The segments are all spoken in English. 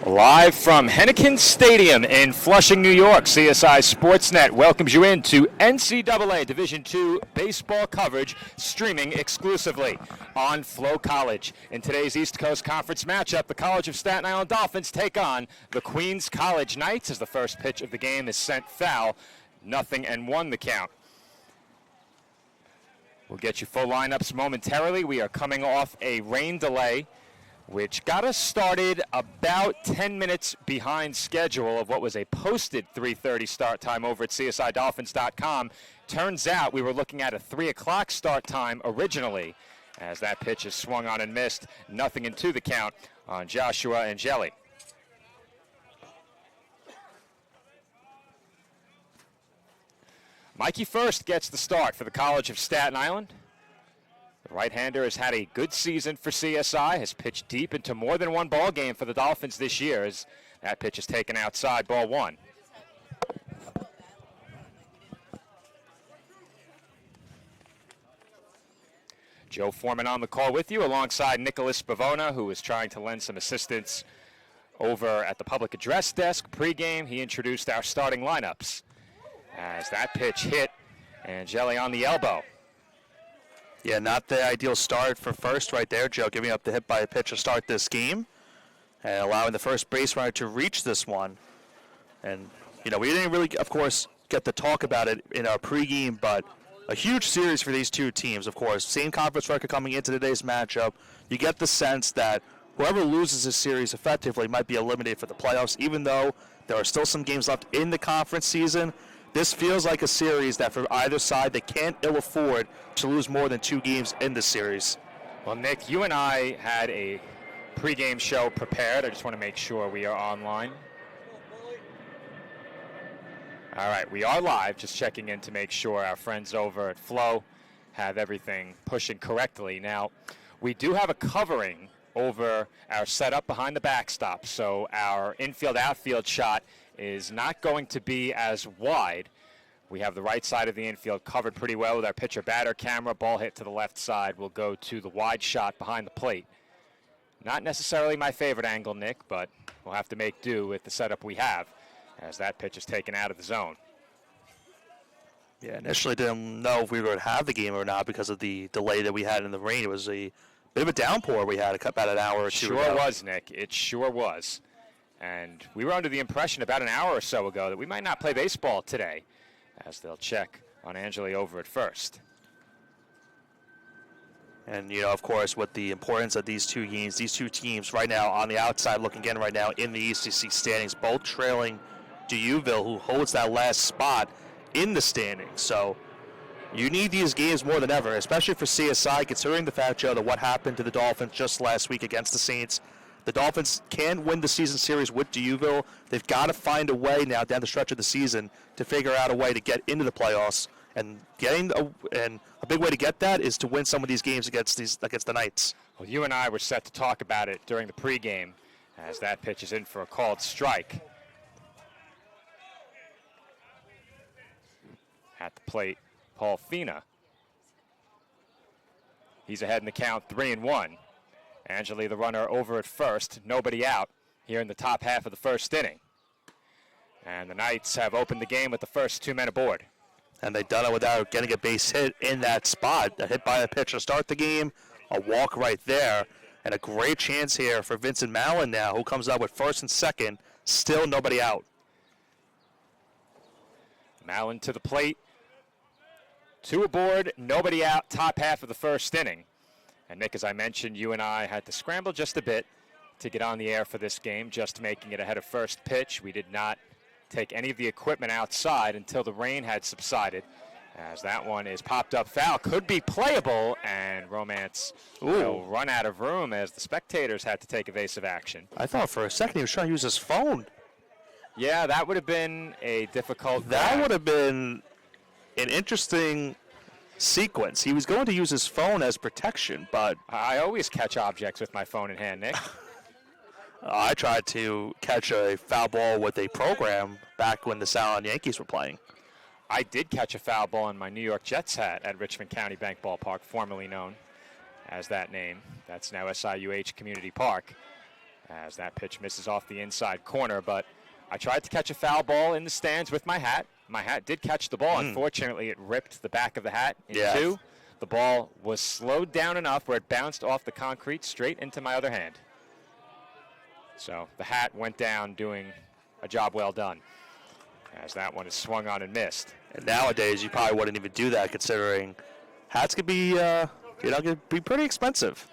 Live from Hennecken Stadium in Flushing, New York, CSI Sportsnet welcomes you into NCAA Division II baseball coverage streaming exclusively on Flow College. In today's East Coast Conference matchup, the College of Staten Island Dolphins take on the Queens College Knights as the first pitch of the game is sent foul. 0-1 the count. We'll get you full lineups momentarily. We are coming off a rain delay, which got us started about 10 minutes behind schedule of what was a posted 3:30 start time over at CSIDolphins.com. Turns out we were looking at a 3 o'clock start time originally, as that pitch is swung on and missed. 0-2 the count on Joshua Angeli. Mikey First gets the start for the College of Staten Island. The right-hander has had a good season for CSI, has pitched deep into more than one ball game for the Dolphins this year as that pitch is taken outside, ball one. Joe Foreman on the call with you alongside Nicholas Bavona, who is trying to lend some assistance over at the public address desk. Pre-game, he introduced our starting lineups. As that pitch hit, Angeli on the elbow. Yeah, not the ideal start for First right there, Joe, giving up the hit by a pitch to start this game and allowing the first base runner to reach this one. And, you know, we didn't really, of course, get to talk about it in our pregame, but a huge series for these two teams, of course. Same conference record coming into today's matchup. You get the sense that whoever loses this series effectively might be eliminated for the playoffs, even though there are still some games left in the conference season. This feels like a series that for either side, they can't ill afford to lose more than 2 games in this series. Well, Nick, you and I had a pregame show prepared. I just want to make sure we are online. All right, we are live, just checking in to make sure our friends over at Flow have everything pushing correctly. Now, we do have a covering over our setup behind the backstop, so our infield-outfield shot is not going to be as wide. We have the right side of the infield covered pretty well with our pitcher-batter camera. Ball hit to the left side will go to the wide shot behind the plate. Not necessarily my favorite angle, Nick, but we'll have to make do with the setup we have as that pitch is taken out of the zone. Yeah, initially didn't know if we were going to have the game or not because of the delay that we had in the rain. It was a bit of a downpour we had about an hour or two ago. Sure was, Nick. It sure was. And we were under the impression about an hour or so ago that we might not play baseball today, as they'll check on Angeli over at first. And, you know, of course, with the importance of these two teams right now on the outside looking in right now in the ECC standings, both trailing D'Youville, who holds that last spot in the standings. So you need these games more than ever, especially for CSI, considering the fact, Joe, that what happened to the Dolphins just last week against the Saints. The Dolphins can win the season series with D'Youville. They've got to find a way now down the stretch of the season to figure out a way to get into the playoffs. And a big way to get that is to win some of these games against the Knights. Well, you and I were set to talk about it during the pregame as that pitch is in for a called strike. At the plate, Paul Fina. He's ahead in the count, 3-1. Angeli, the runner, over at first. Nobody out here in the top half of the first inning. And the Knights have opened the game with the first 2 men aboard. And they've done it without getting a base hit in that spot. A hit by a pitcher to start the game, a walk right there, and a great chance here for Vincent Mallon now, who comes up with first and second. Still nobody out. Mallon to the plate. 2 aboard, nobody out, top half of the first inning. And Nick, as I mentioned, you and I had to scramble just a bit to get on the air for this game, just making it ahead of first pitch. We did not take any of the equipment outside until the rain had subsided, as that one is popped up foul. Could be playable, and Romance will run out of room as the spectators had to take evasive action. I thought for a second he was trying to use his phone. Yeah, that would have been a difficult That would have been an interesting sequence. He was going to use his phone as protection, but I always catch objects with my phone in hand, Nick. I tried to catch a foul ball with a program back when the Sound Yankees were playing. I did catch a foul ball in my New York Jets hat at Richmond County Bank Ballpark, formerly known as that name. That's now SIUH Community Park. as that pitch misses off the inside corner. But I tried to catch a foul ball in the stands with my hat. My hat did catch the ball. Unfortunately, it ripped the back of the hat in two. The ball was slowed down enough where it bounced off the concrete straight into my other hand. So the hat went down doing a job well done, as that one is swung on and missed. And nowadays, you probably wouldn't even do that, considering hats could be, could be pretty expensive.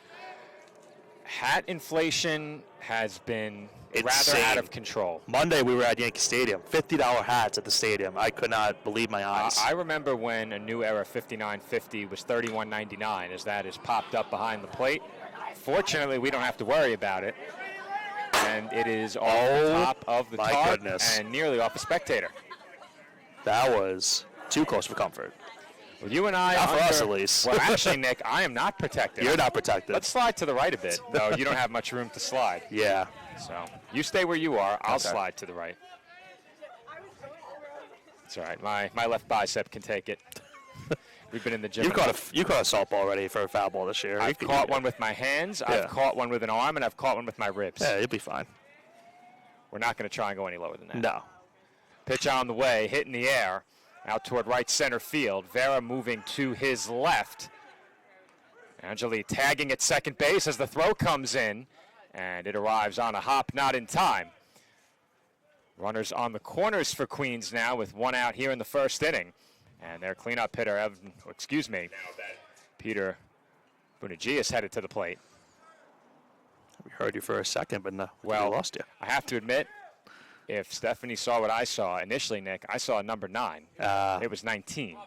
Hat inflation has been Insane. rather out of control. Monday, we were at Yankee Stadium. $50 hats at the stadium. I could not believe my eyes. I remember when a New Era 5950 was $31.99, as that is popped up behind the plate. Fortunately, we don't have to worry about it. And it is off the top of the tarp and nearly off a spectator. That was too close for comfort. Well, you and I not for us, at least. Well, actually, Nick, I am not protected. You're not protected. Let's slide to the right a bit. No, you don't have much room to slide. Yeah. So you stay where you are. I'll slide to the right. It's all right. My left bicep can take it. We've been in the gym. You caught a softball already for a foul ball this year. I've caught one with my hands. Yeah. I've caught one with an arm, and I've caught one with my ribs. Yeah, you'll be fine. We're not going to try and go any lower than that. No. Pitch on the way, hit in the air, out toward right center field. Vera moving to his left. Angeli tagging at second base as the throw comes in, and it arrives on a hop, not in time. Runners on the corners for Queens now with one out here in the first inning. And their cleanup hitter, Peter Bunagias headed to the plate. We heard you for a second, but we lost you. I have to admit, if Stephanie saw what I saw initially, Nick, I saw number 9. It was 19. Now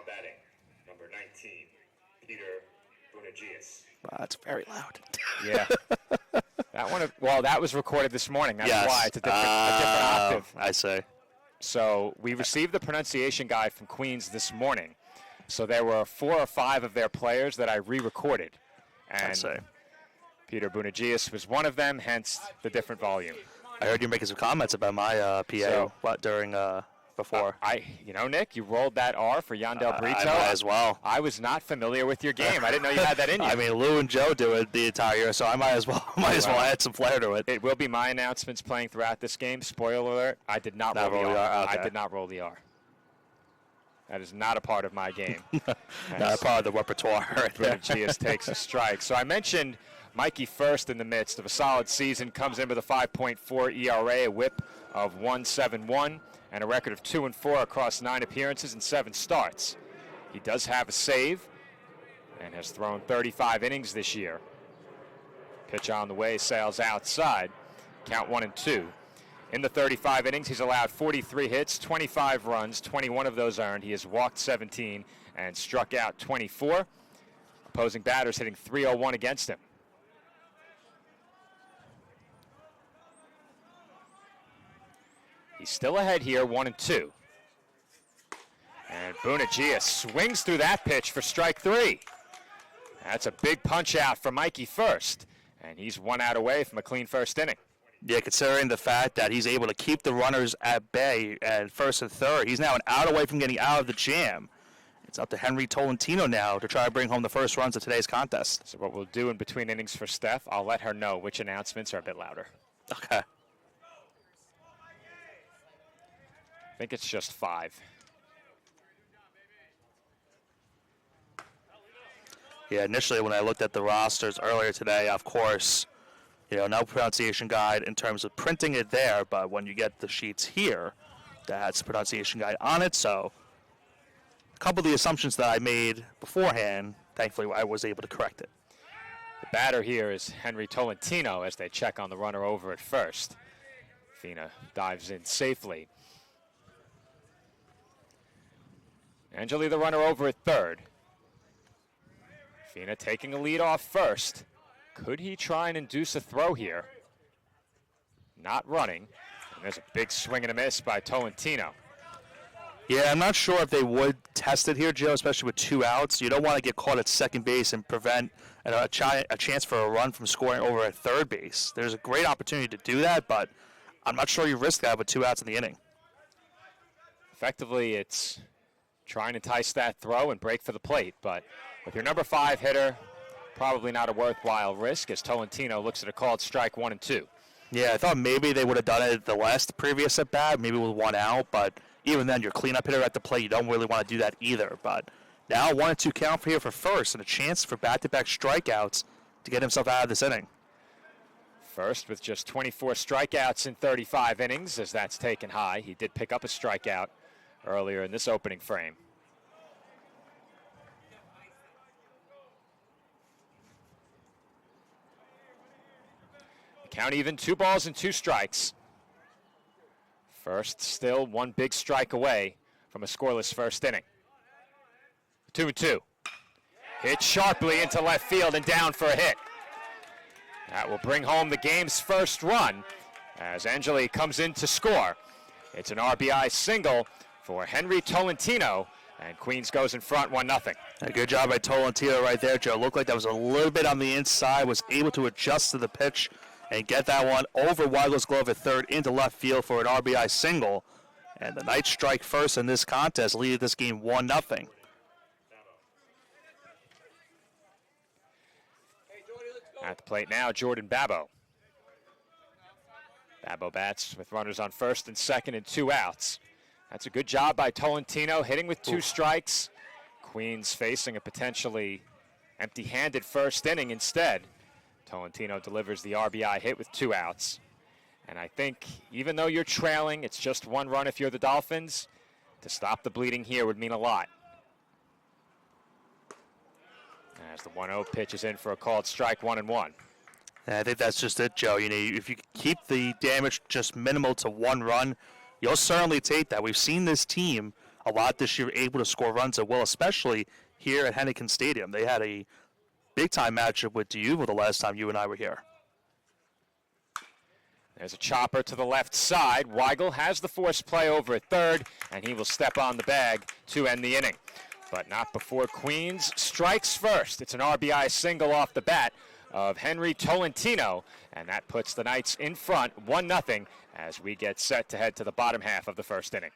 batting, number 19, Peter Bunagias. Wow, that's very loud. Yeah. That was recorded this morning. That's why it's a different octave. I see. So we received the pronunciation guide from Queens this morning. So there were 4 or 5 of their players that I re-recorded. And Peter Bunagias was one of them, hence the different volume. I heard you making some comments about my PA before. Nick, you rolled that R for Yandel Brito. I might as well. I was not familiar with your game. I didn't know you had that in you. I mean, Lou and Joe do it the entire year, so I might as well add some flair to it. It will be my announcements playing throughout this game. Spoiler alert, I did not roll the R. Okay. I did not roll the R. That is not a part of my game. Not a part of the repertoire. Bunagias takes a strike. So I mentioned Mikey First in the midst of a solid season, comes in with a 5.4 ERA, a whip of 1.71, and a record of 2-4 across 9 appearances and 7 starts. He does have a save and has thrown 35 innings this year. Pitch on the way, sails outside. Count 1-2. In the 35 innings, he's allowed 43 hits, 25 runs, 21 of those earned. He has walked 17 and struck out 24. Opposing batters hitting .301 against him. He's still ahead here, 1-2. And Bunagias swings through that pitch for strike 3. That's a big punch out for Mikey First. And he's 1 out away from a clean first inning. Yeah, considering the fact that he's able to keep the runners at bay at first and third, he's now an out away from getting out of the jam. It's up to Henry Tolentino now to try to bring home the first runs of today's contest. So what we'll do in between innings for Steph, I'll let her know which announcements are a bit louder. Okay. I think it's just 5. Yeah, initially when I looked at the rosters earlier today, of course, no pronunciation guide in terms of printing it there, but when you get the sheets here, that's the pronunciation guide on it. So a couple of the assumptions that I made beforehand, thankfully I was able to correct it. The batter here is Henry Tolentino as they check on the runner over at first. Fina dives in safely. Angeli, the runner over at third. Fina taking a lead off first. Could he try and induce a throw here? Not running. And there's a big swing and a miss by Tolentino. Yeah, I'm not sure if they would test it here, Joe, especially with 2 outs. You don't want to get caught at second base and prevent a chance for a run from scoring over at third base. There's a great opportunity to do that, but I'm not sure you risk that with 2 outs in the inning. Effectively, it's trying to entice that throw and break for the plate, but with your number 5 hitter probably not a worthwhile risk as Tolentino looks at a called strike 1 and 2. Yeah, I thought maybe they would have done it the previous at bat, maybe with one out, but even then, your cleanup hitter at the plate, you don't really want to do that either. But now 1 and 2 count for here for first, and a chance for back-to-back strikeouts to get himself out of this inning. First with just 24 strikeouts in 35 innings, as that's taken high. He did pick up a strikeout earlier in this opening frame. Count even, 2 balls and 2 strikes. First still 1 big strike away from a scoreless first inning. 2 and 2. Hit sharply into left field and down for a hit. That will bring home the game's first run as Angeli comes in to score. It's an RBI single for Henry Tolentino, and Queens goes in front 1-0. A good job by Tolentino right there, Joe. Looked like that was a little bit on the inside, was able to adjust to the pitch and get that one over Weigel's glove at third into left field for an RBI single. And the Knights strike first in this contest, leading this game 1-0. At the plate now, Jordan Babbo. Babbo bats with runners on first and second and 2 outs. That's a good job by Tolentino, hitting with 2 strikes. Queens facing a potentially empty-handed first inning instead. Tolentino delivers the RBI hit with 2 outs. And I think even though you're trailing, it's just 1 run if you're the Dolphins. To stop the bleeding here would mean a lot. As the 1-0 pitch is in for a called strike 1-1. And I think that's just it, Joe. You know, if you keep the damage just minimal to 1 run, you'll certainly take that. We've seen this team a lot this year able to score runs at will, especially here at Heineken Stadium. They had a big-time matchup with D'Uva the last time you and I were here. There's a chopper to the left side. Weigel has the force play over at third, and he will step on the bag to end the inning. But not before Queens strikes first. It's an RBI single off the bat of Henry Tolentino, and that puts the Knights in front 1-0 as we get set to head to the bottom half of the first inning.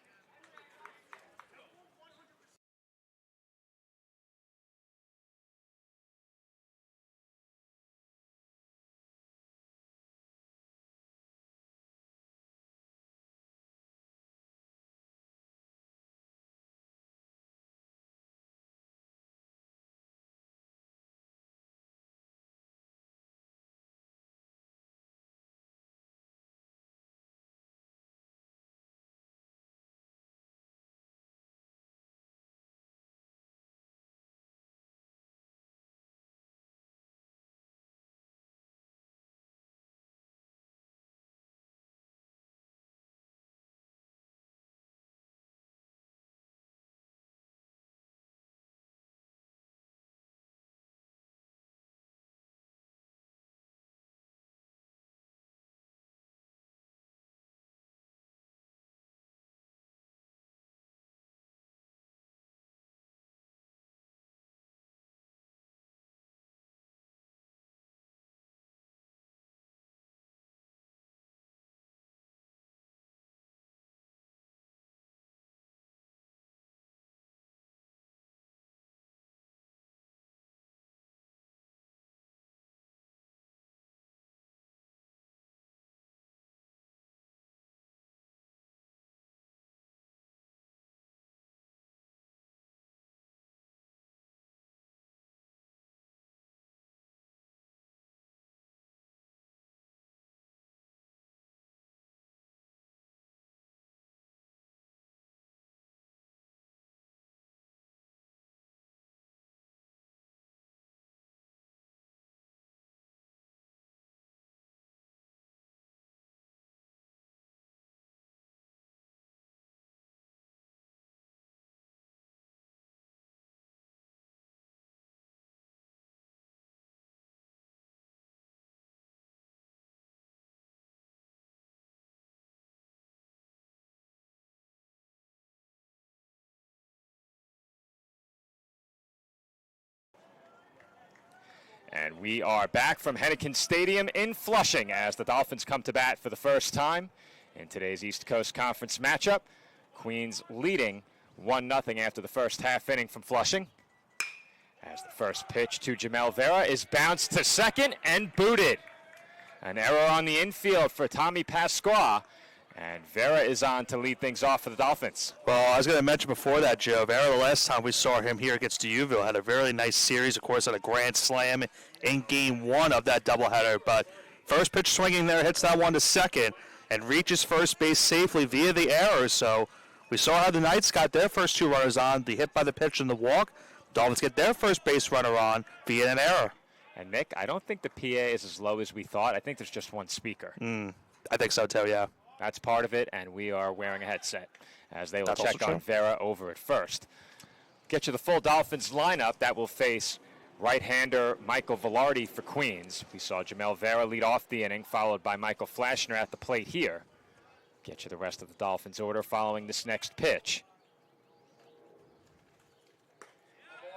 And we are back from Heineken Stadium in Flushing as the Dolphins come to bat for the first time in today's East Coast Conference matchup. Queens leading 1-0 after the first half inning from Flushing. As the first pitch to Jamel Vera is bounced to second and booted. An error on the infield for Tommy Pasqua, and Vera is on to lead things off for the Dolphins. Well, I was going to mention before that, Joe, Vera, the last time we saw him here against Deauville, had a very nice series, of course, had a grand slam in game one of that doubleheader. But first pitch swinging there, hits that one to second, and reaches first base safely via the error. So we saw how the Knights got their first two runners on, the hit by the pitch and the walk. Dolphins get their first base runner on via an error. And Nick, I don't think the PA is as low as we thought. I think there's just one speaker. I think so too, yeah. That's part of it, and we are wearing a headset as they will That's check also on true. Vera over at first. Get you the full Dolphins lineup that will face right-hander Michael Velarde for Queens. We saw Jamel Vera lead off the inning, followed by Michael Flashner at the plate here. Get you the rest of the Dolphins order following this next pitch.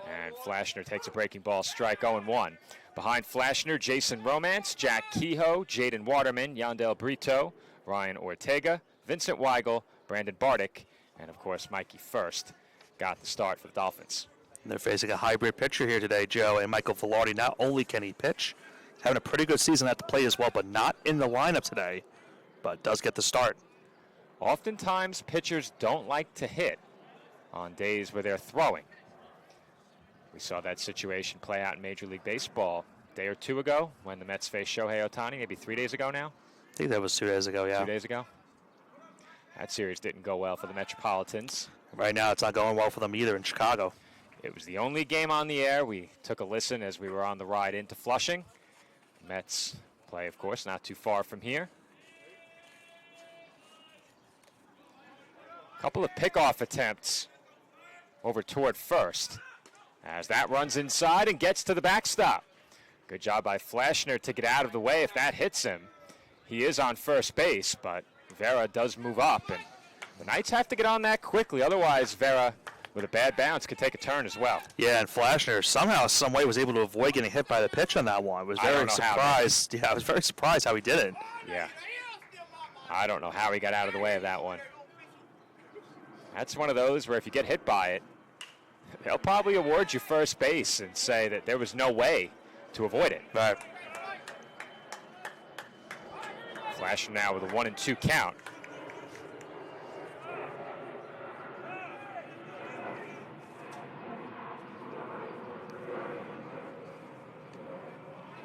And Flashner takes a breaking ball strike, 0-1. Behind Flashner, Jason Romance, Jack Kehoe, Jaden Waterman, Yandel Brito, Ryan Ortega, Vincent Weigel, Brandon Bardick, and of course Mikey First got the start for the Dolphins. And they're facing a hybrid pitcher here today, Joe, and Michael Velarde. Not only can he pitch, he's having a pretty good season at the plate as well, but not in the lineup today, but does get the start. Oftentimes pitchers don't like to hit on days where they're throwing. We saw that situation play out in Major League Baseball a day or two ago when the Mets faced Shohei Ohtani, maybe 3 days ago now. I think that was 2 days ago, yeah. 2 days ago. That series didn't go well for the Metropolitans. Right now, it's not going well for them either in Chicago. It was the only game on the air. We took a listen as we were on the ride into Flushing. Mets play, of course, not too far from here. A couple of pickoff attempts over toward first as that runs inside and gets to the backstop. Good job by Flashner to get out of the way if that hits him. He is on first base, but Vera does move up, and the Knights have to get on that quickly. Otherwise, Vera, with a bad bounce, could take a turn as well. Yeah, and Flashner somehow, some way was able to avoid getting hit by the pitch on that one. I was I don't very know how, surprised. Yeah, I was very surprised how he did it. Yeah. I don't know how he got out of the way of that one. That's one of those where if you get hit by it, they'll probably award you first base and say that there was no way to avoid it. Right. Flasher now with a 1-2 count.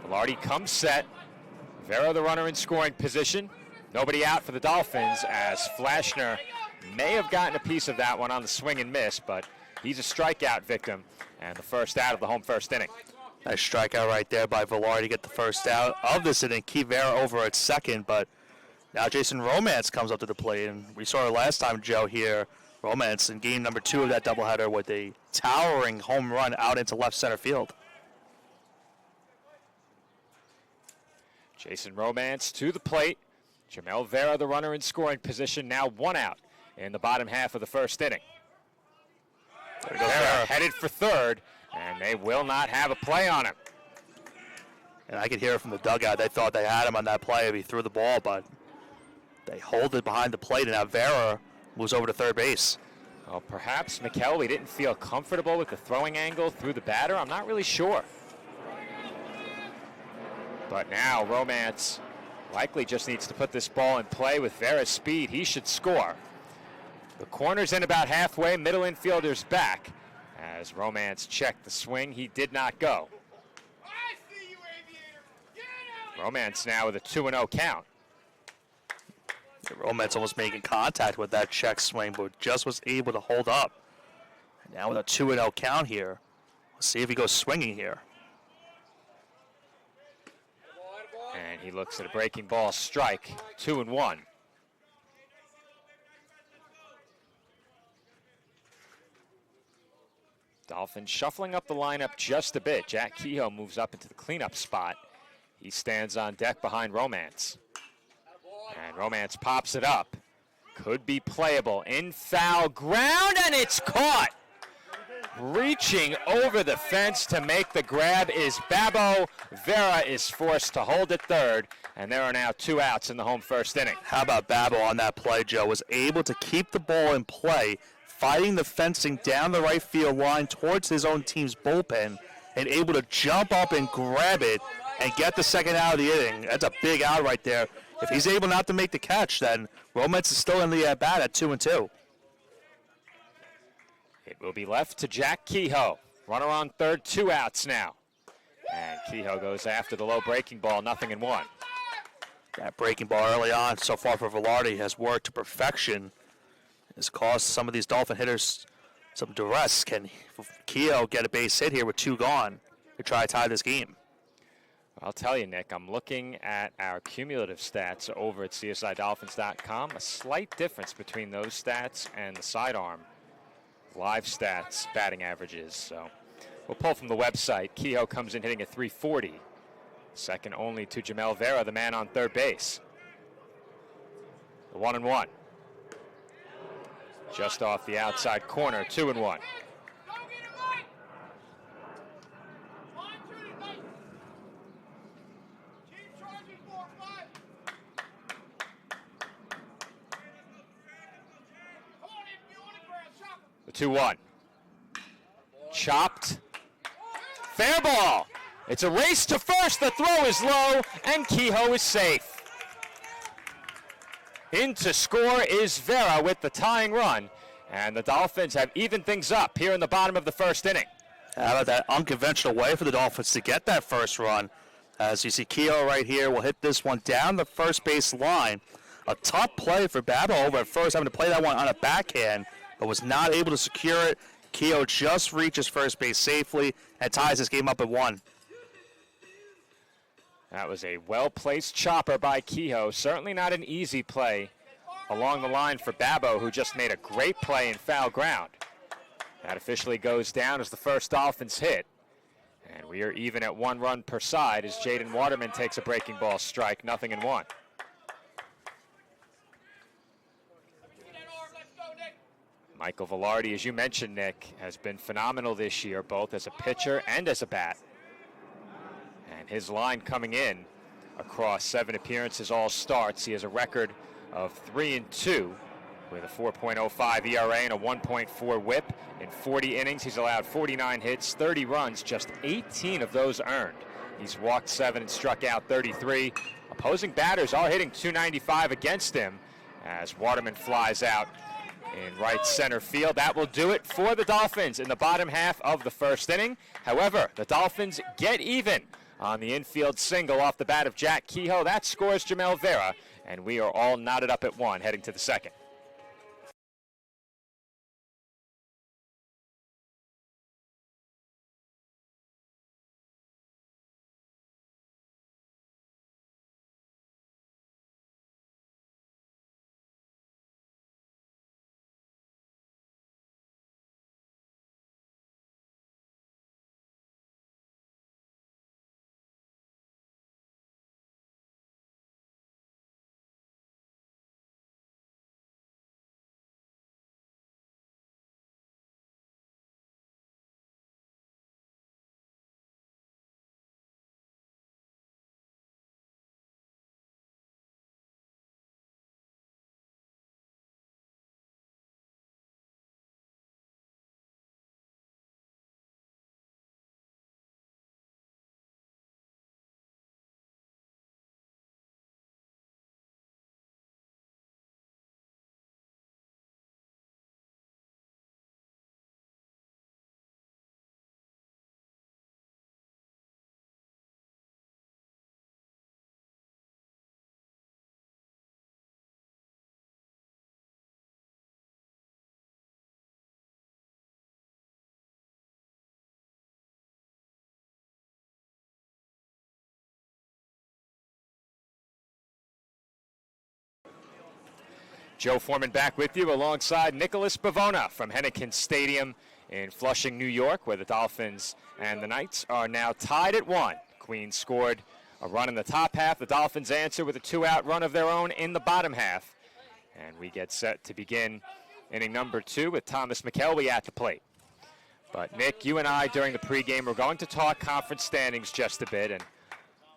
Velarde comes set. Vera the runner in scoring position. Nobody out for the Dolphins as Flashner may have gotten a piece of that one on the swing and miss, but he's a strikeout victim and the first out of the home first inning. Nice strikeout right there by Velarde to get the first out of this inning. Keep Vera over at second, but now Jason Romance comes up to the plate, and we saw it last time, Joe, here. Romance in game number 2 of that doubleheader with a towering home run out into left center field. Jason Romance to the plate. Jamel Vera, the runner in scoring position, now 1 out in the bottom half of the first inning. There goes Vera Vera. headed for third, and they will not have a play on him. And I could hear it from the dugout. They thought they had him on that play if he threw the ball, but they hold it behind the plate, and now Vera moves over to third base. Well, perhaps McKelvey didn't feel comfortable with the throwing angle through the batter. I'm not really sure. But now Romance likely just needs to put this ball in play with Vera's speed. He should score. The corner's in about halfway, middle infielder's back. As Romance checked the swing, he did not go. Romance now with a 2-0 count. Romance almost making contact with that check swing, but just was able to hold up. And now with a 2-0 count here, let's see if he goes swinging here. And he looks at a breaking ball strike, 2-1. Dolphins shuffling up the lineup just a bit. Jack Kehoe moves up into the cleanup spot. He stands on deck behind Romance. And Romance pops it up. Could be playable in foul ground, and it's caught. Reaching over the fence to make the grab is Babo. Vera is forced to hold at third, and there are now 2 outs in the home first inning. How about Babel on that play, Joe? Was able to keep the ball in play, fighting the fencing down the right field line towards his own team's bullpen, and able to jump up and grab it and get the second out of the inning. That's a big out right there. If he's able not to make the catch, then Romance is still in the at-bat at 2-2. It will be left to Jack Kehoe. Runner on third, 2 outs now. And Kehoe goes after the low breaking ball, 0-1. That breaking ball early on so far for Velarde has worked to perfection. Has caused some of these Dolphin hitters some duress. Can Kehoe get a base hit here with 2 gone to try to tie this game? I'll tell you, Nick, I'm looking at our cumulative stats over at CSIDolphins.com. A slight difference between those stats and the sidearm live stats batting averages. So we'll pull from the website. Kehoe comes in hitting at .340. Second only to Jamel Vera, the man on third base. The 1-1. Just off the outside corner, 2-1. The 2-1. Chopped. Fair ball. It's a race to first. The throw is low, and Kehoe is safe. In to score is Vera with the tying run, and the Dolphins have evened things up here in the bottom of the first inning. How about that unconventional way for the Dolphins to get that first run? As you see, Kehoe right here will hit this one down the first base line. A tough play for Babel over at first, having to play that one on a backhand, but was not able to secure it. Kehoe just reaches first base safely and ties this game up at 1. That was a well-placed chopper by Kehoe. Certainly not an easy play along the line for Babbo, who just made a great play in foul ground. That officially goes down as the first Dolphins hit. And we are even at 1 run per side as Jaden Waterman takes a breaking ball strike, 0-1. Michael Velarde, as you mentioned, Nick, has been phenomenal this year, both as a pitcher and as a bat. And his line coming in across 7 appearances, all starts. He has a record of 3-2 with a 4.05 ERA and a 1.4 whip. In 40 innings, he's allowed 49 hits, 30 runs, just 18 of those earned. He's walked 7 and struck out 33. Opposing batters are hitting .295 against him as Waterman flies out in right center field. That will do it for the Dolphins in the bottom half of the first inning. However, the Dolphins get even on the infield single off the bat of Jack Kehoe. That scores Jamel Vera, and we are all knotted up at 1 heading to the second. Joe Foreman back with you alongside Nicholas Bavona from Henneken Stadium in Flushing, New York, where the Dolphins and the Knights are now tied at 1. Queens scored a run in the top half. The Dolphins answer with a 2-out run of their own in the bottom half. And we get set to begin inning number 2 with Thomas McKelvey at the plate. But Nick, you and I during the pregame we're going to talk conference standings just a bit, and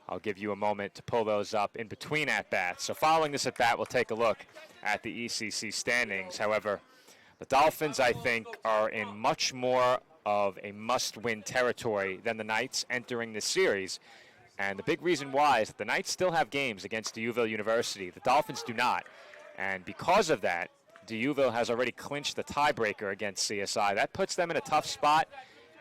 I'll give you a moment to pull those up in between at-bats. So following this at-bat, we'll take a look at the ECC standings. However, the Dolphins, I think, are in much more of a must-win territory than the Knights entering this series. And the big reason why is that the Knights still have games against D'Youville University. The Dolphins do not. And because of that, D'Youville has already clinched the tiebreaker against CSI. That puts them in a tough spot.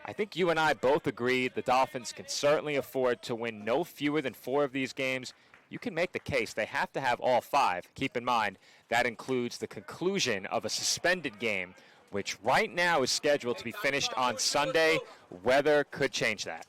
I think you and I both agreed the Dolphins can certainly afford to win no fewer than 4 of these games. You can make the case they have to have all 5. Keep in mind, that includes the conclusion of a suspended game, which right now is scheduled to be finished on Sunday. Weather could change that.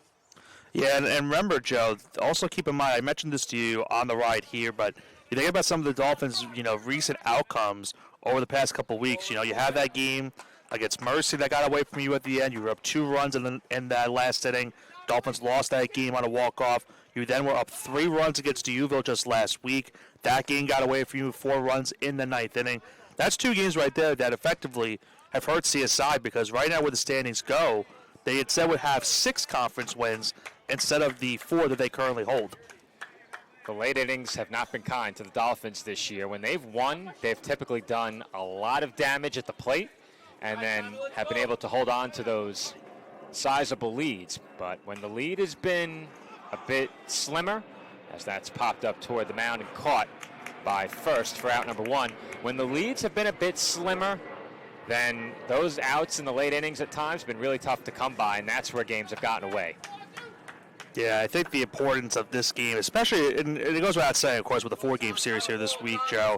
Yeah, and remember, Joe, also keep in mind, I mentioned this to you on the ride here, but you think about some of the Dolphins', recent outcomes over the past couple weeks. You have that game against Mercy that got away from you at the end. You were up 2 runs in that last inning. Dolphins lost that game on a walk-off. You then were up 3 runs against D'Youville just last week. That game got away from you 4 runs in the 9th inning. That's 2 games right there that effectively have hurt CSI, because right now where the standings go, they instead would have 6 conference wins instead of the 4 that they currently hold. The late innings have not been kind to the Dolphins this year. When they've won, they've typically done a lot of damage at the plate and then have been able to hold on to those sizable leads. But when the lead has been a bit slimmer, as that's popped up toward the mound and caught by first for out number 1, when the leads have been a bit slimmer, then those outs in the late innings at times have been really tough to come by, and that's where games have gotten away. Yeah, I think the importance of this game, especially, and it goes without saying, of course, with the 4-game series here this week, Joe,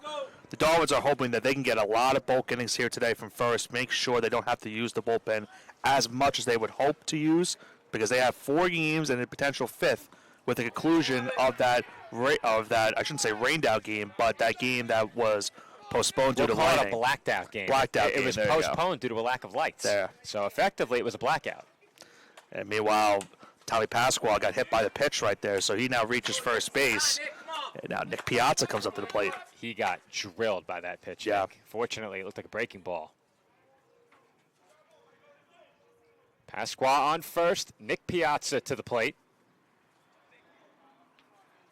the Dolphins are hoping that they can get a lot of bulk innings here today from first, make sure they don't have to use the bullpen as much as they would hope to use, because they have 4 games and a potential 5th with the conclusion of that, I shouldn't say rained out game, but that game that was postponed due to We'll call lightning. it a blacked out game. It was postponed due to a lack of lights. There. So effectively it was a blackout. And meanwhile, Tommy Pasquale got hit by the pitch right there, so he now reaches first base. And now Nick Piazza comes up to the plate. He got drilled by that pitch. Yeah. Nick. Fortunately, it looked like a breaking ball. Pasquale on first. Nick Piazza to the plate.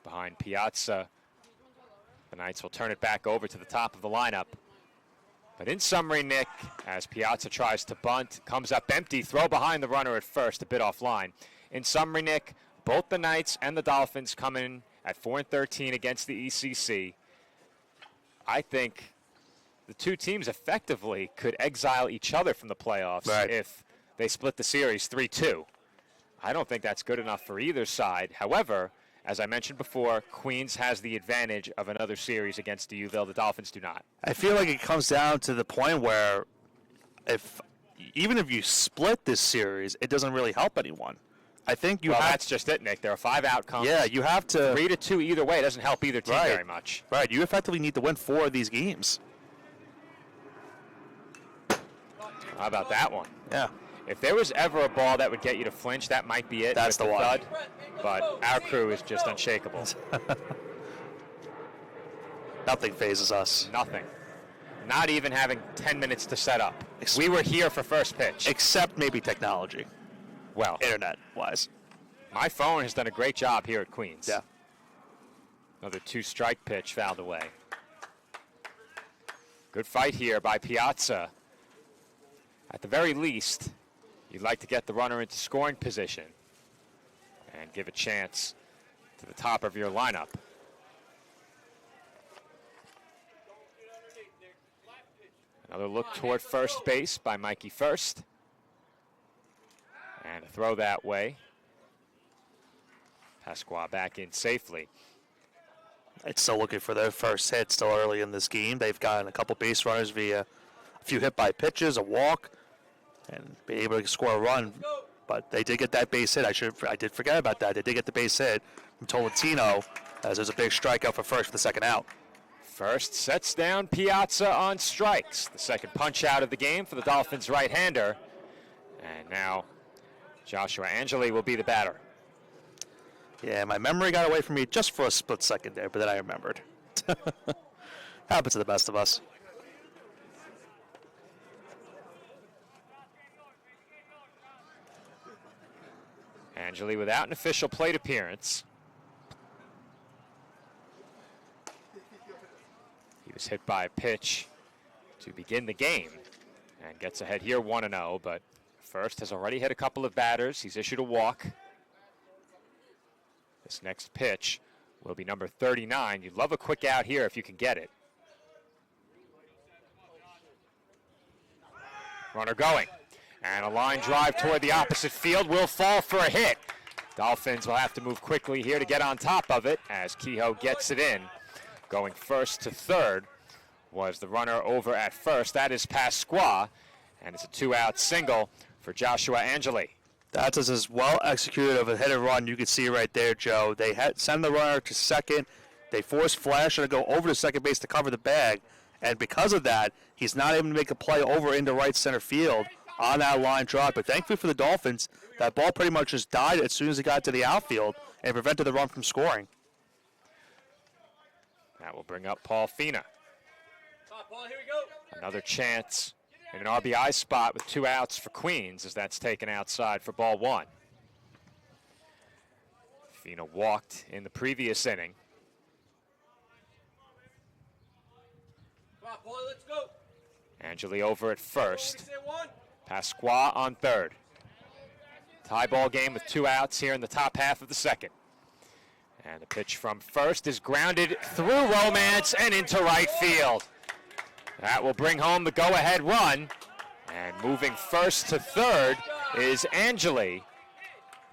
Behind Piazza, the Knights will turn it back over to the top of the lineup. But in summary, Nick, as Piazza tries to bunt, comes up empty, throw behind the runner at first, a bit offline. In summary, Nick, both the Knights and the Dolphins come in at 4-13 against the ECC. I think the 2 teams effectively could exile each other from the playoffs if they split the series 3-2. I don't think that's good enough for either side. However, as I mentioned before, Queens has the advantage of another series against D'Youville. The Dolphins do not. I feel like it comes down to the point where even if you split this series, it doesn't really help anyone. I think that's just it, Nick. There are 5 outcomes. Yeah, you have to 3-2 either way. It doesn't help either team very much. Right, you effectively need to win 4 of these games. How about that one? Yeah. If there was ever a ball that would get you to flinch, that might be it. That's the one. Thud, but our crew is just unshakable. Nothing phases us. Nothing. Not even having 10 minutes to set up. We were here for first pitch. Except maybe technology. Well, internet-wise. My phone has done a great job here at Queens. Yeah. Another 2-strike pitch fouled away. Good fight here by Piazza. At the very least, you'd like to get the runner into scoring position and give a chance to the top of your lineup. Another look toward first base by Mikey First. And a throw that way. Pasquale back in safely. It's still looking for their first hit still early in this game. They've gotten a couple base runners via a few hit by pitches, a walk, and be able to score a run. But they did get that base hit. I did forget about that. They did get the base hit from Tolentino, as there's a big strikeout for first for the second out. First sets down Piazza on strikes. The second punch out of the game for the Dolphins right-hander. And now Joshua Angeli will be the batter. Yeah, my memory got away from me just for a split second there, but then I remembered. Happens to the best of us. Angeli without an official plate appearance. He was hit by a pitch to begin the game and gets ahead here 1-0, but First has already hit a couple of batters. He's issued a walk. This next pitch will be number 39. You'd love a quick out here if you can get it. Runner going. And a line drive toward the opposite field will fall for a hit. Dolphins will have to move quickly here to get on top of it as Kehoe gets it in. Going first to third was the runner over at first. That is Pasqua, and it's a 2-out single for Joshua Angeli. That's as well executed of a hit and run. You can see right there, Joe. They send the runner to second. They force Flasher to go over to second base to cover the bag. And because of that, he's not able to make a play over into right center field on that line drive. But thankfully for the Dolphins, that ball pretty much just died as soon as it got to the outfield and prevented the run from scoring. That will bring up Paul Fina. Another chance in an RBI spot with 2 outs for Queens as that's taken outside for ball 1. Fina walked in the previous inning. Come on, Paulie, let's go. Angeli over at first. Pasqua on third. Tie ball game with 2 outs here in the top half of the second. And the pitch from first is grounded through Romance and into right field. That will bring home the go-ahead run. And moving first to third is Angeli.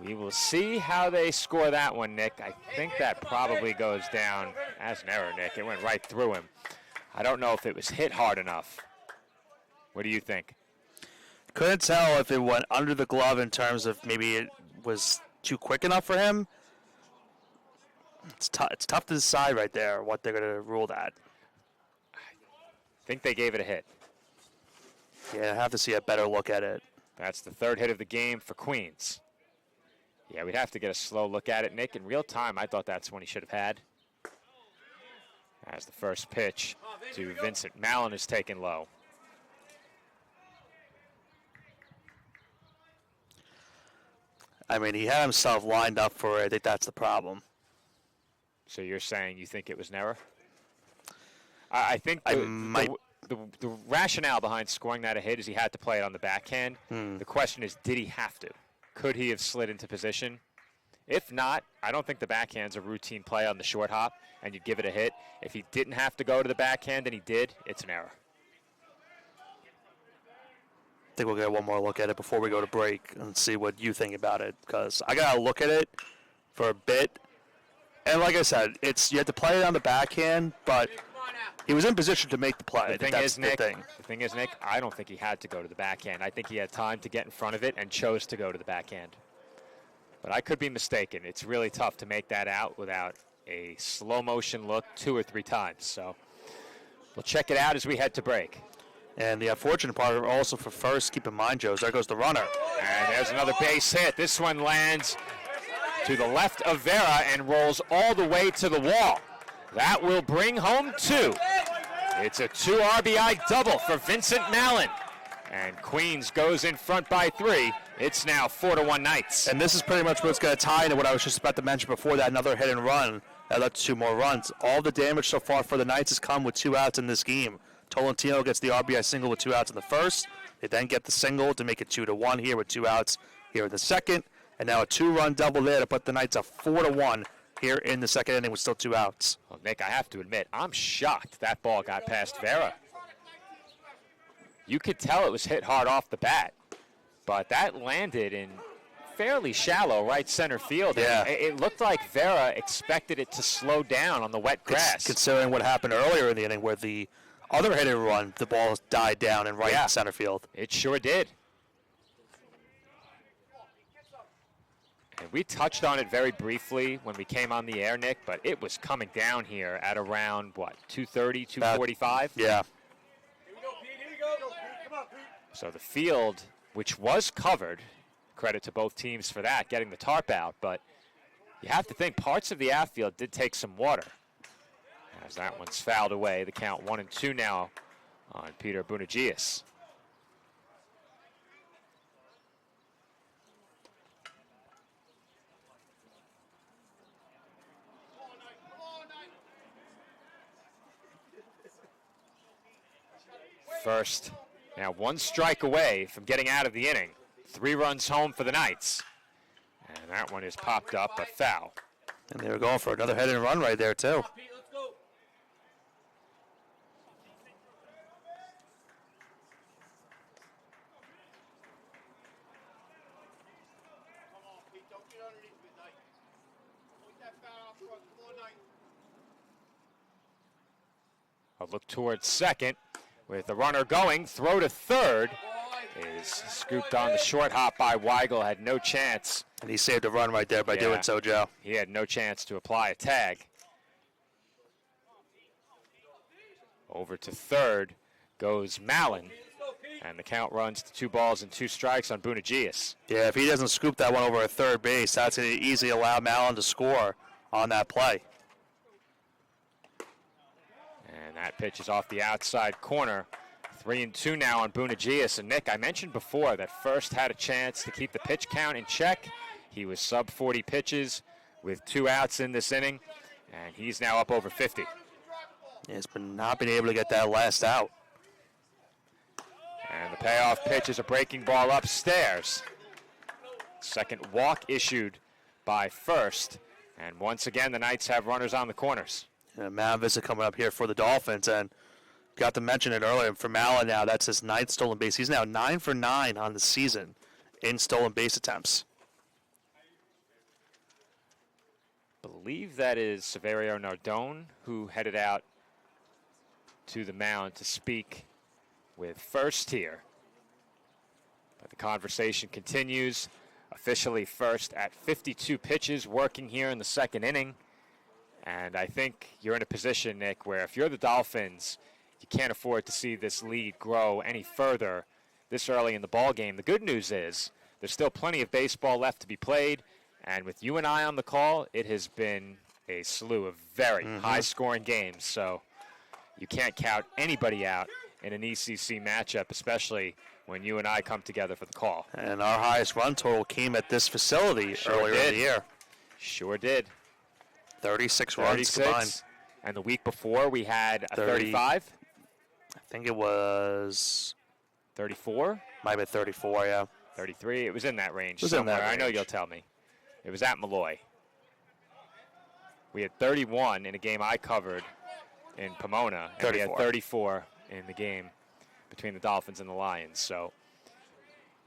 We will see how they score that one, Nick. I think that probably goes down as an error, Nick. It went right through him. I don't know if it was hit hard enough. What do you think? Couldn't tell if it went under the glove in terms of maybe it was too quick enough for him. It's tough to decide right there what they're going to rule that. I think they gave it a hit. Yeah, I have to see a better look at it. That's the third hit of the game for Queens. Yeah, we'd have to get a slow look at it, Nick. In real time, I thought that's when he should have had. As the first pitch to Vincent Mallon is taken low. I mean, he had himself lined up for it. I think that's the problem. So you're saying you think it was an error? I think the rationale behind scoring that a hit is he had to play it on the backhand. The question is, did he have to? Could he have slid into position? If not, I don't think the backhand's a routine play on the short hop, and you'd give it a hit. If he didn't have to go to the backhand and he did, it's an error. I think we'll get one more look at it before we go to break and see what you think about it, because I got to look at it for a bit. And like I said, you have to play it on the backhand, but he was in position to make the play. The thing is, Nick, I don't think he had to go to the backhand. I think he had time to get in front of it and chose to go to the backhand. But I could be mistaken. It's really tough to make that out without a slow motion look 2 or 3 times. So we'll check it out as we head to break. And the unfortunate part also for first, keep in mind, Joe, there goes the runner. And there's another base hit. This one lands to the left of Vera and rolls all the way to the wall. That will bring home 2. It's a 2 RBI double for Vincent Mallon. And Queens goes in front by 3. It's now 4-1 Knights. And this is pretty much what's going to tie into what I was just about to mention before that, another hit and run that led to 2 more runs. All the damage so far for the Knights has come with 2 outs in this game. Tolentino gets the RBI single with 2 outs in the first. They then get the single to make it 2-1 here with 2 outs here in the second. And now a 2-run double there to put the Knights up 4-1 here in the second inning with still 2 outs. Well, Nick, I have to admit, I'm shocked that ball got past Vera. You could tell it was hit hard off the bat, but that landed in fairly shallow right center field. Yeah. It looked like Vera expected it to slow down on the wet grass. Considering what happened earlier in the inning where the other hit and run, the ball died down in right center field. It sure did. And we touched on it very briefly when we came on the air, Nick, but it was coming down here at around, what, 2:30, 2:45? Yeah. So the field, which was covered, credit to both teams for that, getting the tarp out, but you have to think parts of the outfield did take some water. As that one's fouled away, the count 1-2 now on Peter Bunagias. First, now 1 strike away from getting out of the inning. 3 runs home for the Knights. And that one is popped up, a foul. And they were going for another hit and run right there, too. Come on, Pete, let's go. Come on, Pete, don't get underneath me, Knight. Point that bat out front. Come on, Knight. A look towards second with the runner going. Throw to third Boy. is scooped on the short hop by Weigel. Had no chance. And he saved a run right there by Yeah. doing so, Joe. He had no chance to apply a tag. Over to third goes Mallon. Let's go, Pete. And the count runs to 2 balls and 2 strikes on Bunagias. Yeah, if he doesn't scoop that one over at third base, that's going to easily allow Mallon to score on that play. And that pitch is off the outside corner. 3-2 now on Bunagias. And Nick, I mentioned before that First had a chance to keep the pitch count in check. He was sub 40 pitches with 2 outs in this inning, and he's now up over 50. Yeah, he's not been able to get that last out. And the payoff pitch is a breaking ball upstairs. Second walk issued by First. And once again, the Knights have runners on the corners. And Mallon visit coming up here for the Dolphins, and got to mention it earlier. For Mallon now, that's his 9th stolen base. He's now 9 for 9 on the season in stolen base attempts. Believe that is Severio Nardone, who headed out to the mound to speak with First here. But the conversation continues. Officially First at 52 pitches, working here in the second inning. And I think you're in a position, Nick, where if you're the Dolphins, you can't afford to see this lead grow any further this early in the ball game. The good news is there's still plenty of baseball left to be played. And with you and I on the call, it has been a slew of very high-scoring games. So you can't count anybody out in an ECC matchup, especially when you and I come together for the call. And our highest run total came at this facility earlier in did. the year. Sure did. 36 runs combined. 36. And the week before, we had a 30. 35, I think it was, 34, might have been 34, yeah. 33. It was in that range It was in somewhere. that I know range. you'll tell me. It was at Malloy. We had 31 in a game I covered in Pomona. And we had 34. 34 in the game between the Dolphins and the Lions. So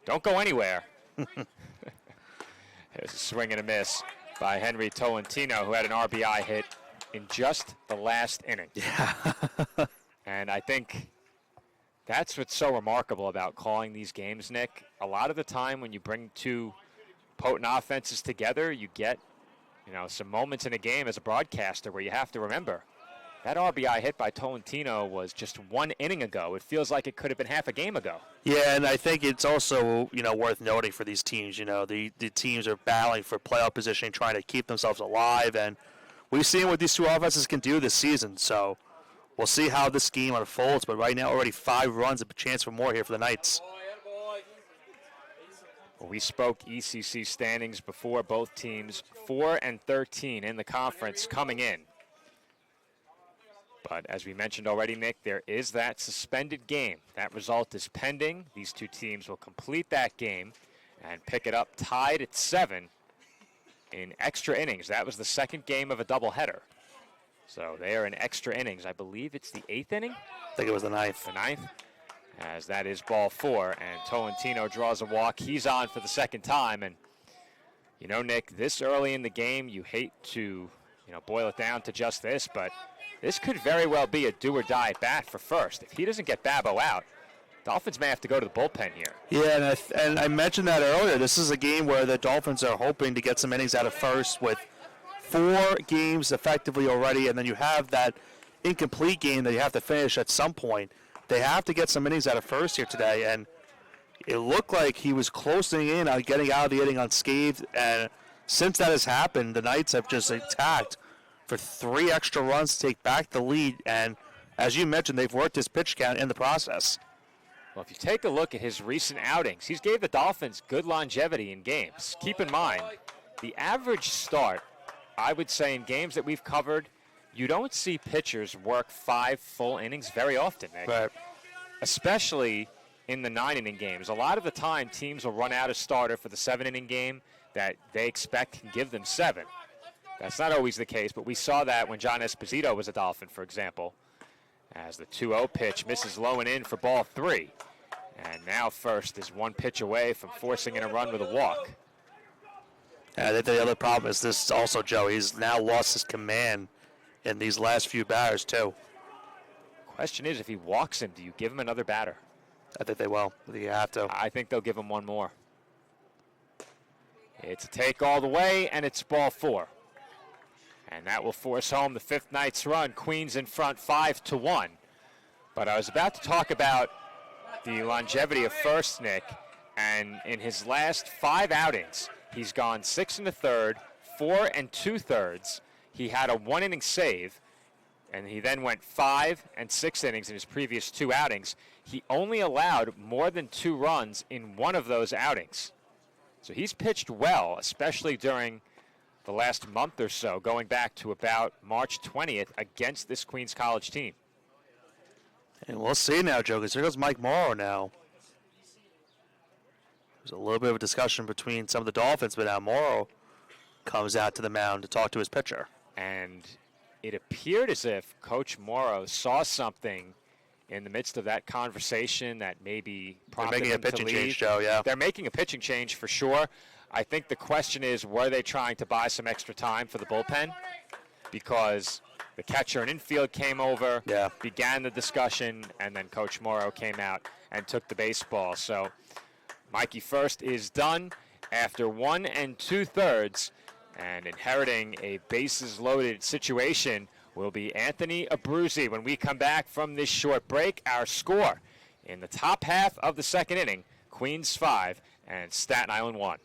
don't go anywhere. It was a swing and a miss by Henry Tolentino, who had an RBI hit in just the last inning. Yeah. And I think that's what's so remarkable about calling these games, Nick. A lot of the time when you bring 2 potent offenses together, you get, some moments in a game as a broadcaster where you have to remember that RBI hit by Tolentino was just 1 inning ago. It feels like it could have been half a game ago. Yeah, and I think it's also, worth noting for these teams, the teams are battling for playoff positioning, trying to keep themselves alive, and we've seen what these 2 offenses can do this season, so we'll see how this game unfolds, but right now already 5 runs, a chance for more here for the Knights. Boy, attaboy. Well, we spoke ECC standings before. Both teams 4 and 13 in the conference coming in. But as we mentioned already, Nick, there is that suspended game. That result is pending. These 2 teams will complete that game and pick it up tied at 7 in extra innings. That was the second game of a doubleheader. So they are in extra innings. I believe it's the 8th inning, I think it was the 9th. the 9th, as that is ball 4. And Tolentino draws a walk. He's on for the second time. And, Nick, this early in the game, you hate to, boil it down to just this, but this could very well be a do-or-die at bat for First. If he doesn't get Babbo out, Dolphins may have to go to the bullpen here. Yeah, and I mentioned that earlier. This is a game where the Dolphins are hoping to get some innings out of First with 4 games effectively already, and then you have that incomplete game that you have to finish at some point. They have to get some innings out of First here today, and it looked like he was closing in on getting out of the inning unscathed, and since that has happened, the Knights have just attacked for 3 extra runs to take back the lead, and as you mentioned, they've worked his pitch count in the process. Well, if you take a look at his recent outings, he's gave the Dolphins good longevity in games. Keep in mind, the average start, I would say in games that we've covered, you don't see pitchers work 5 full innings very often, Nick. Right. Especially in the 9-inning games. A lot of the time, teams will run out a starter for the 7-inning game that they expect can give them 7. That's not always the case, but we saw that when John Esposito was a Dolphin, for example, as the 2-0 pitch misses low and in for ball 3. And now First is one pitch away from forcing in a run with a walk. And I think the other problem is this also, Joe. He's now lost his command in these last few batters, too. Question is, if he walks him, do you give him another batter? I think they will. You have to. I think they'll give him one more. It's a take all the way, and it's ball 4. And that will force home the 5th night's run. Queens in front 5-1. But I was about to talk about the longevity of First, Nick, and in his last 5 outings, he's gone 6 1/3, 4 2/3. He had a 1-inning save, and he then went 5 and 6 innings in his previous 2 outings. He only allowed more than 2 runs in one of those outings. So he's pitched well, especially during the last month or so, going back to about March 20th against this Queens College team. And we'll see now, Joe, because here goes Mike Morrow now. There's a little bit of a discussion between some of the Dolphins, but now Morrow comes out to the mound to talk to his pitcher. And it appeared as if Coach Morrow saw something in the midst of that conversation that maybe prompted They're making a him to pitching leave. change, Joe, yeah. They're making a pitching change for sure. I think the question is, were they trying to buy some extra time for the bullpen? Because the catcher and infield came over, Yeah. began the discussion, and then Coach Morrow came out and took the baseball. So Mikey First is done after 1 2/3, and inheriting a bases-loaded situation will be Anthony Abruzzi. When we come back from this short break, our score in the top half of the 2nd inning, Queens 5 and Staten Island 1.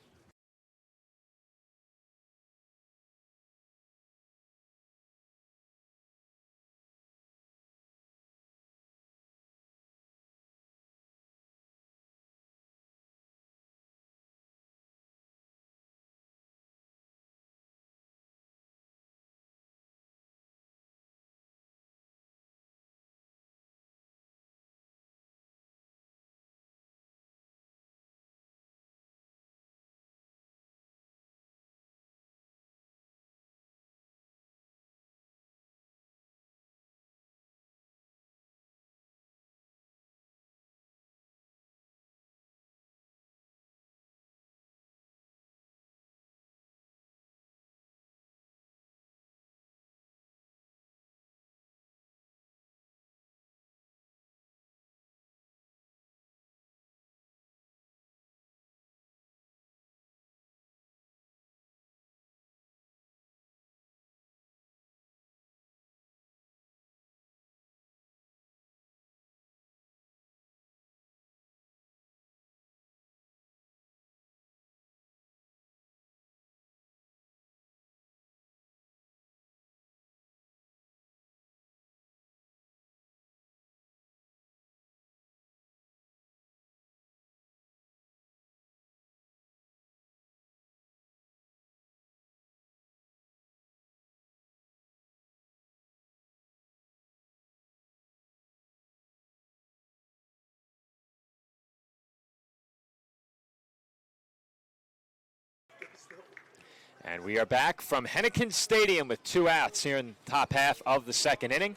And we are back from Henneken Stadium with 2 outs here in the top half of the 2nd inning.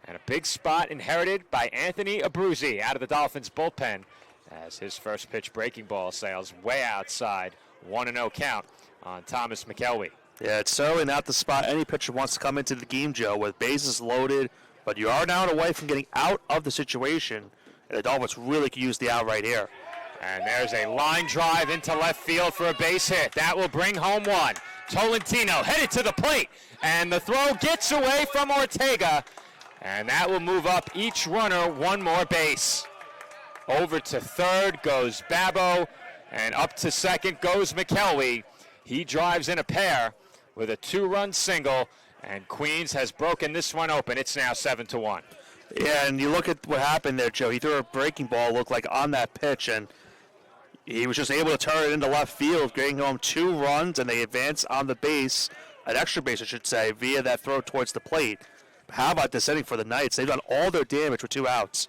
And a big spot inherited by Anthony Abruzzi out of the Dolphins bullpen as his first pitch breaking ball sails way outside. 1-0 count on Thomas McKelvey. Yeah, it's certainly not the spot any pitcher wants to come into the game, Joe, with bases loaded. But you are now and away from getting out of the situation. And the Dolphins really could use the out right here. And there's a line drive into left field for a base hit. That will bring home 1. Tolentino headed to the plate. And the throw gets away from Ortega. And that will move up each runner 1 more base. Over to 3rd goes Babbo. And up to 2nd goes McKelvey. He drives in a pair with a 2-run single. And Queens has broken this one open. It's now 7-1. Yeah, and you look at what happened there, Joe. He threw a breaking ball, looked like on that pitch, and he was just able to turn it into left field, getting home 2 runs, and they advance on the base, an extra base, I should say, via that throw towards the plate. How about this inning for the Knights? They've done all their damage with 2 outs.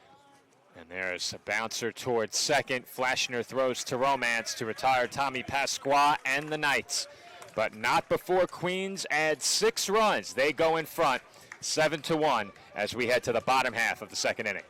And there's a bouncer towards second. Flashner throws to Romance to retire Tommy Pasqua and the Knights. But not before Queens adds 6 runs. They go in front, 7-1, as we head to the bottom half of the second inning.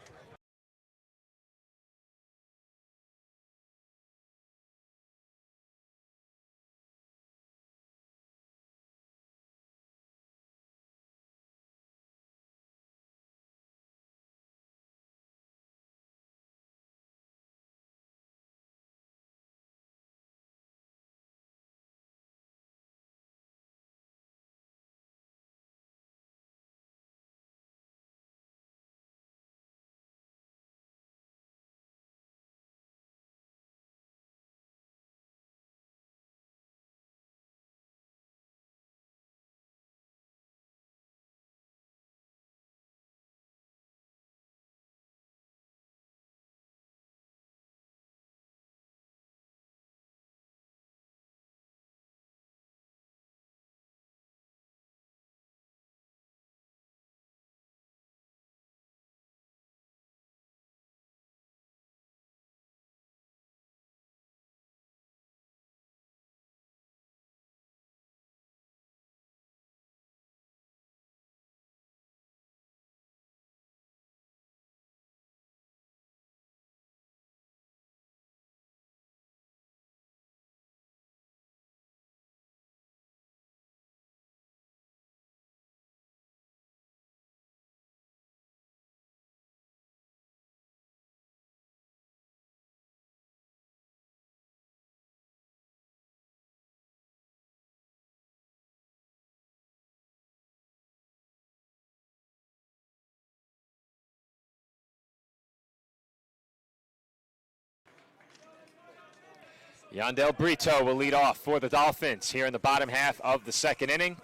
Yandel Brito will lead off for the Dolphins here in the bottom half of the second inning.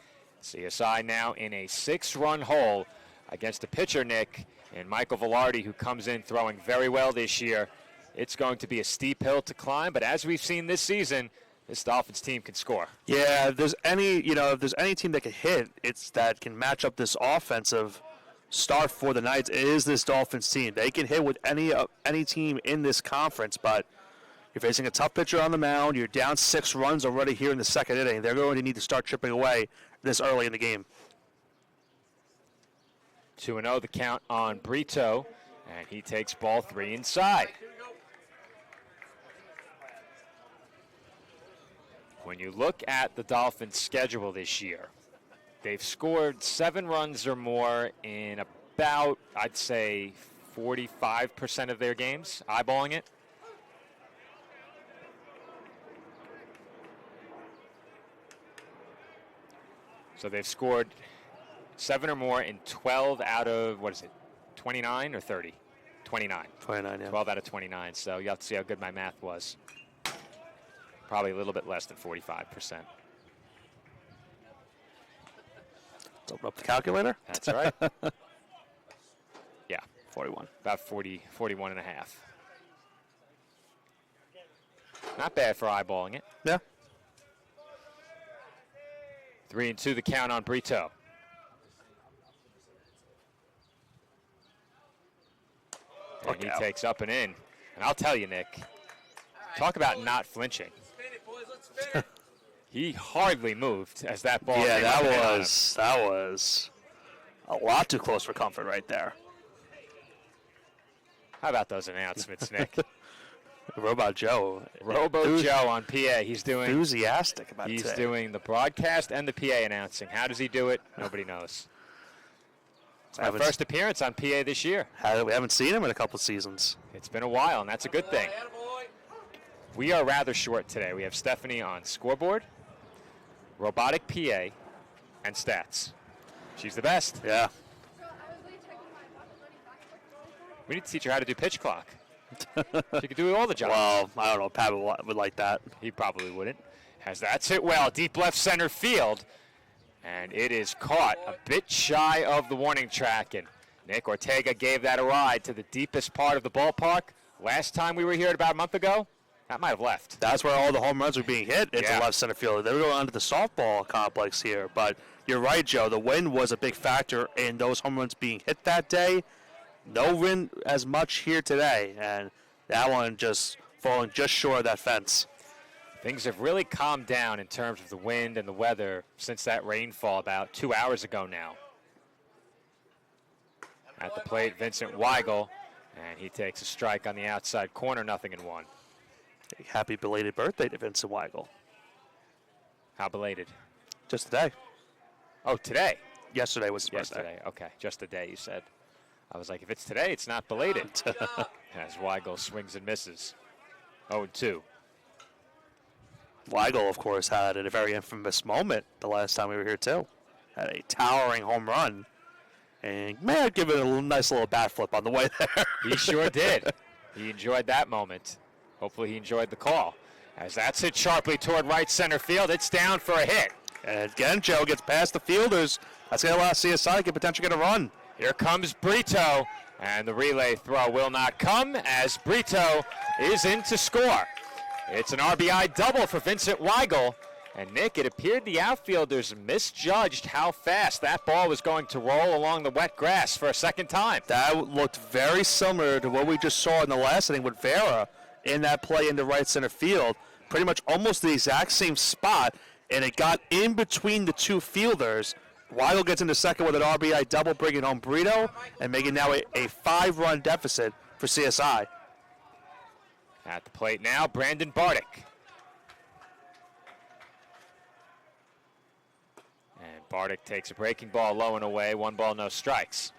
CSI now in a 6-run hole against a pitcher, Nick, and Michael Velarde, who comes in throwing very well this year. It's going to be a steep hill to climb, but as we've seen this season, this Dolphins team can score. Yeah, if there's any team that can hit, it's that can match up this offensive start for the Knights. It is this Dolphins team. They can hit with any team in this conference, but you're facing a tough pitcher on the mound. You're down 6 runs already here in the second inning. They're going to need to start chipping away this early in the game. 2-0 the count on Brito, and he takes ball 3 inside. When you look at the Dolphins' schedule this year, they've scored 7 runs or more in about, I'd say, 45% of their games, eyeballing it. So they've scored 7 or more in 12 out of, 29 or 30? 29. 29, yeah. 12 out of 29, so you have to see how good my math was. Probably a little bit less than 45%. Let's open up the calculator. That's right. Yeah. 41. About 41 and a half. Not bad for eyeballing it. Yeah. 3-2 the count on Brito. And he takes up and in. And I'll tell you, Nick, talk about not flinching. He hardly moved as that ball Yeah, came up and in on him. that was a lot too close for comfort right there. How about those announcements, Nick? Robot Joe. Robo Joe on PA. He's Enthusiastic about it. He's today. doing the broadcast and the PA announcing. How does he do it? Nobody knows. It's my first appearance on PA this year. We haven't seen him in a couple seasons. It's been a while, and that's a good thing. We are rather short today. We have Stephanie on scoreboard, robotic PA, and stats. She's the best. Yeah. We need to teach her how to do pitch clock. She could do all the jobs. Well, I don't know. Pat would like that. He probably wouldn't. Has that hit well, deep left center field. And it is caught a bit shy of the warning track. And Nick Ortega gave that a ride to the deepest part of the ballpark. Last time we were here about a month ago, that might have left. That's where all the home runs were being hit into Yeah. left center field. They were going onto the softball complex here. But you're right, Joe. The wind was a big factor in those home runs being hit that day. no wind as much here today, and that one just falling just short of that fence. Things have really calmed down in terms of the wind and the weather since that rainfall about 2 hours ago now. At the plate, Vincent Weigel, and he takes a strike on the outside corner, 0-1. Happy belated birthday to Vincent Weigel. How belated? Just today. Oh, today? Yesterday was his birthday. Yesterday, okay. Just a day, you said. I was like, if it's today, it's not belated. As Weigel swings and misses. 0-2. Weigel, of course, had a very infamous moment the last time we were here, too. Had a towering home run. And may have given it a nice little bat flip on the way there. He sure did. He enjoyed that moment. Hopefully he enjoyed the call. As that's hit sharply toward right center field, it's down for a hit. And again, Joe gets past the fielders. That's going to allow CSI to potentially get a run. Here comes Brito, and the relay throw will not come as Brito is in to score. It's an RBI double for Vincent Weigel. And Nick, it appeared the outfielders misjudged how fast that ball was going to roll along the wet grass for a second time. That looked very similar to what we just saw in the last inning with Vera in that play into right center field. Pretty much almost the exact same spot, and it got in between the two fielders. Weigel gets into second with an RBI double, bringing home Brito, and making now a 5-run deficit for CSI. At the plate now, Brandon Bardick. And Bardick takes a breaking ball low and away, 1 ball, no strikes.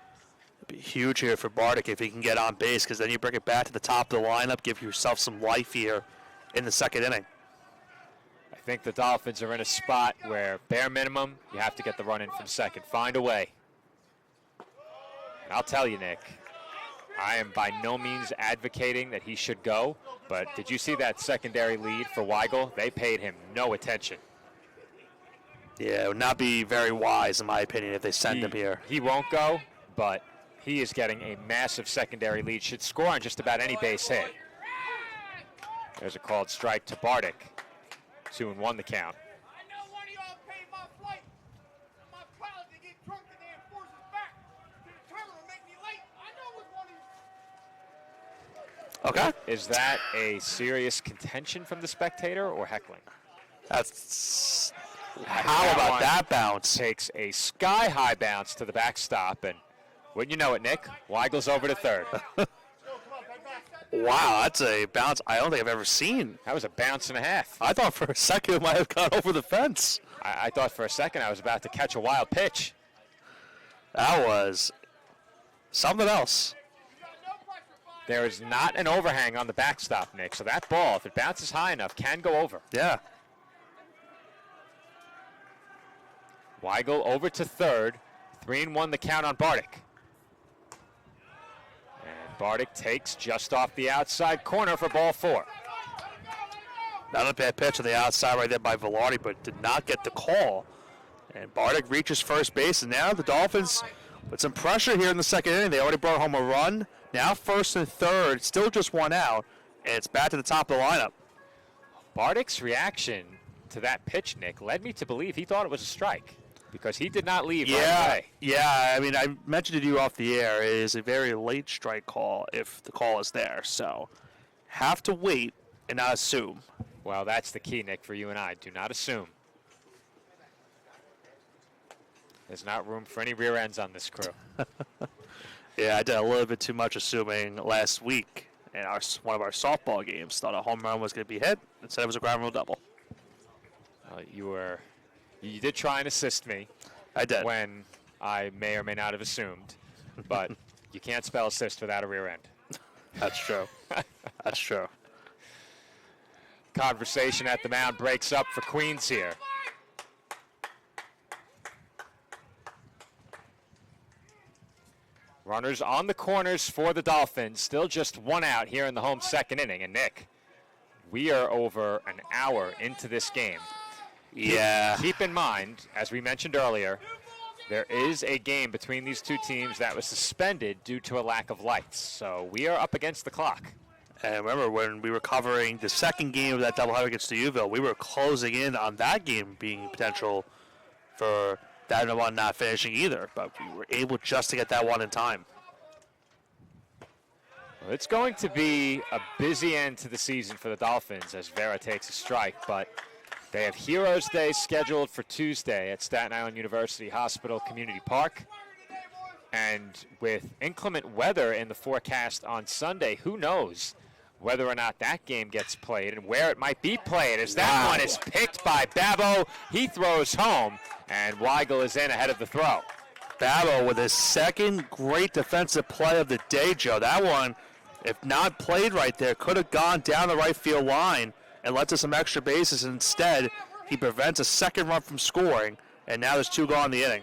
It'd be huge here for Bardick if he can get on base, because then you bring it back to the top of the lineup, give yourself some life here in the second inning. I think the Dolphins are in a spot where, bare minimum, you have to get the run in from second. Find a way. And I'll tell you, Nick, I am by no means advocating that he should go, but did you see that secondary lead for Weigel? They paid him no attention. Yeah, it would not be very wise, in my opinion, if they send him here. He won't go, but he is getting a massive secondary lead. Should score on just about any base hit. There's a called strike to Bardick. 2-1 the count. I know one of y'all paid my flight. My pilot to get drunk and they enforce us back to the terminal and make me late. I know it was one of you. Okay. Is that a serious contention from the spectator or heckling? That's how about that bounce? Takes a sky-high bounce to the backstop, and wouldn't you know it, Nick? Weigel's over to third. Wow, that's a bounce I don't think I've ever seen. That was a bounce and a half. I thought for a second it might have gone over the fence. I thought for a second I was about to catch a wild pitch. That was something else. There is not an overhang on the backstop, Nick, so that ball, if it bounces high enough, can go over. Yeah. Weigel over to third. 3-1 the count on Bardick. And Bardick takes just off the outside corner for ball 4. Not a bad pitch on the outside right there by Velarde, but did not get the call. And Bardick reaches first base, and now the Dolphins with some pressure here in the second inning. They already brought home a run. Now first and third, still just 1 out, and it's back to the top of the lineup. Bardick's reaction to that pitch, Nick, led me to believe he thought it was a strike because he did not leave right away. Yeah, I mean, I mentioned to you off the air, it is a very late strike call if the call is there. So have to wait and not assume. Well, that's the key, Nick, for you and I. Do not assume. There's not room for any rear ends on this crew. Yeah, I did a little bit too much assuming last week in one of our softball games. Thought a home run was going to be hit. Instead, it was a ground rule double. You did try and assist me. I did. When I may or may not have assumed, but you can't spell assist without a rear end. That's true. That's true. Conversation at the mound breaks up for Queens here. Runners on the corners for the Dolphins. Still just 1 out here in the home second inning. And Nick, we are over an hour into this game. Yeah. Keep in mind, as we mentioned earlier, there is a game between these two teams that was suspended due to a lack of lights. So we are up against the clock. And remember, when we were covering the second game of that doubleheader against Uville, we were closing in on that game being potential for that one not finishing either. But we were able just to get that one in time. Well, it's going to be a busy end to the season for the Dolphins as Vera takes a strike, but they have Heroes Day scheduled for Tuesday at Staten Island University Hospital Community Park. And with inclement weather in the forecast on Sunday, who knows whether or not that game gets played and where it might be played, as that one is picked by Babo. He throws home, and Weigel is in ahead of the throw. Babo with his second great defensive play of the day, Joe. That one, if not played right there, could have gone down the right field line and led to some extra bases. Instead, he prevents a second run from scoring, and now there's 2 gone in the inning.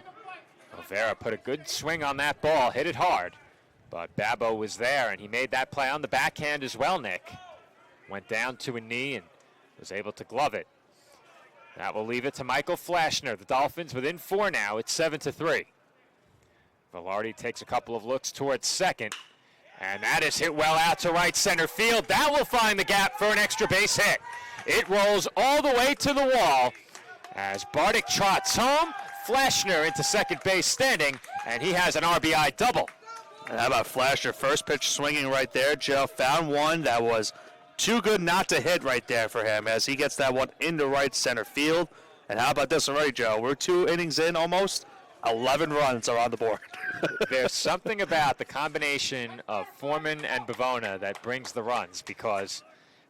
Well, Vera put a good swing on that ball, hit it hard, but Babo was there, and he made that play on the backhand as well, Nick. Went down to a knee and was able to glove it. That will leave it to Michael Flashner. The Dolphins within 4 now. It's 7-3. Velarde takes a couple of looks towards second, and that is hit well out to right center field. That will find the gap for an extra base hit. It rolls all the way to the wall as Bardick trots home. Flashner into second base standing, and he has an RBI double. And how about Flasher? First pitch swinging right there. Joe found one that was too good not to hit right there for him as he gets that one into right center field. And how about this already, Joe? We're 2 innings in almost. 11 runs are on the board. There's something about the combination of Foreman and Bavona that brings the runs, because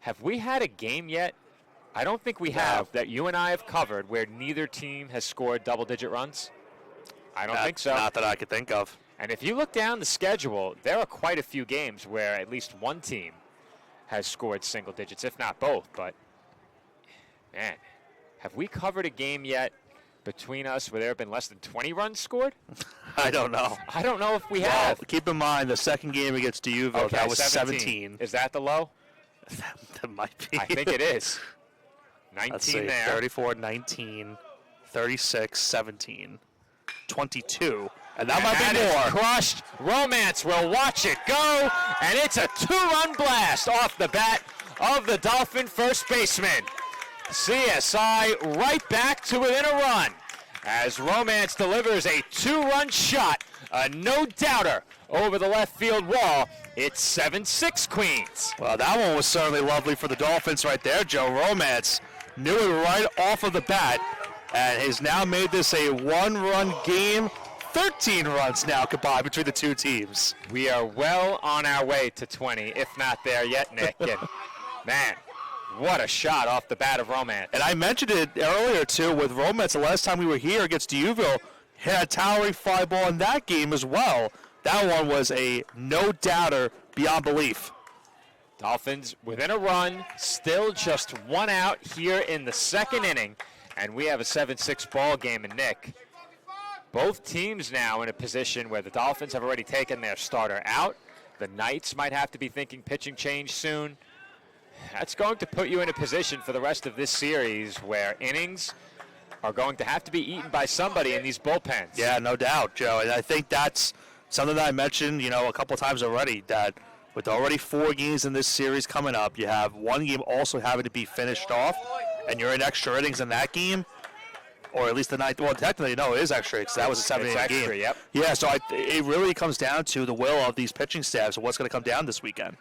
have we had a game yet? I don't think we have, that you and I have covered, where neither team has scored double-digit runs. I don't think so. Not that I could think of. And if you look down the schedule, there are quite a few games where at least one team has scored single digits, if not both. But, man, have we covered a game yet between us where there have been less than 20 runs scored? I don't know. I don't know if we have. Well, keep in mind the second game against D'Uvo, Okay, that was 17. Is that the low? That might be. I think it is. 19 Let's see, there. 34, 19, 36, 17, 22. And that might That be is more. crushed. Romance will watch it go, and it's a 2-run blast off the bat of the Dolphin first baseman. CSI right back to within a run as Romance delivers a 2-run shot, a no-doubter over the left field wall. It's 7-6 Queens. Well, that one was certainly lovely for the Dolphins right there, Joe. Romance knew it right off of the bat and has now made this a 1-run game. 13 runs now combined between the 2 teams. We are well on our way to 20, if not there yet, Nick. And man, what a shot off the bat of Romance. And I mentioned it earlier, too, with Romance. The last time we were here against D'Uvo, had a towering fly ball in that game as well. That one was a no-doubter beyond belief. Dolphins within a run, still just 1 out here in the second inning, and we have a 7-6 ball game. And Nick, both teams now in a position where the Dolphins have already taken their starter out. The Knights might have to be thinking pitching change soon. That's going to put you in a position for the rest of this series where innings are going to have to be eaten by somebody in these bullpens. Yeah, no doubt, Joe. And I think that's something that I mentioned, a couple times already, that with already 4 games in this series coming up, you have one game also having to be finished off, and you're in extra innings in that game, or at least the ninth. Well, technically, no, it is extra because that was a 7-inning game. Extra, yep. Yeah, so it really comes down to the will of these pitching staffs and what's going to come down this weekend.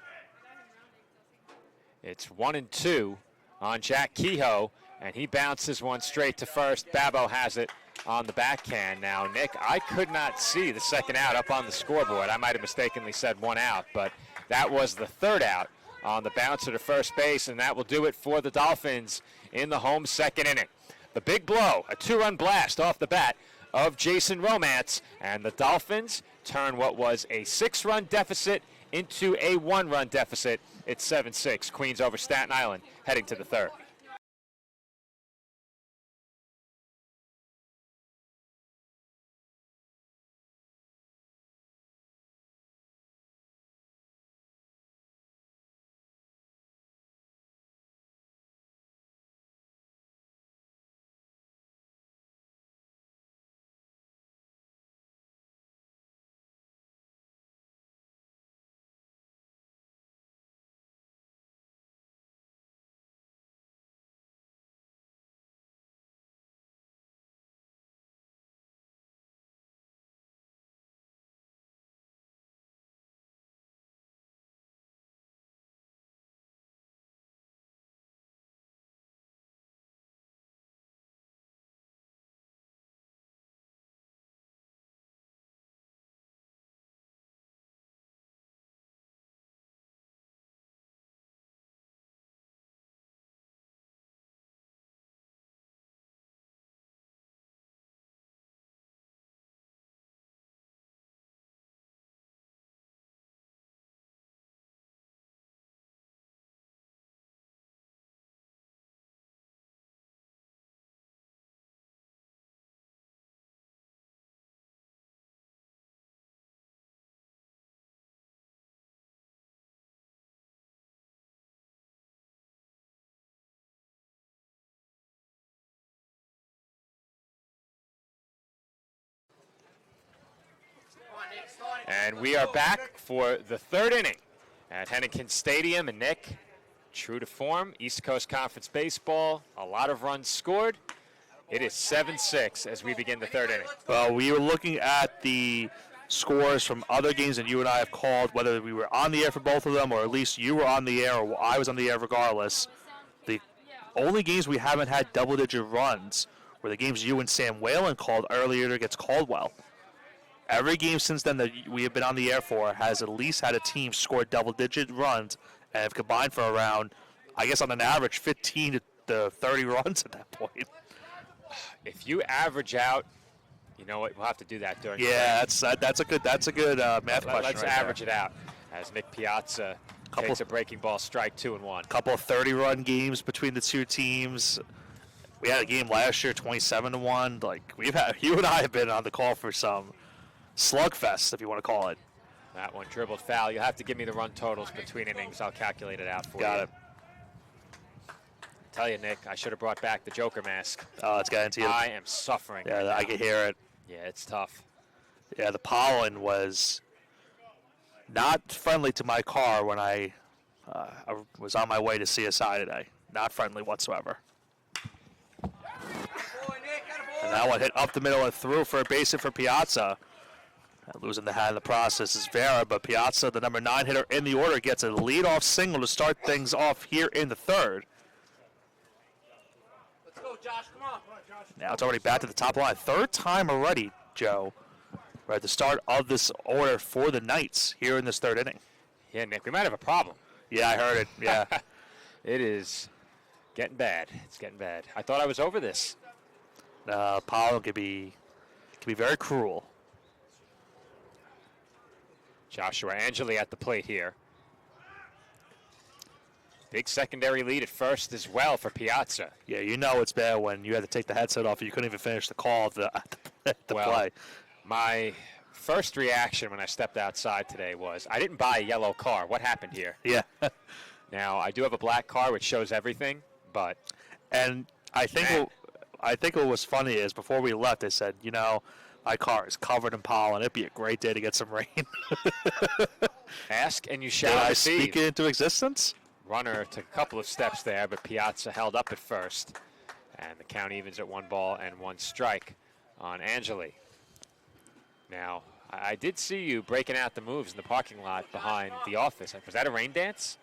It's 1-2 on Jack Kehoe, and he bounces one straight to first. Babo has it on the backhand. Now, Nick, I could not see the second out up on the scoreboard. I might have mistakenly said 1 out, but that was the 3rd out on the bouncer to first base, and that will do it for the Dolphins in the home second inning. The big blow, a 2-run blast off the bat of Jason Romance, and the Dolphins turn what was a 6-run deficit into a 1-run deficit. It's 7-6, Queens over Staten Island, heading to the 3rd. And we are back for the third inning at Hennigan Stadium. And Nick, true to form, East Coast Conference baseball, a lot of runs scored. It is 7-6 as we begin the third inning. Well, we were looking at the scores from other games that you and I have called, whether we were on the air for both of them or at least you were on the air or I was on the air regardless. The only games we haven't had double-digit runs were the games you and Sam Whalen called earlier against Caldwell. Every game since then that we have been on the air for has at least had a team score double-digit runs and have combined for around, I guess on an average, 15 to 30 runs at that point. If you average out, you know what, we'll have to do that during Yeah, that's a good math question. Let's right average there. it out as Nick Piazza takes a breaking ball strike, 2-1. Couple of 30-run games between the two teams. We had a game last year, 27-1. Like you and I have been on the call for some slugfest, if you want to call it. That one dribbled foul. You'll have to give me the run totals between innings. I'll calculate it out for you. Got it. Tell you, Nick, I should have brought back the Joker mask. Oh, it's got into you. I am suffering. Yeah, right I now. can hear it. Yeah, it's tough. Yeah, the pollen was not friendly to my car when I was on my way to CSI today. Not friendly whatsoever. And that one hit up the middle and through for a base hit for Piazza. Losing the hat in the process is Vera, but Piazza, the number 9 hitter in the order, gets a leadoff single to start things off here in the third. Let's go, Josh. Come on. Now it's already back to the top line. Third time already, Joe. We're at the start of this order for the Knights here in this third inning. Yeah, Nick, we might have a problem. Yeah, I heard it. Yeah. It is getting bad. It's getting bad. I thought I was over this. Pollen can be very cruel. Joshua Angeli at the plate here. Big secondary lead at first as well for Piazza. Yeah, you know it's bad when you had to take the headset off and you couldn't even finish the call at the play. My first reaction when I stepped outside today was, I didn't buy a yellow car. What happened here? Yeah. Now, I do have a black car, which shows everything, but And I think what was funny is before we left, they said, you know, my car is covered in pollen. It'd be a great day to get some rain. ask and you Did shall I receive. speak it into existence? Runner took a couple of steps there, but Piazza held up at first. And the count evens at 1-1 strike on Angeli. Now, I did see you breaking out the moves in the parking lot behind the office. Was that a rain dance?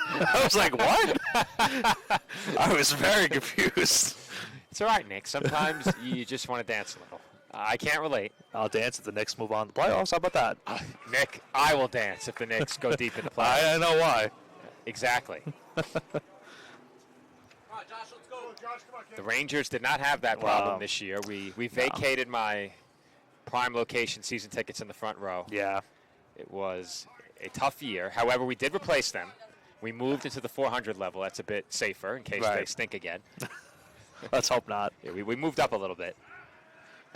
I was like, what? I was very confused. It's all right, Nick. Sometimes you just want to dance a little. I can't relate. I'll dance if the Knicks move on to the playoffs. How about that? Nick, I will dance if the Knicks go deep in the playoffs. I know why. Exactly. Come on, Josh. Let's go. Josh, come on, kid. The Rangers did not have that problem Wow. this year. We vacated my prime location season tickets in the front row. Yeah. It was a tough year. However, we did replace them. We moved into the 400 level. That's a bit safer in case they Right. stink again. Let's hope not. Yeah, we moved up a little bit.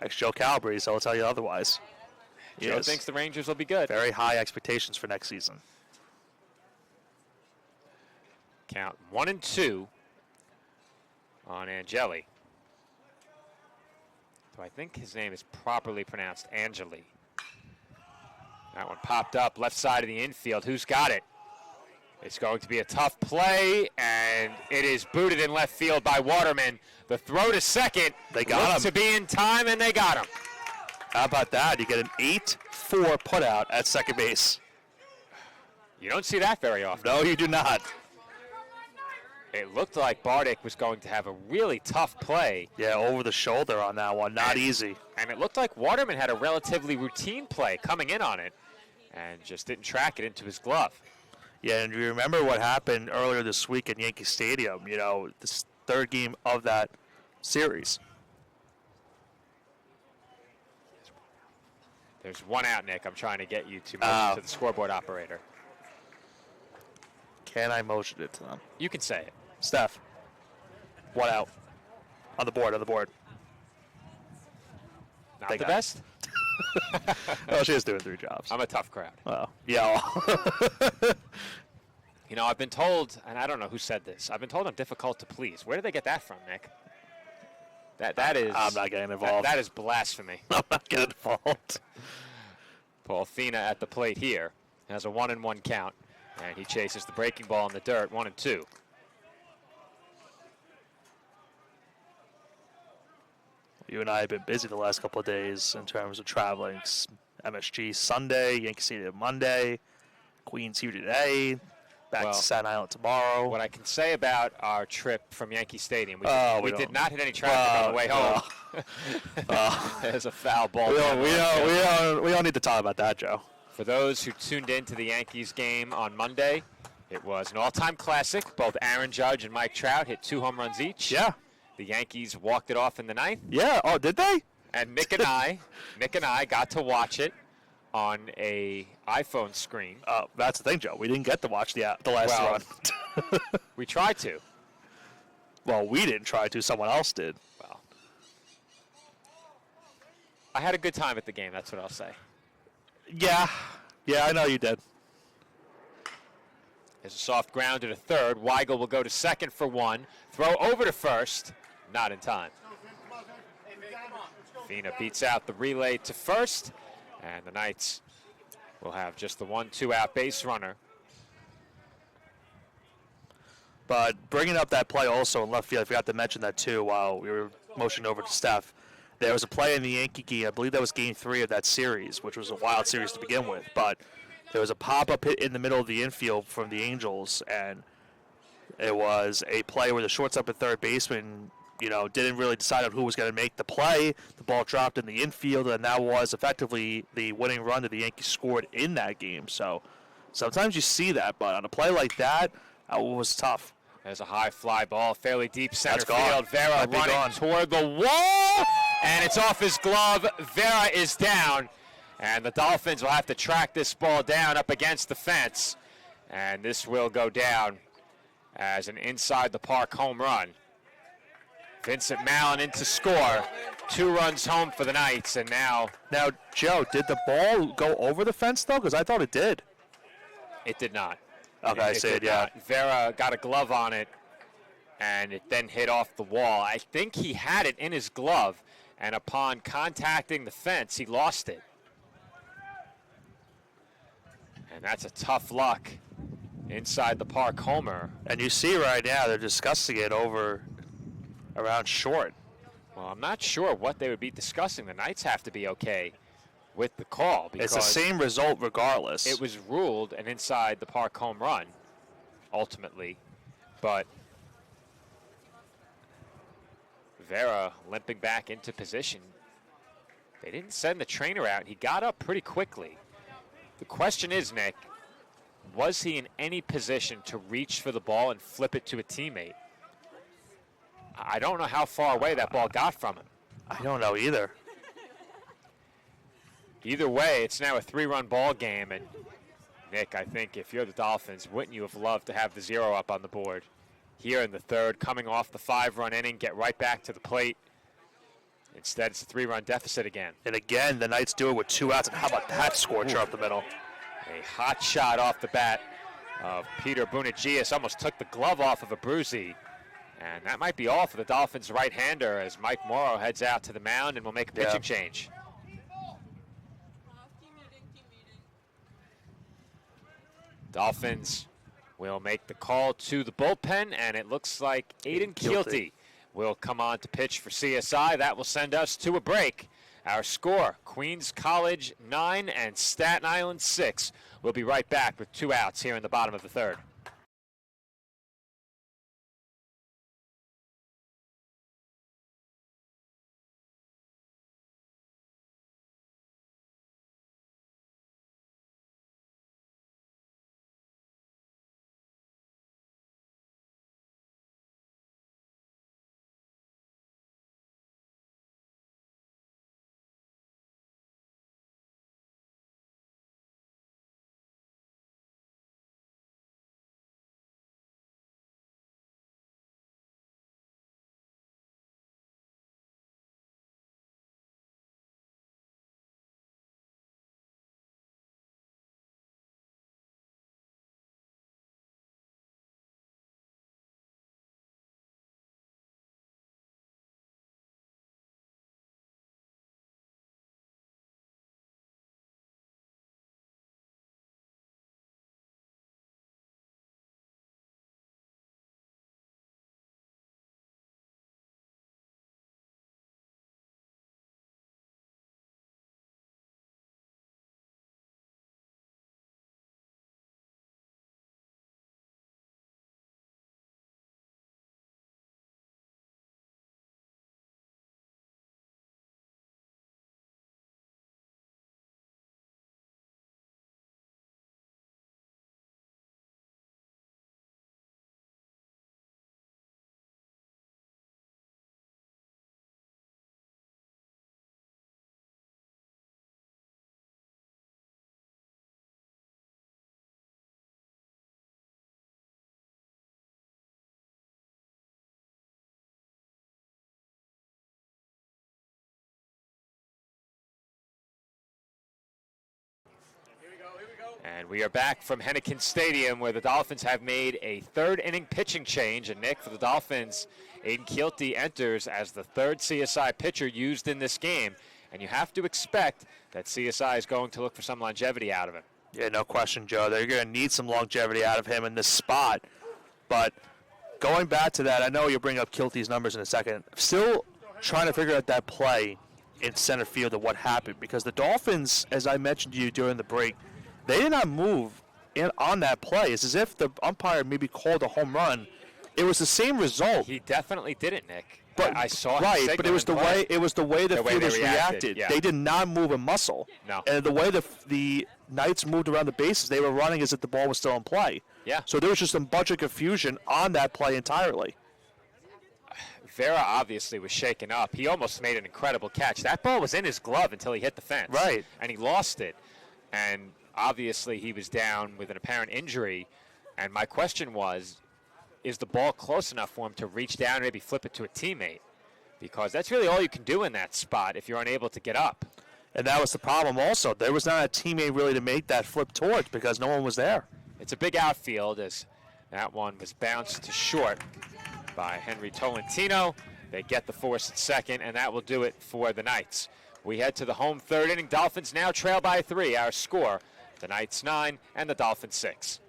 Ex-Joe Calabrese, I'll tell you otherwise. Joe Yes. thinks the Rangers will be good. Very high expectations for next season. Count 1-2 on Angeli. So I think his name is properly pronounced Angeli. That one popped up left side of the infield. Who's got it? It's going to be a tough play, and it is booted in left field by Waterman. The throw to second. They got looked him. to be in time, and they got him. How about that? You get an 8-4 putout at second base. You don't see that very often. No, you do not. It looked like Bardick was going to have a really tough play, Yeah, over the shoulder on that one. Not easy. and it looked like Waterman had a relatively routine play coming in on it and just didn't track it into his glove. Yeah, and you remember what happened earlier this week at Yankee Stadium, you know, this third game of that series. There's one out, Nick. I'm trying to get you to Oh. move to the scoreboard operator. Can I motion it to them? You can say it. Steph, one out. On the board, on the board. Not They the got it. best. Oh, she is doing 3 jobs. I'm a tough crowd. Well, yeah. You know, I've been told, and I don't know who said this, I've been told I'm difficult to please. Where did they get that from, Nick? That is. I'm not getting involved. That is blasphemy. I'm not getting involved. Paul Fina at the plate here has a 1-1 count, and he chases the breaking ball in the dirt, 1-2. You and I have been busy the last couple of days in terms of traveling. MSG Sunday, Yankee Stadium Monday, Queens here today, back Well, to Staten Island tomorrow. What I can say about our trip from Yankee Stadium, we we did don't- not hit any traffic on the way home. There's a foul ball. we down don't, the we, left don't, we, field. don't, we don't need to talk about that, Joe. For those who tuned in to the Yankees game on Monday, it was an all-time classic. Both Aaron Judge and Mike Trout hit 2 home runs each. Yeah. The Yankees walked it off in the ninth, Yeah. Oh, did they? and Nick and I got to watch it on a iPhone screen. That's the thing, Joe. We didn't get to watch the last Well- run. We tried to. Well, we didn't try to. Someone else did. Well, I had a good time at the game. That's what I'll say. Yeah. Yeah, I know you did. There's a soft ground to the third. Weigel will go to second for 1. Throw over to first. Not in time. Fina beats out the relay to first. And the Knights will have just the 1-2 out base runner. But bringing up that play also in left field, I forgot to mention that too while we were motioning over to Steph. There was a play in the Yankee game, I believe that was game 3 of that series, which was a wild series to begin with. But there was a pop-up hit in the middle of the infield from the Angels, and it was a play where the shortstop and third baseman, didn't really decide on who was going to make the play. The ball dropped in the infield, and that was effectively the winning run that the Yankees scored in that game. So sometimes you see that, but on a play like that, it was tough. There's a high fly ball, fairly deep center That's gone. field. Vera Might be running gone. toward the wall, and it's off his glove. Vera is down, and the Dolphins will have to track this ball down up against the fence, and this will go down as an inside the park home run. Vincent Mallon in to score. 2 runs home for the Knights, and now Joe, did the ball go over the fence, though? Because I thought it did. it did not. Okay, I see it, did yeah. not. Vera got a glove on it, and it then hit off the wall. I think he had it in his glove, and upon contacting the fence, he lost it. And that's a tough luck inside the park homer. And you see right now they're discussing it over around short. Well, I'm not sure what they would be discussing. The Knights have to be okay with the call because It's the same result regardless. it was ruled an inside the park home run, ultimately. But Vera limping back into position. They didn't send the trainer out. He got up pretty quickly. The question is, Nick, was he in any position to reach for the ball and flip it to a teammate? I don't know how far away that ball got from him. I don't know either. Either way, it's now a 3-run ball game, and Nick, I think if you're the Dolphins, wouldn't you have loved to have the 0 up on the board here in the third, coming off the 5-run inning, get right back to the plate? Instead, it's a 3-run deficit again. And again, the Knights do it with 2 outs, and how about that scorcher up the middle? A hot shot off the bat of Peter Bunigius almost took the glove off of Abruzzi. And that might be all for the Dolphins' right-hander as Mike Morrow heads out to the mound and will make a pitching change. Dolphins will make the call to the bullpen, and it looks like Aiden Keelty will come on to pitch for CSI. That will send us to a break. Our score, Queens College 9 and Staten Island 6. We'll be right back with 2 outs here in the bottom of the third. And we are back from Henneken Stadium, where the Dolphins have made a third-inning pitching change. And, Nick, for the Dolphins, Aiden Keelty enters as the third CSI pitcher used in this game. And you have to expect that CSI is going to look for some longevity out of him. Yeah, no question, Joe. They're going to need some longevity out of him in this spot. But going back to that, I know you'll bring up Keelty's numbers in a second. Still trying to figure out that play in center field of what happened. Because the Dolphins, as I mentioned to you during the break, they did not move on that play. It's as if the umpire maybe called a home run. It was the same result. He definitely didn't, Nick. But I saw him right, but it was the way the fielders reacted. Yeah. They did not move a muscle. No. And the way the Knights moved around the bases, they were running as if the ball was still in play. Yeah. So there was just a bunch of confusion on that play entirely. Vera obviously was shaken up. He almost made an incredible catch. That ball was in his glove until he hit the fence. Right. And he lost it. And obviously he was down with an apparent injury. And my question was, is the ball close enough for him to reach down and maybe flip it to a teammate? Because that's really all you can do in that spot if you're unable to get up. And that was the problem also. There was not a teammate really to make that flip towards because no one was there. It's a big outfield as that one was bounced to short by Henry Tolentino. They get the force at second, and that will do it for the Knights. We head to the home third inning. Dolphins now trail by 3. Our score, the Knights 9 and the Dolphins 6.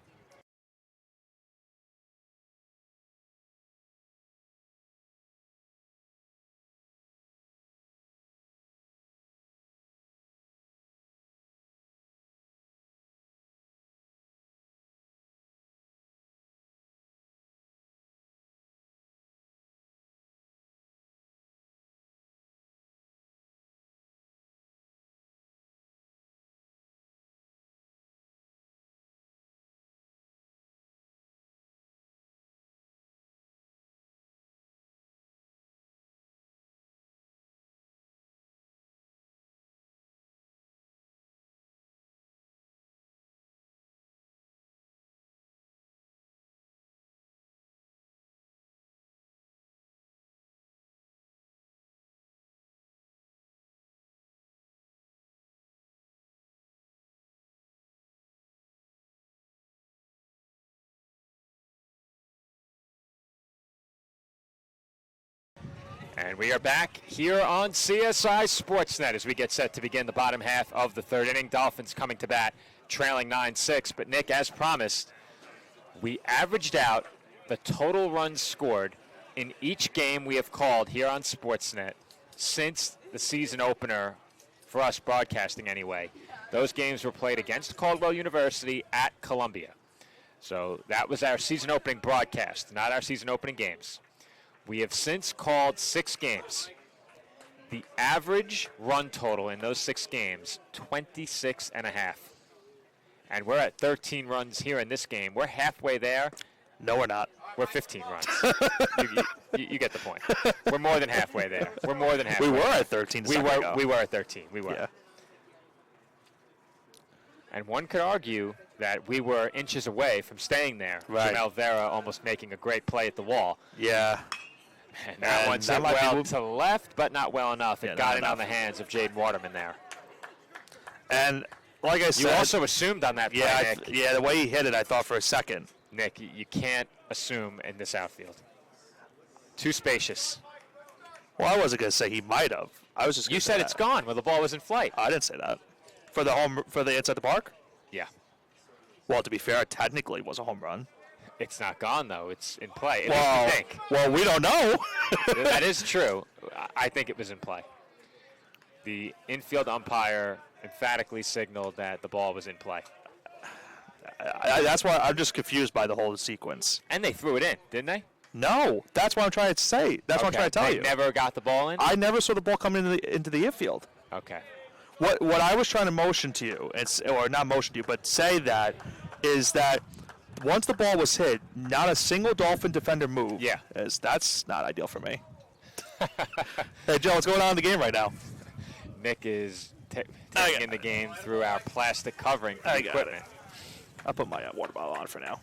And we are back here on CSI Sportsnet as we get set to begin the bottom half of the third inning. Dolphins coming to bat, trailing 9-6. But, Nick, as promised, we averaged out the total runs scored in each game we have called here on Sportsnet since the season opener, for us broadcasting anyway. Those games were played against Caldwell University at Columbia. So that was our season opening broadcast, not our season opening games. We have since called 6 games. The average run total in those 6 games, 26.5. And we're at 13 runs here in this game. We're halfway there. No, we're not. We're 15 runs. you get the point. We're more than halfway there. We're more than halfway. We were at 13 We were at 13. We were. Yeah. And one could argue that we were inches away from staying there. Right. Jamel Vera almost making a great play at the wall. Yeah. And that one that went might be well moved- to the left, but not well enough. It Yeah, got not in on enough. the hands of Jaden Waterman there. And like I You said, also assumed on that play, yeah, Nick. the way he hit it, I thought for a second. Nick, you can't assume in this outfield. Too spacious. Well, I wasn't going to say he might have. I was just gonna You say said it's that. gone when the ball was in flight. I didn't say that. For the inside the park? Yeah. Well, to be fair, it technically was a home run. It's not gone, though. It's in play. It is, Well, I think. well, we don't know. That is true. I think it was in play. The infield umpire emphatically signaled that the ball was in play. That's why I'm just confused by the whole sequence. And they threw it in, didn't they? No, that's what I'm trying to say. That's what I'm trying to tell They you. never got the ball in? I never saw the ball come into the infield. Okay. What I was trying to motion to you, or not motion to you, but say that, is that once the ball was hit, not a single Dolphin defender moved. Yeah. That's not ideal for me. Hey, Joe, what's going on in the game right now? Nick is I taking got in the game through our plastic covering for I the got equipment. I'll put my water bottle on for now.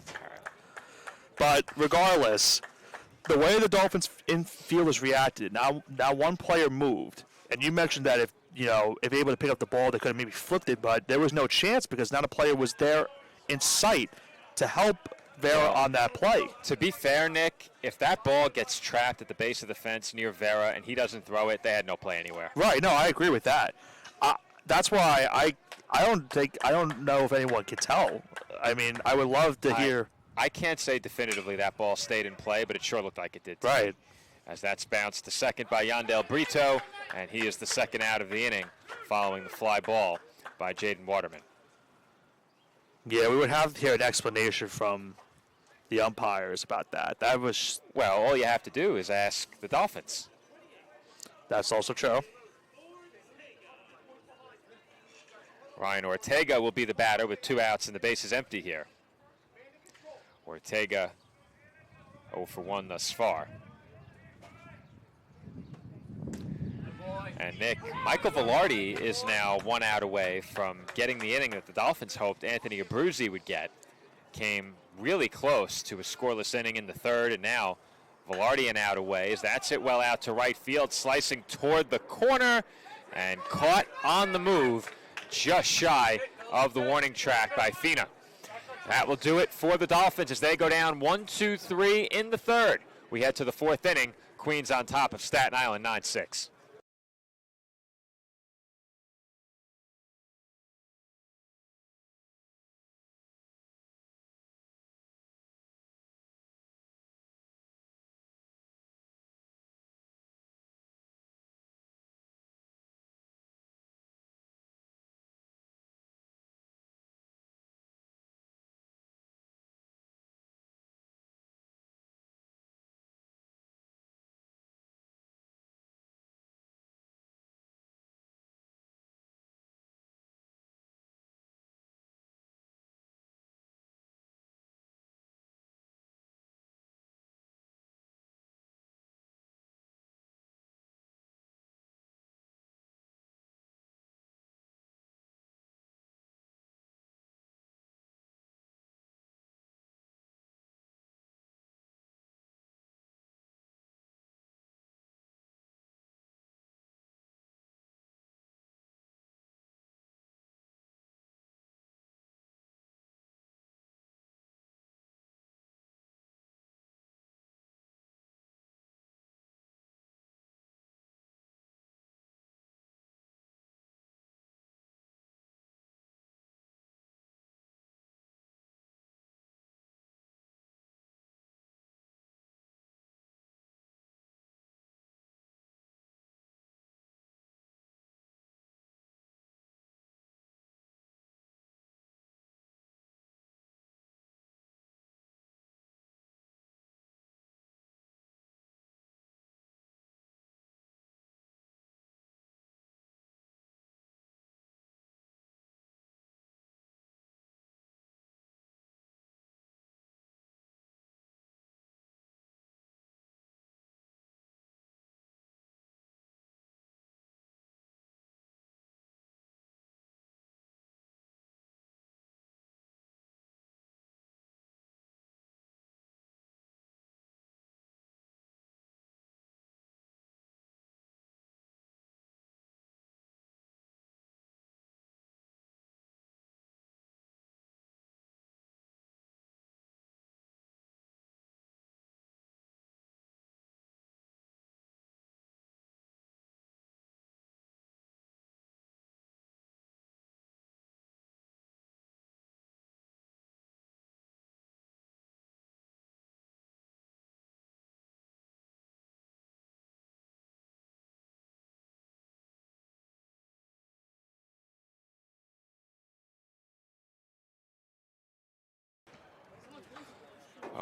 But regardless, the way the Dolphins infielders reacted, now one player moved, and you mentioned that if if able to pick up the ball, they could have maybe flipped it, but there was no chance because not a player was there in sight to help Vera on that play. To be fair, Nick, if that ball gets trapped at the base of the fence near Vera and he doesn't throw it, they had no play anywhere. Right. No, I agree with that. That's why I don't know if anyone could tell. I mean, I would love to hear. I can't say definitively that ball stayed in play, but it sure looked like it did. Right. As that's bounced to second by Yandel Brito, and he is the second out of the inning following the fly ball by Jaden Waterman. Yeah, we would have to hear an explanation from the umpires about that. That was. Well, all you have to do is ask the Dolphins. That's also true. Ryan Ortega will be the batter with 2 outs and the bases empty here. Ortega 0 for 1 thus far. And Nick, Michael Velarde is now 1 out away from getting the inning that the Dolphins hoped Anthony Abruzzi would get. Came really close to a scoreless inning in the third, and now Velarde an out away as that's it well out to right field, slicing toward the corner and caught on the move just shy of the warning track by Fina. That will do it for the Dolphins as they go down 1-2-3 in the third. We head to the 4th inning. Queens on top of Staten Island 9-6.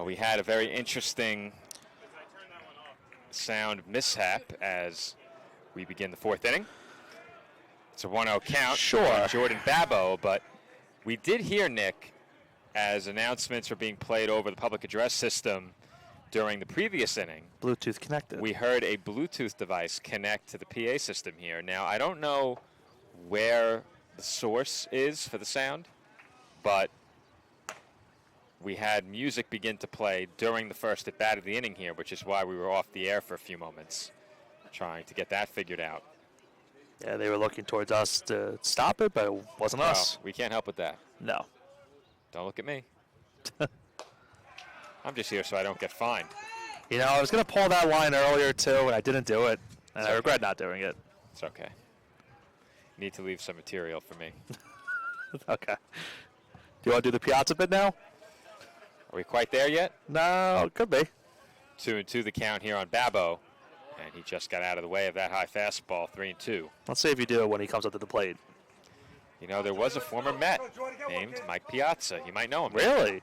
We had a very interesting sound mishap as we begin the 4th inning. It's a 1-0 count. Sure. On Jordan Babbo, but we did hear, Nick, as announcements were being played over the public address system during the previous inning. Bluetooth connected. We heard a Bluetooth device connect to the PA system here. Now, I don't know where the source is for the sound, but we had music begin to play during the first at bat of the inning here, which is why we were off the air for a few moments, trying to get that figured out. Yeah, they were looking towards us to stop it, but it wasn't us. We can't help with that. No. Don't look at me. I'm just here so I don't get fined. You know, I was going to pull that line earlier, too, and I didn't do it. And It's I okay. regret not doing it. It's okay. Need to leave some material for me. Okay. Do you want to do the Piazza bit now? Are we quite there yet? No, could be. 2-2 the count here on Babbo. And he just got out of the way of that high fastball, 3-2. Let's see if you do it when he comes up to the plate. You know, there was a former Met named Mike Piazza. You might know him. Really?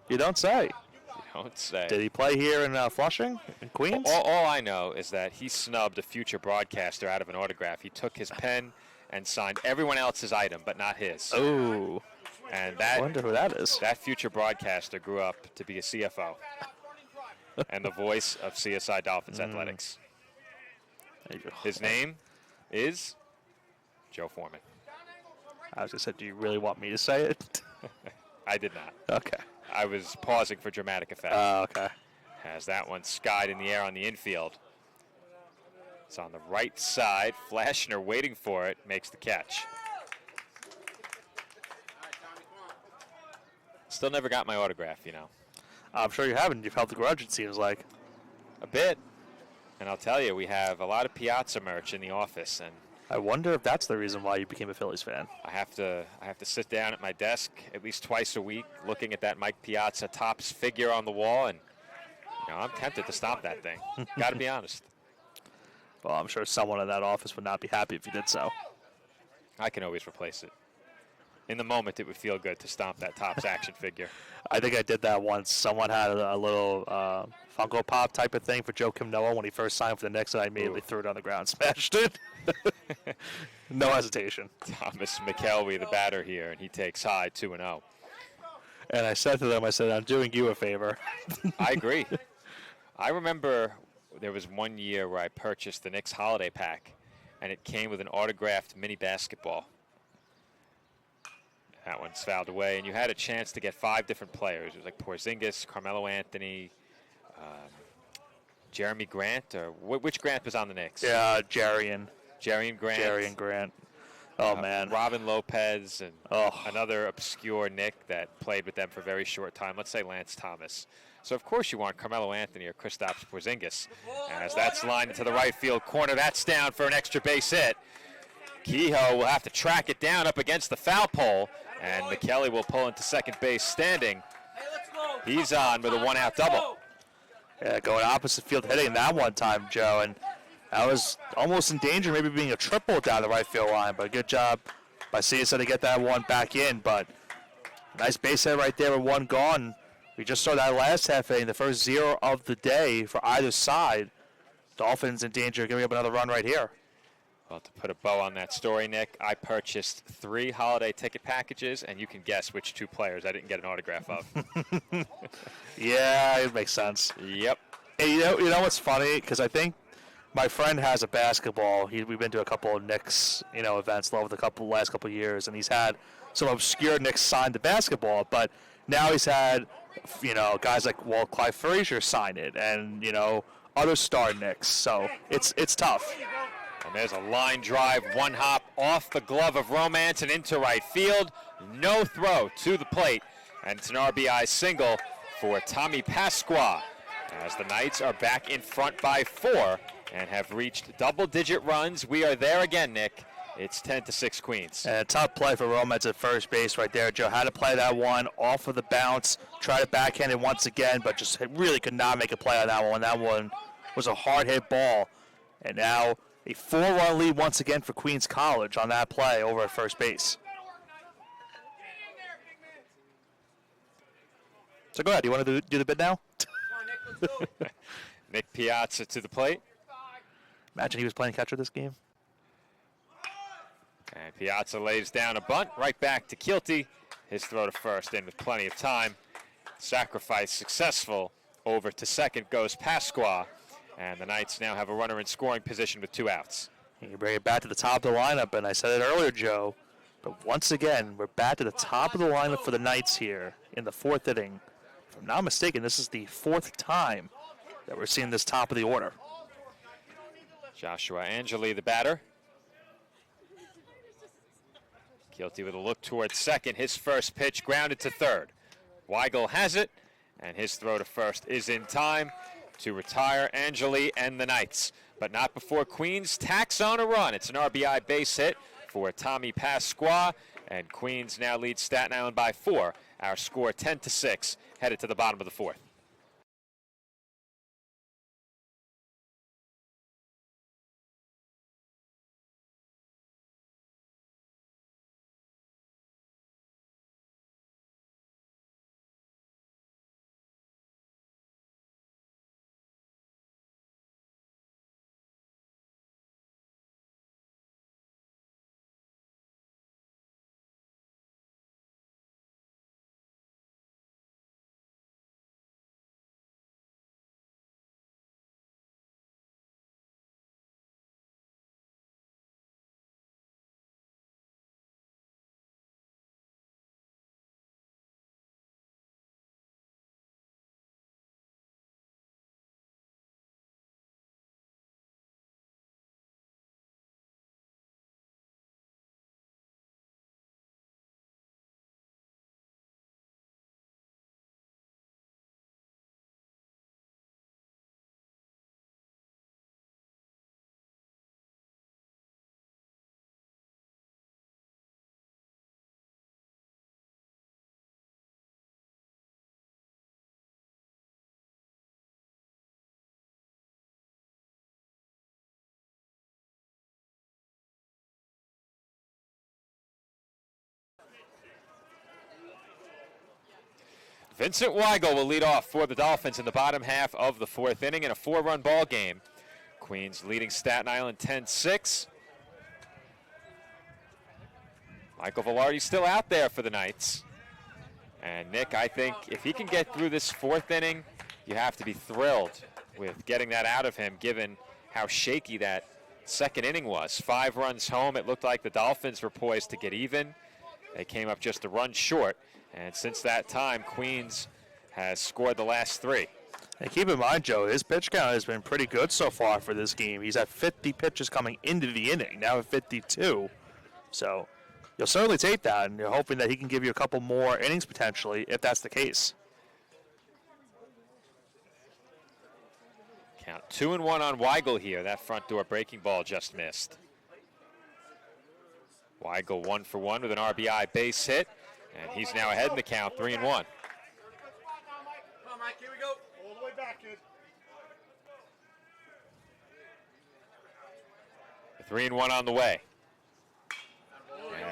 You don't say. You don't say. Did he play here in Flushing, in Queens? All I know is that he snubbed a future broadcaster out of an autograph. He took his pen and signed everyone else's item, but not his. Oh, And I wonder who that is. that future broadcaster grew up to be a CFO and the voice of CSI Dolphins Athletics. His name is Joe Foreman. I was just said, do you really want me to say it? I did not. Okay. I was pausing for dramatic effect. Okay. As that one skied in the air on the infield. It's on the right side. Flashner waiting for it. Makes the catch. Still never got my autograph, you know. I'm sure you haven't. You've held the grudge, it seems like. A bit. And I'll tell you, we have a lot of Piazza merch in the office, and I wonder if that's the reason why you became a Phillies fan. I have to sit down at my desk at least twice a week looking at that Mike Piazza Topps figure on the wall, and you know, I'm tempted to stomp that thing. Got to be honest. Well, I'm sure someone in that office would not be happy if you did so. I can always replace it. In the moment, it would feel good to stomp that Topps action figure. I think I did that once. Someone had a little Funko Pop type of thing for Joe Kim Noah when he first signed for the Knicks, and I immediately threw it on the ground and smashed it. No hesitation. Thomas McKelvey, the batter here, and he takes high 2-0. And I said to them, I said, I'm doing you a favor. I agree. I remember there was one year where I purchased the Knicks holiday pack, and it came with an autographed mini basketball. That one's fouled away, and you had a chance to get 5 different players. It was like Porzingis, Carmelo Anthony, Jeremy Grant, or which Grant was on the Knicks? Yeah, Jarian Grant. Oh, man. Robin Lopez and Oh. another obscure Knick that played with them for a very short time. Let's say Lance Thomas. So, of course, you want Carmelo Anthony or Kristaps Porzingis. As that's lined into the right field corner, that's down for an extra base hit. Kehoe will have to track it down up against the foul pole, and McKelly will pull into second base standing. He's on with a one-out double. Yeah, going opposite field, hitting that one time, Joe, and I was almost in danger, maybe being a triple down the right field line, but good job by CSI to get that one back in. But nice base hit right there with one gone. We just saw that last half inning, the first 0 of the day for either side. Dolphins in danger of giving up another run right here. Well, to put a bow on that story, Nick, I purchased 3 holiday ticket packages, and you can guess which 2 players I didn't get an autograph of. Yeah, it makes sense. Yep. Hey, you know what's funny? Because I think my friend has a basketball. We've been to a couple of Knicks, events over the last couple of years, and he's had some obscure Knicks sign the basketball. But now he's had, guys like Clive Frazier sign it, and other star Knicks. So it's tough. And there's a line drive, one hop off the glove of Romance and into right field. No throw to the plate, and it's an RBI single for Tommy Pasqua, as the Knights are back in front by 4 and have reached double-digit runs. We are there again, Nick. It's 10-6 Queens. And a tough play for Romance at first base right there. Joe had to play that one off of the bounce, try to backhand it once again, but just really could not make a play on that one. That one was a hard-hit ball. And now a 4-run lead once again for Queens College on that play over at first base. So go ahead. Do you want to do the bid now? Nick Piazza to the plate. Imagine he was playing catcher this game. And Piazza lays down a bunt right back to Kilty. His throw to first in with plenty of time. Sacrifice successful. Over to second goes Pasqua. And the Knights now have a runner in scoring position with 2 outs. You bring it back to the top of the lineup, and I said it earlier, Joe, but once again, we're back to the top of the lineup for the Knights here in the 4th inning. If I'm not mistaken, this is the 4th time that we're seeing this top of the order. Joshua Angeli, the batter. Guilty with a look towards second. His first pitch grounded to third. Weigel has it, and his throw to first is in time to retire Angeli and the Knights. But not before Queens tacks on a run. It's an RBI base hit for Tommy Pasqua, and Queens now leads Staten Island by 4. Our score 10-6, headed to the bottom of the fourth. Vincent Weigel will lead off for the Dolphins in the bottom half of the fourth inning in a 4-run ball game. Queens leading Staten Island 10-6. Michael Velarde still out there for the Knights. And Nick, I think if he can get through this fourth inning, you have to be thrilled with getting that out of him, given how shaky that second inning was. 5 runs home. It looked like the Dolphins were poised to get even. They came up just a run short. And since that time, Queens has scored the last 3. And keep in mind, Joe, his pitch count has been pretty good so far for this game. He's at 50 pitches coming into the inning, now at 52. So you'll certainly take that, and you're hoping that he can give you a couple more innings potentially, if that's the case. Count 2-1 on Weigel here. That front door breaking ball just missed. Weigel 1 for 1 with an RBI base hit. And he's now ahead in the count, 3-1. Come on, Mike, here we go. All the way back, kid. 3-1 on the way.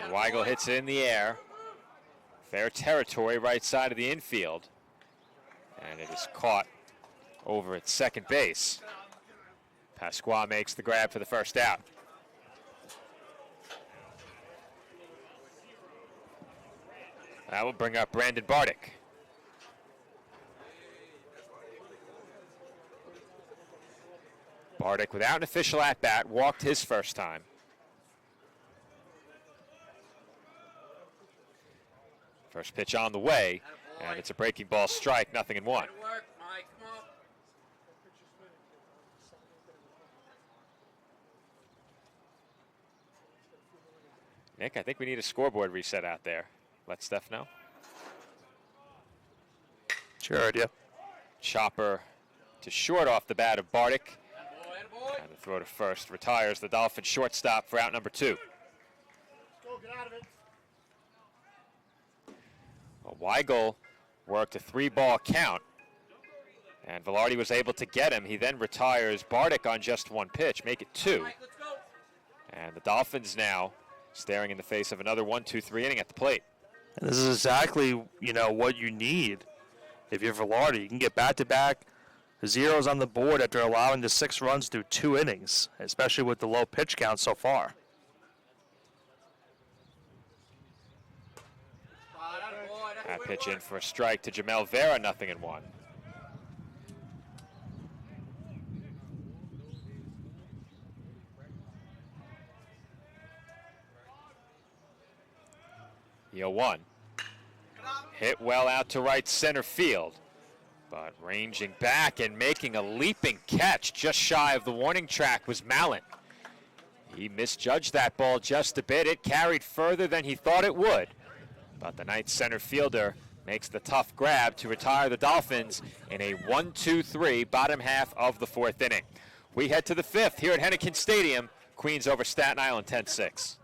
And Weigel hits it in the air. Fair territory, right side of the infield. And it is caught over at second base. Pasqua makes the grab for the first out. That will bring up Brandon Bardick. Bardick, without an official at-bat, walked his first time. First pitch on the way, and it's a breaking ball strike, 0-1. Work, Mike, come on. Nick, I think we need a scoreboard reset out there. Let Steph know. Sure idea. Chopper to short off the bat of Bardick. And the throw to first retires the Dolphin shortstop for out number 2. Let's go, get out of it. Well, Weigel worked a 3-ball count, and Velarde was able to get him. He then retires Bardick on just 1 pitch, make it 2. Mike, let's go. And the Dolphins now staring in the face of another 1-2-3 inning at the plate. And this is exactly, what you need. If you're Velarde, you can get back-to-back zeros on the board after allowing the 6 runs through 2 innings, especially with the low pitch count so far. That pitch in for a strike to Jamel Vera, 0-1. The 0-1. Hit well out to right center field. But ranging back and making a leaping catch just shy of the warning track was Mallon. He misjudged that ball just a bit. It carried further than he thought it would. But the Knights center fielder makes the tough grab to retire the Dolphins in a 1-2-3 bottom half of the fourth inning. We head to the fifth here at Hennecken Stadium. Queens over Staten Island 10-6.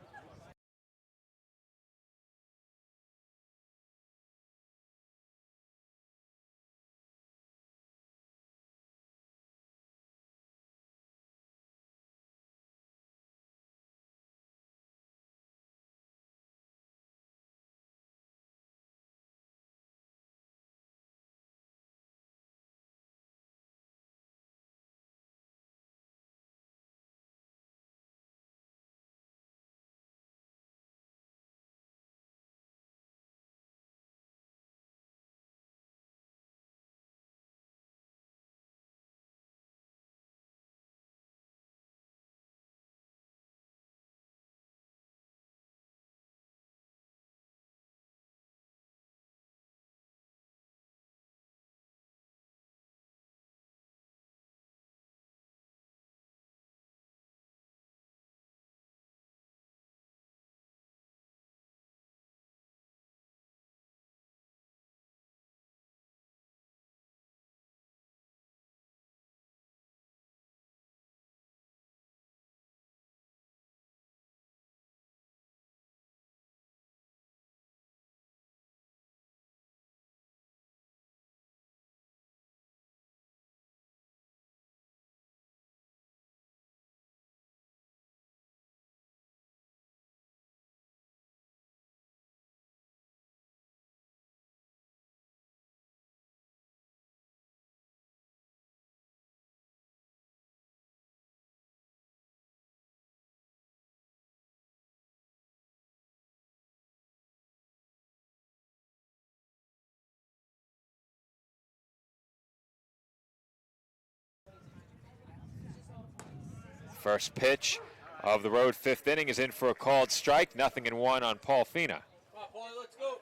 First pitch of the road fifth inning is in for a called strike. 0-1 on Paul Fina. Come on, boy, let's go.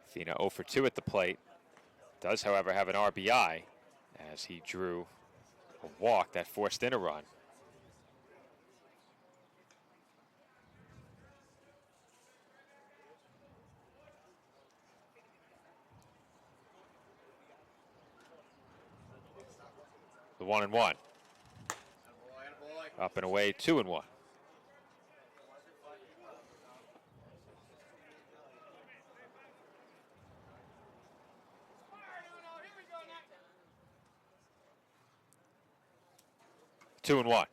Fina 0 for 2 at the plate. Does, however, have an RBI as he drew a walk that forced in a run. The 1-1. Up and away, 2-1. Two and one.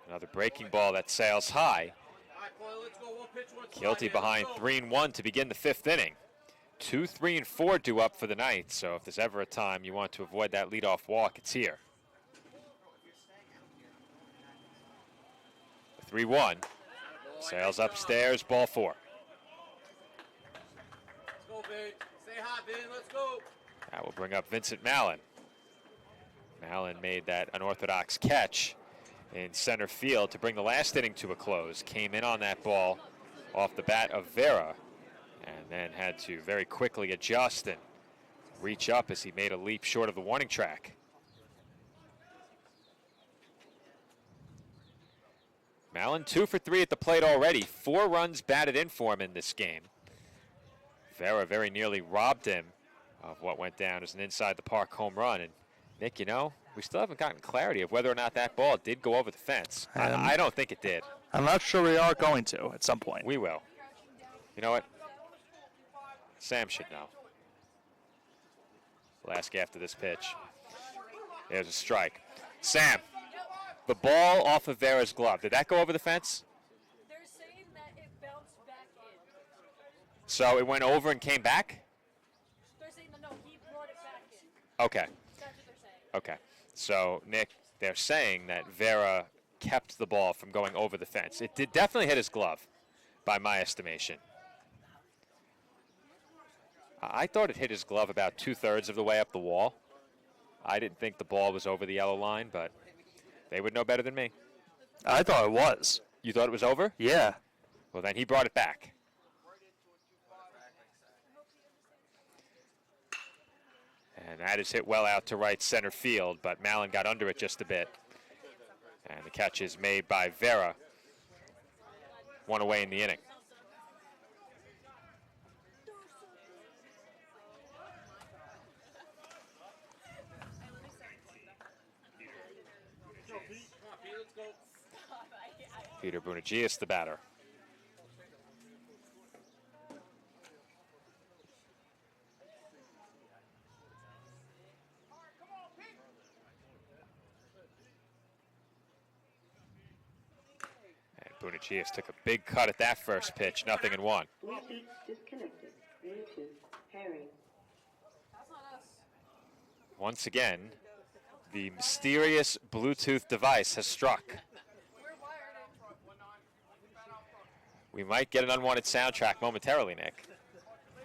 Another breaking ball that sails high. Guilty behind 3-1 to begin the fifth inning. 2, 3, and 4 due up for the Knights, so if there's ever a time you want to avoid that leadoff walk, it's here. 3-1. Sails upstairs, ball 4. Let's go, Vin. Stay hot, Vin. Let's go. That will bring up Vincent Mallon. Mallon made that unorthodox catch in center field to bring the last inning to a close. Came in on that ball off the bat of Vera, and then had to very quickly adjust and reach up as he made a leap short of the warning track. Mallon 2 for 3 at the plate already. 4 runs batted in for him in this game. Vera very nearly robbed him of what went down as an inside the park home run. And Nick, you know, we still haven't gotten clarity of whether or not that ball did go over the fence. I don't think it did. I'm not sure we are going to at some point. We will. You know what? Sam should know. We'll ask after this pitch. There's a strike. Sam, the ball off of Vera's glove, did that go over the fence? They're saying that it bounced back in. So it went over and came back? They're saying that no, he brought it back in. Okay. That's what they're saying. Okay. So, Nick, they're saying that Vera kept the ball from going over the fence. It did definitely hit his glove, by my estimation. I thought it hit his glove about 2/3 of the way up the wall. I didn't think the ball was over the yellow line, but they would know better than me. I thought it was. You thought it was over? Yeah. Well, then he brought it back. And And that is hit well out to right center field, but Mallon got under it just a bit. And the catch is made by Vera. One away in the inning. Peter Bunigius, the batter. And Bunigius took a big cut at that first pitch, 0-1. Bluetooth disconnected. Bluetooth pairing. Once again, the mysterious Bluetooth device has struck. We might get an unwanted soundtrack momentarily, Nick.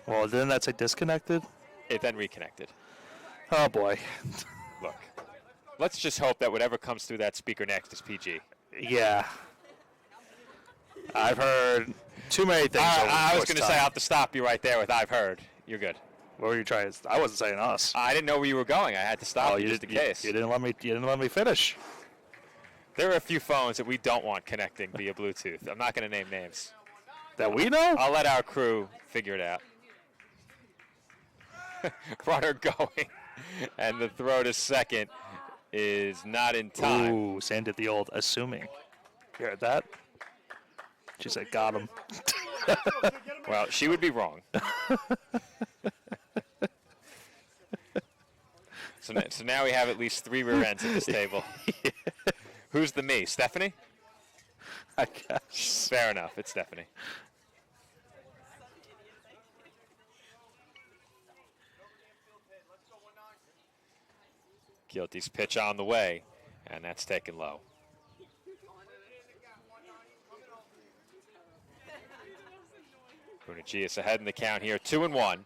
Well, didn't that say disconnected? It then reconnected. Oh, boy. Look, let's just hope that whatever comes through that speaker next is PG. Yeah. I've heard too many things. I was going to say, I'll have to stop you right there with I've heard. You're good. What were you trying to? I wasn't saying us. I didn't know where you were going. I had to stop you just in case. You didn't let me. You didn't let me finish. There are a few phones that we don't want connecting via Bluetooth. I'm not going to name names. That we know. I'll let our crew figure it out. Runner going, and the throw to second is not in time. Ooh, Sam did the old assuming. You heard that? She said, "Got him." Well, she would be wrong. So now we have at least 3 rear ends at this table. Yeah. Who's the me? Stephanie? I guess. Fair enough. It's Stephanie. Guilty's pitch on the way, and that's taken low. Bunigius ahead in the count here, 2-1.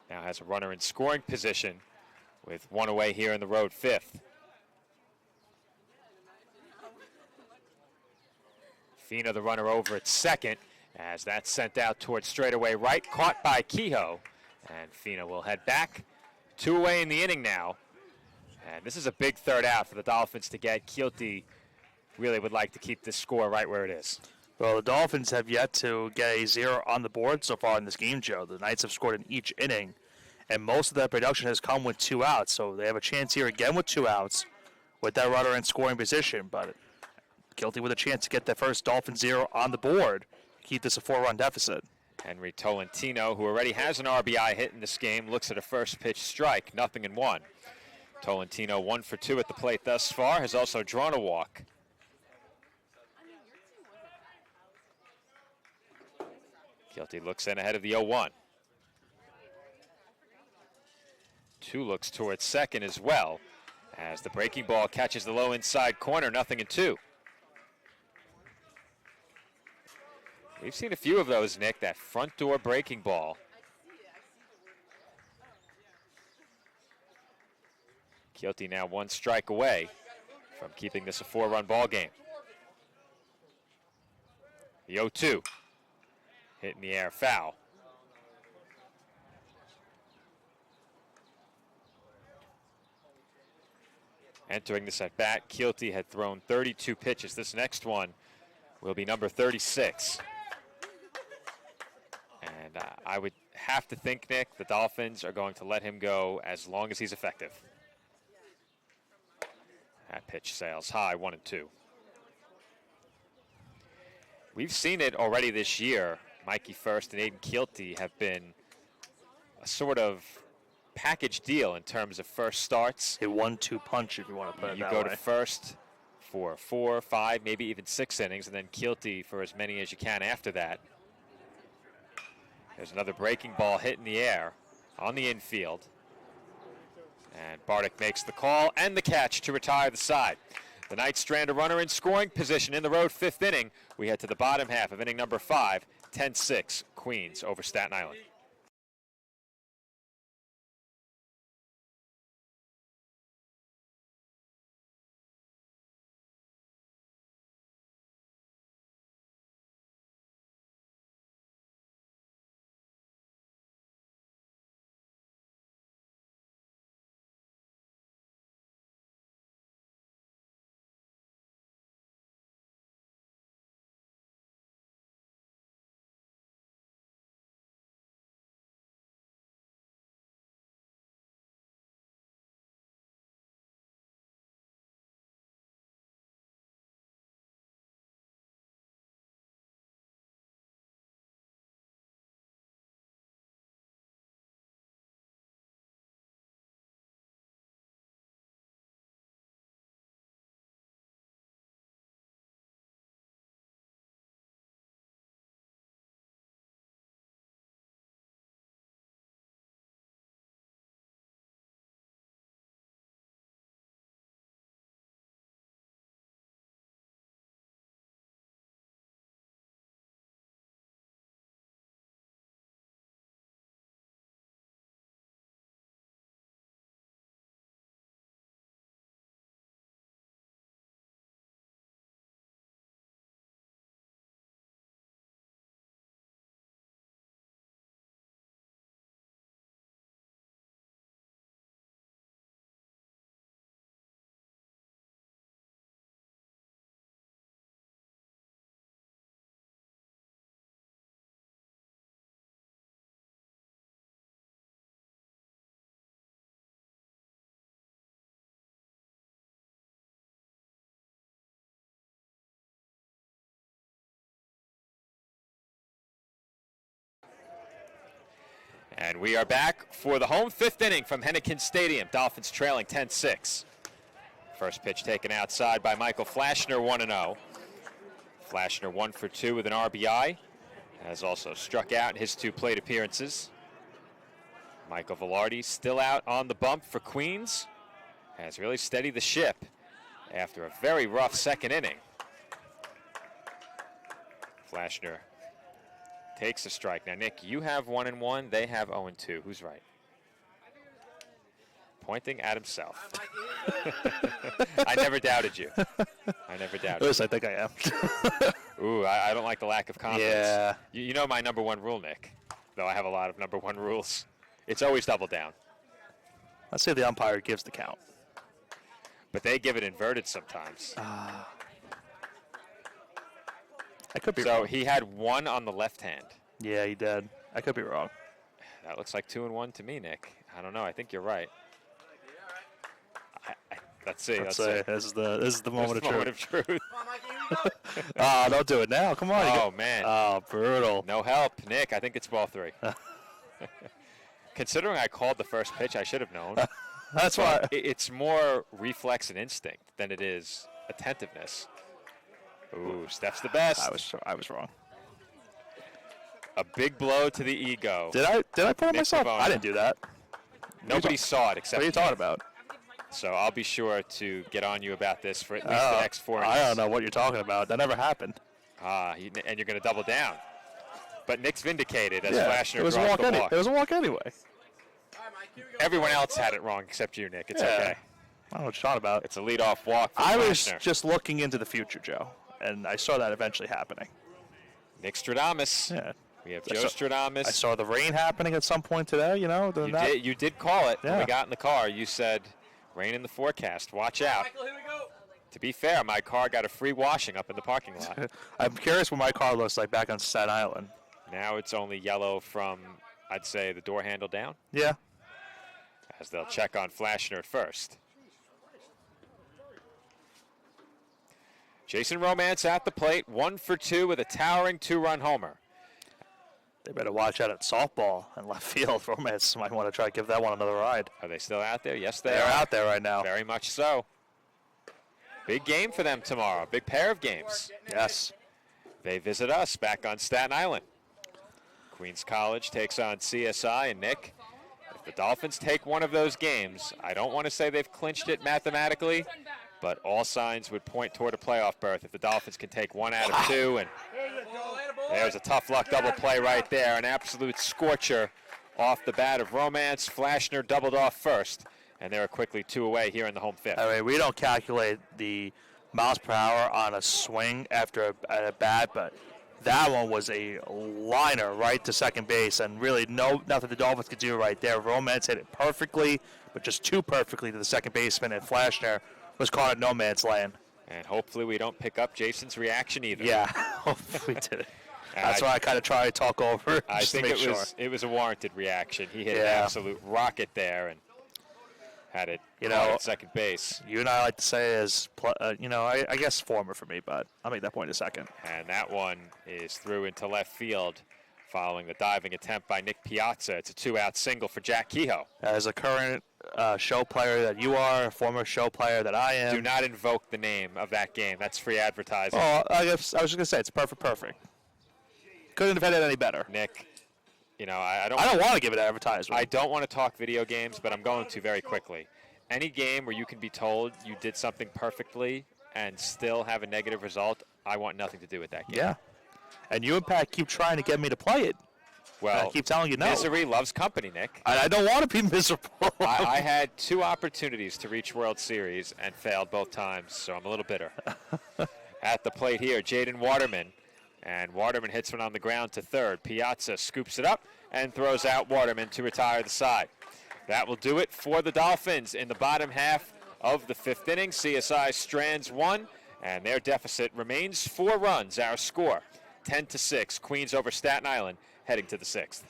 Now has a runner in scoring position with 1 away here in the road 5th. Fina, the runner, over at second, as that's sent out towards straightaway right, caught by Kehoe. And Fina will head back. 2 away in the inning now. And this is a big third out for the Dolphins to get. Kealty really would like to keep this score right where it is. Well, the Dolphins have yet to get a 0 on the board so far in this game, Joe. The Knights have scored in each inning, and most of that production has come with 2 outs. So they have a chance here again with 2 outs with that runner in scoring position. But Kealty with a chance to get that first Dolphin 0 on the board, keep this a 4-run deficit. Henry Tolentino, who already has an RBI hit in this game, looks at a first pitch strike, 0-1. Tolentino 1 for 2 at the plate thus far, has also drawn a walk. Kealty looks in ahead of the 0-1. 2 looks towards second as well, as the breaking ball catches the low inside corner, 0-2. We've seen a few of those, Nick, that front door breaking ball. Kealty now 1 strike away from keeping this a 4-run ball game. The 0-2. Hit in the air, foul. Entering this at bat, Kealty had thrown 32 pitches. This next one will be number 36. And I would have to think, Nick, the Dolphins are going to let him go as long as he's effective. That pitch sails high, 1-2. We've seen it already this year. Mikey First and Aiden Kealty have been a sort of package deal in terms of first starts. A 1-2 punch, if you want to put it that way. You go to first for 4, 5, maybe even 6 innings, and then Kealty for as many as you can after that. There's another breaking ball hit in the air on the infield. And Bardick makes the call and the catch to retire the side. The Knights strand a runner in scoring position in the road 5th inning. We head to the bottom half of inning number 5, 10-6, Queens over Staten Island. And we are back for the home 5th inning from Hennecken Stadium. Dolphins trailing 10-6. First pitch taken outside by Michael Flashner, 1-0. Flashner 1 for 2 with an RBI. Has also struck out in his 2 plate appearances. Michael Velarde still out on the bump for Queens. Has really steadied the ship after a very rough 2nd inning. Flashner takes a strike. Now, Nick, you have 1-1. They have 0-2. Who's right? Pointing at himself. I never doubted you. I never doubted At least I think I am. you. Ooh, I don't like the lack of confidence. Yeah. You know my number 1 rule, Nick, though I have a lot of number 1 rules. It's always double down. Let's say the umpire gives the count. But they give it inverted sometimes. I could be So wrong. he had 1 on the left hand. Yeah, he did. I could be wrong. That looks like 2-1 to me, Nick. I don't know. I think you're right. Let's see. Let's say this is the moment There's of the truth. moment of truth. Come on, Mikey, here we go. Ah, don't do it now. Come on. Oh, man. Oh, brutal. No help. Nick, I think it's ball 3. Considering I called the first pitch, I should have known. That's why. It's more reflex and instinct than it is attentiveness. Ooh, Steph's the best. I was wrong. A big blow to the ego. Did I put it Nick myself? Pavone. I didn't do that. Nobody saw it except What are you me. talking about? So I'll be sure to get on you about this for at least the next 4 innings. I don't know what you're talking about. That never happened. And you're going to double down. But Nick's vindicated as Yeah, Flashner it was a draws walk. the walk. It was a walk anyway. All right, Mike, here we go. Everyone else had it wrong except you, Nick. It's Yeah. okay. I don't know what you're talking about. It's a leadoff walk for I was Flashner. just looking into the future, Joe, and I saw that eventually happening. Nick Stradamus. Yeah. We have I Joe saw- Stradamus. I saw the rain happening at some point today. You know, You did call it when we Yeah. got in the car. You said, rain in the forecast. Watch out. Michael, here we go. To be fair, my car got a free washing up in the parking lot. I'm curious what my car looks like back on Staten Island. Now it's only yellow from, I'd say, the door handle down, Yeah. as they'll check on Flashner at first. Jason Romance at the plate, 1 for 2 with a towering 2-run homer. They better watch out at softball and left field. Romance might want to try to give that one another ride. Are they still out there? Yes, they They're are. out there right now. Very much so. Big game for them tomorrow. Big pair of games. Yes. They visit us back on Staten Island. Queens College takes on CSI, and Nick, if the Dolphins take one of those games, I don't want to say they've clinched it mathematically, but all signs would point toward a playoff berth if the Dolphins can take 1 out of 2. And there's a tough luck double play right there, an absolute scorcher off the bat of Romance. Flashner doubled off first, and they were quickly 2 away here in the home 5th. I mean, we don't calculate the miles per hour on a swing after a bat, but that one was a liner right to second base, and really nothing the Dolphins could do right there. Romance hit it perfectly, but just too perfectly to the second baseman, and Flashner was caught at no man's land. And hopefully we don't pick up Jason's reaction either. Yeah, hopefully we did it. And That's why I kind of try to talk over I just to think make sure. it was a warranted reaction. He hit an Yeah. absolute rocket there and had it You caught know, at second base. You and I like to say is, I guess former for me, but I'll make that point in a second. And that one is through into left field following the diving attempt by Nick Piazza. It's a 2-out single for Jack Kehoe. As a current show player that you are, a former show player that I am. Do not invoke the name of that game. That's free advertising. Oh, I guess I was just gonna say it's perfect. Couldn't have had it any better. Nick, I don't I don't want to give it advertisement. I don't want to talk video games, but I'm going to very quickly. Any game where you can be told you did something perfectly and still have a negative result, I want nothing to do with that game. Yeah. And you and Pat keep trying to get me to play it. Well, I keep telling you no. misery loves company, Nick. I don't want to be miserable. I had 2 opportunities to reach World Series and failed both times, so I'm a little bitter. At the plate here, Jaden Waterman. And Waterman hits one on the ground to third. Piazza scoops it up and throws out Waterman to retire the side. That will do it for the Dolphins in the bottom half of the 5th inning. CSI strands 1, and their deficit remains 4 runs. Our score, 10-6. Queens over Staten Island, heading to the 6th.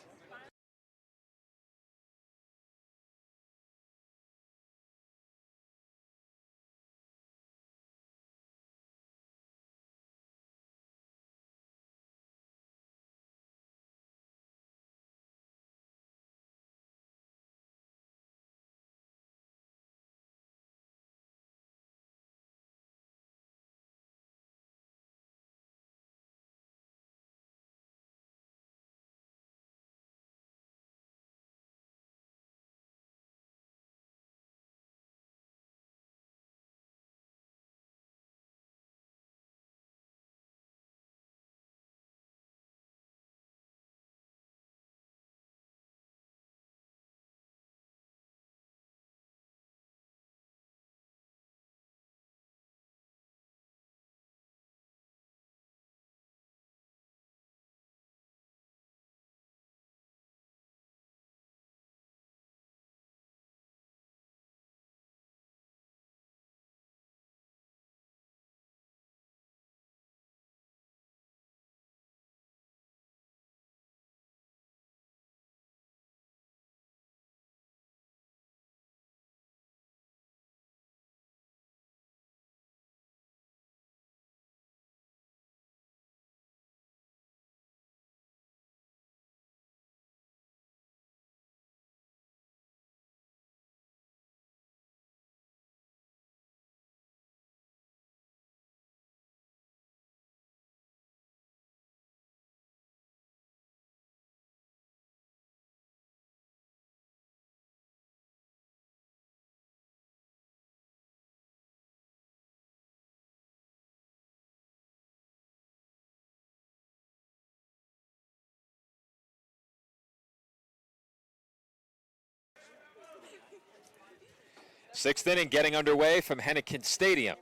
Sixth inning getting underway from Hennecken Stadium.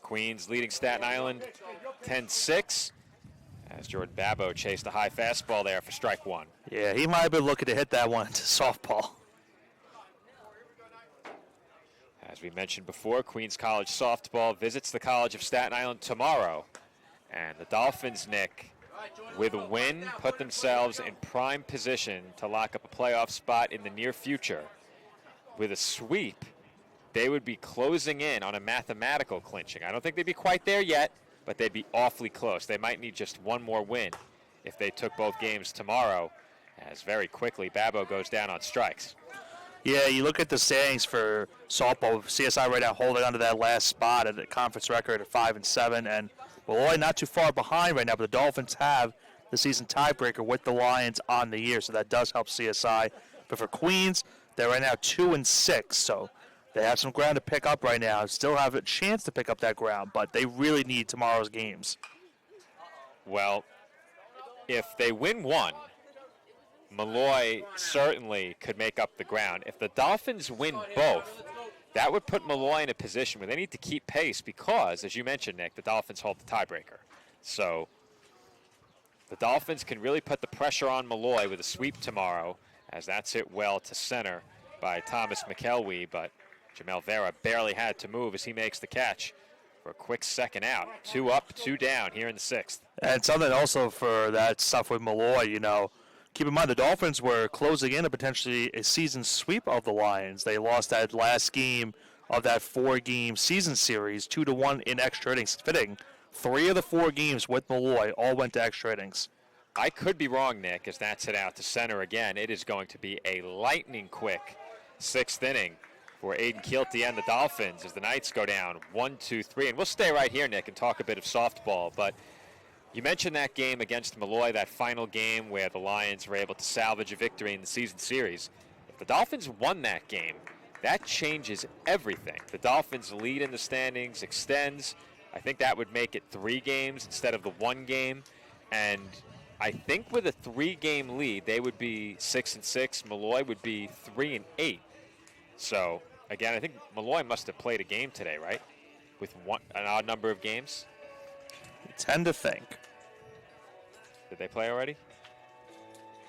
Queens leading Staten Island 10-6 as Jordan Babbo chased a high fastball there for strike one. Yeah, he might have been looking to hit that one into softball. As we mentioned before, Queens College softball visits the College of Staten Island tomorrow. And the Dolphins, Nick, with a win, put themselves in prime position to lock up a playoff spot in the near future. With a sweep, they would be closing in on a mathematical clinching. I don't think they'd be quite there yet, but they'd be awfully close. They might need just one more win if they took both games tomorrow, as very quickly Babbo goes down on strikes. Yeah, you look at the standings for softball. CSI right now holding on to that last spot at the conference record at 5-7, and Malloy not too far behind right now. But the Dolphins have the season tiebreaker with the Lions on the year, so that does help CSI. But for Queens, they're right now 2-6, so they have some ground to pick up right now. Still have a chance to pick up that ground, but they really need tomorrow's games. Well, if they win one, Malloy certainly could make up the ground. If the Dolphins win both, that would put Malloy in a position where they need to keep pace because, as you mentioned, Nick, the Dolphins hold the tiebreaker. So the Dolphins can really put the pressure on Malloy with a sweep tomorrow, as that's hit well to center by Thomas McElwee, but Jamel Vera barely had to move as he makes the catch for a quick second out. 2 up, 2 down here in the sixth. And something also for that stuff with Malloy, keep in mind the Dolphins were closing in a potentially a season sweep of the Lions. They lost that last game of that 4-game season series, 2-1 in extra innings. Fitting, 3 of the 4 games with Malloy all went to extra innings. I could be wrong, Nick, as that's hit out to center again. It is going to be a lightning quick 6th inning for Aiden Keelty and the Dolphins as the Knights go down 1-2-3. And we'll stay right here, Nick, and talk a bit of softball. But you mentioned that game against Malloy, that final game where the Lions were able to salvage a victory in the season series. If the Dolphins won that game, that changes everything. The Dolphins' lead in the standings extends. I think that would make it 3 games instead of the 1 game. And I think with a 3-game lead, they would be 6-6. Malloy would be 3-8. So, again, I think Malloy must have played a game today, right? With an odd number of games. You tend to think. Did they play already?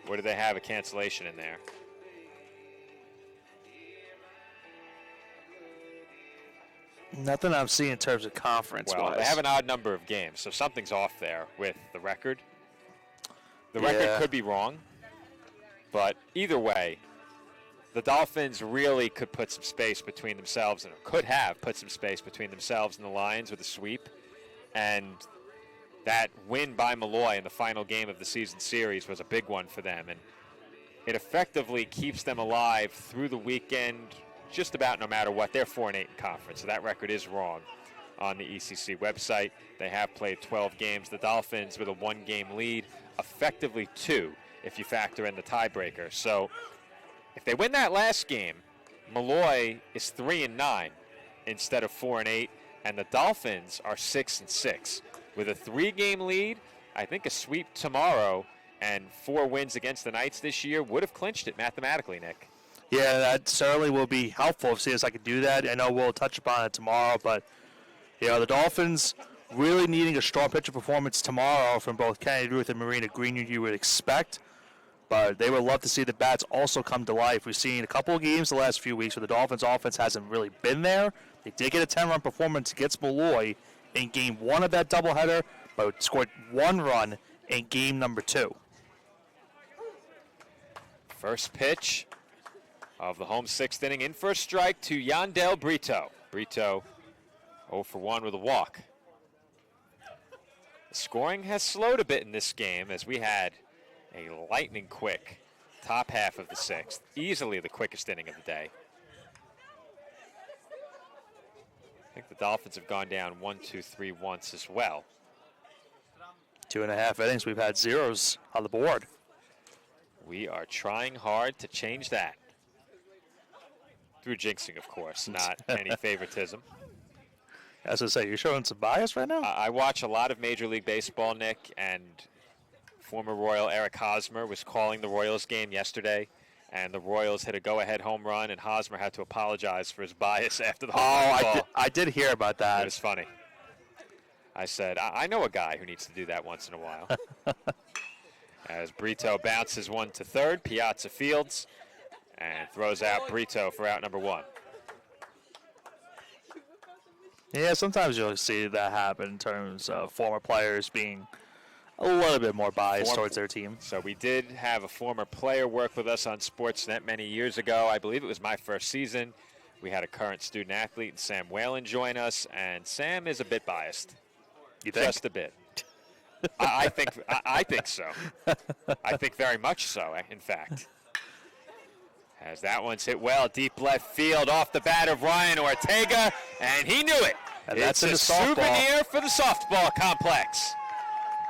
Or did they have a cancellation in there? Nothing I'm seeing in terms of conference. Well, they have an odd number of games, so something's off there with the record. The record Yeah. could be wrong, but either way, the Dolphins really could put some space between themselves and could have put some space between themselves and the Lions with a sweep. And that win by Malloy in the final game of the season series was a big one for them. And it effectively keeps them alive through the weekend, just about no matter what. They're 4-8 in conference, so that record is wrong on the ECC website. They have played 12 games. The Dolphins with a 1-game lead, effectively 2 if you factor in the tiebreaker. So if they win that last game, Malloy is 3-9 instead of 4-8, and the Dolphins are 6-6. With a 3-game lead, I think a sweep tomorrow and 4 wins against the Knights this year would have clinched it mathematically, Nick. Yeah, that certainly will be helpful if CSI could do that. I know we'll touch upon it tomorrow, but the Dolphins really needing a strong pitcher performance tomorrow from both Kennedy Ruth and Marina Green, you would expect. But they would love to see the bats also come to life. We've seen a couple of games the last few weeks where the Dolphins' offense hasn't really been there. They did get a 10-run performance against Malloy in Game 1 of that doubleheader, but scored 1 run in Game number 2. First pitch of the home 6th inning, in for a strike to Yandel Brito. Brito 0 for 1 with a walk. The scoring has slowed a bit in this game as we had a lightning quick top half of the 6th. Easily the quickest inning of the day. I think the Dolphins have gone down 1-2-3 once as well. 2.5 innings, we've had zeros on the board. We are trying hard to change that. Through jinxing, of course, not any favoritism. As I say, you're showing some bias right now? I watch a lot of Major League Baseball, Nick, and former Royal Eric Hosmer was calling the Royals game yesterday, and the Royals hit a go-ahead home run, and Hosmer had to apologize for his bias after the Oh, home run ball. I did hear about It that. was funny. I said, I know a guy who needs to do that once in a while. As Brito bounces one to third, Piazza fields and throws out Brito for out number 1. Yeah, sometimes you'll see that happen in terms of former players being a little bit more biased towards their team. So we did have a former player work with us on Sportsnet many years ago. I believe it was my first season. We had a current student athlete, Sam Whalen, join us, and Sam is a bit biased. You think? Just a bit. I think so. I think very much so, in fact. As that one's hit well, deep left field off the bat of Ryan Ortega, and he knew it. And that's it's in a the softball. souvenir for the softball complex.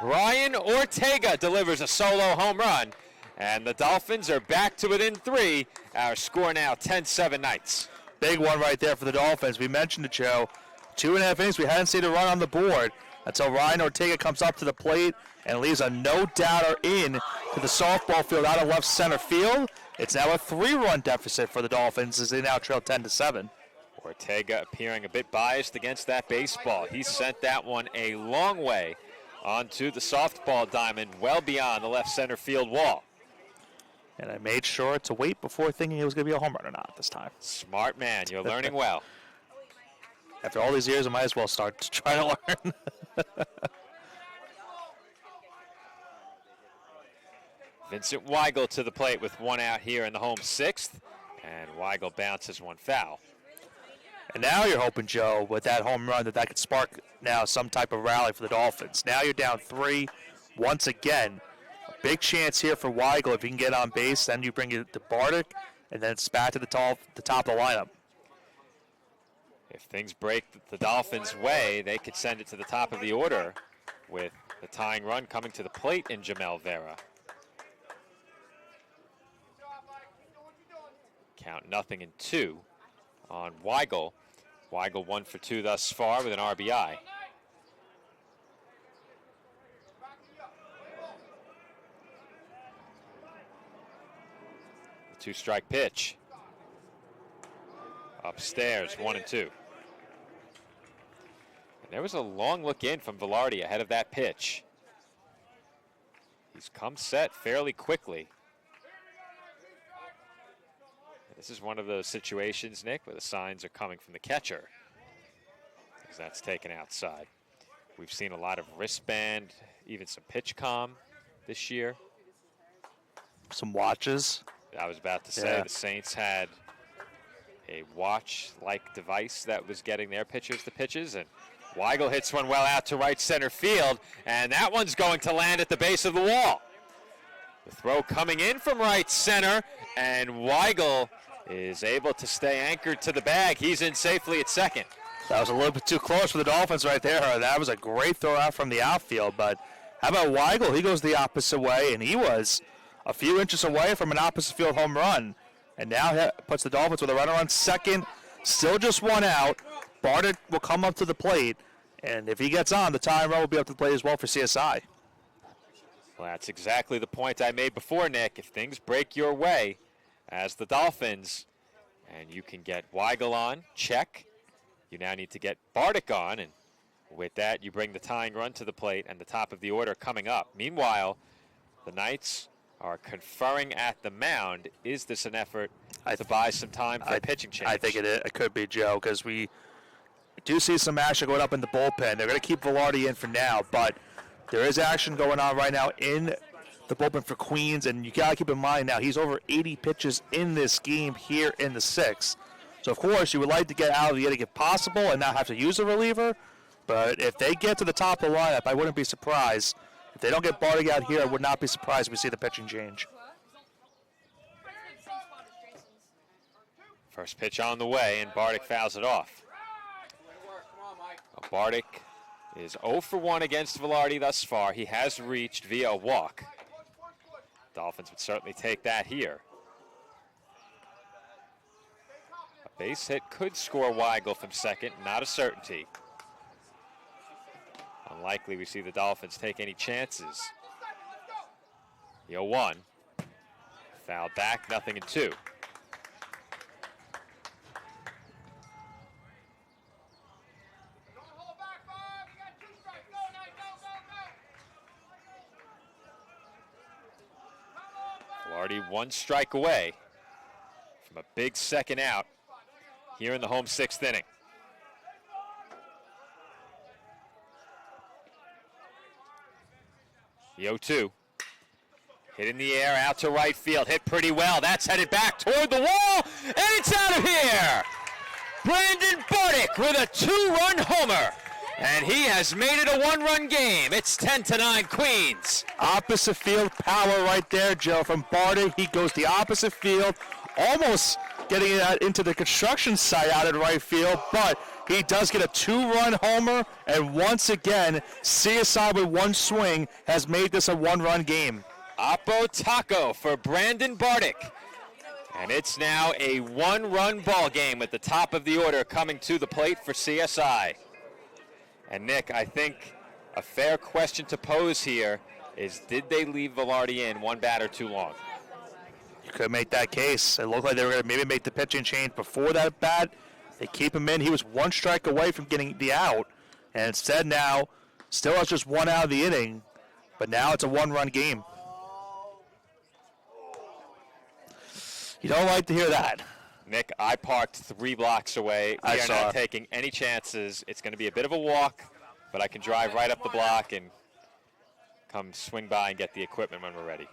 Ryan Ortega delivers a solo home run, and the Dolphins are back to within 3. Our score now 10-7 Knights. Big one right there for the Dolphins. We mentioned it, Joe. 2.5 innings, we hadn't seen a run on the board until Ryan Ortega comes up to the plate and leaves a no-doubter in to the softball field out of left center field. It's now a 3-run deficit for the Dolphins as they now trail 10-7. Ortega appearing a bit biased against that baseball. He sent that one a long way onto the softball diamond, well beyond the left center field wall. And I made sure to wait before thinking it was going to be a home run or not this time. Smart man, you're learning well. After all these years, I might as well start to try to learn. Vincent Weigel to the plate with 1 out here in the home 6th, and Weigel bounces 1 foul. And now you're hoping, Joe, with that home run, that could spark now some type of rally for the Dolphins. Now you're down 3 once again. A big chance here for Weigel if he can get on base. Then you bring it to Bardick, and then it's back to the top of the lineup. If things break the Dolphins' way, they could send it to the top of the order with the tying run coming to the plate in Jamel Vera. Count 0-2 on Weigel. Weigel 1 for 2 thus far with an RBI. The 2-strike pitch. Upstairs, 1-2. And there was a long look in from Velarde ahead of that pitch. He's come set fairly quickly. This is one of those situations, Nick, where the signs are coming from the catcher, because that's taken outside. We've seen a lot of wristband, even some pitch comm this year. Some watches. I was about to say the Saints had a watch-like device that was getting their pitchers the pitches, and Weigel hits one well out to right center field, and that one's going to land at the base of the wall. The throw coming in from right center, and Weigel is able to stay anchored to the bag. He's in safely at second. That was a little bit too close for the Dolphins right there. That was a great throw out from the outfield, but how about Weigel? He goes the opposite way, and he was a few inches away from an opposite field home run. And now he puts the Dolphins with a runner on second, still just 1 out. Bardick will come up to the plate, and if he gets on, the tying run will be up to the plate as well for CSI. Well, that's exactly the point I made before, Nick. If things break your way as the Dolphins, and you can get Weigel on, check. You now need to get Bardick on, and with that, you bring the tying run to the plate and the top of the order coming up. Meanwhile, the Knights are conferring at the mound. Is this an effort to buy some time for a pitching change? I think it could be, Joe, because we do see some action going up in the bullpen. They're going to keep Velarde in for now, but there is action going on right now in the bullpen for Queens, and you got to keep in mind now he's over 80 pitches in this game here in the 6th. So, of course, you would like to get out of the inning if possible and not have to use a reliever, but if they get to the top of the lineup, I wouldn't be surprised. If they don't get Bardick out here, I would not be surprised if we see the pitching change. First pitch on the way, and Bardick fouls it off. Well, Bardick is 0 for 1 against Velarde thus far. He has reached via a walk. Dolphins would certainly take that here. A base hit could score Weigel from second, not a certainty. Unlikely we see the Dolphins take any chances. The 0-1. Foul back, 0-2. Don't hold back, Bob. You got 2 strikes. Go, Knight. Go, go, go. Come on, Bob. Already 1 strike away from a big second out here in the home 6th inning. The 0-2. Hit in the air, out to right field. Hit pretty well. That's headed back toward the wall, and it's out of here. Brandon Bardick with a 2-run homer, and he has made it a 1-run game. It's 10-9 Queens. Opposite field power right there, Joe, from Bardick. He goes the opposite field, almost getting it into the construction site out in right field, but he does get a 2-run homer, and once again, CSI with 1 swing has made this a 1-run game. Oppo Taco for Brandon Bardick. And it's now a 1-run ball game at the top of the order coming to the plate for CSI. And Nick, I think a fair question to pose here is, did they leave Velarde in 1 batter too long? You could make that case. It looked like they were going to maybe make the pitching change before that bat. They keep him in. He was 1 strike away from getting the out. And instead now, still has just 1 out of the inning. But now it's a 1-run game. You don't like to hear that. Nick, I parked 3 blocks away. We I are saw. not taking any chances. It's going to be a bit of a walk, but I can drive right up the block and come swing by and get the equipment when we're ready.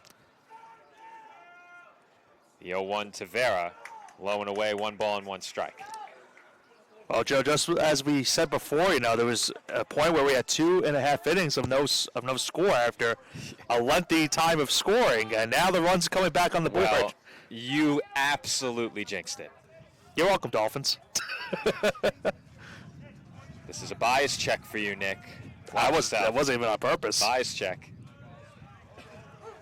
The 0-1 to Vera, low and away, 1 ball and 1 strike. Well, Joe, just as we said before, you know, there was a point where we had 2.5 innings of no score after a lengthy time of scoring, and now the runs are coming back on the board. Well, you absolutely jinxed it. You're welcome, Dolphins. This is a bias check for you, Nick. That wasn't even on purpose. Bias check.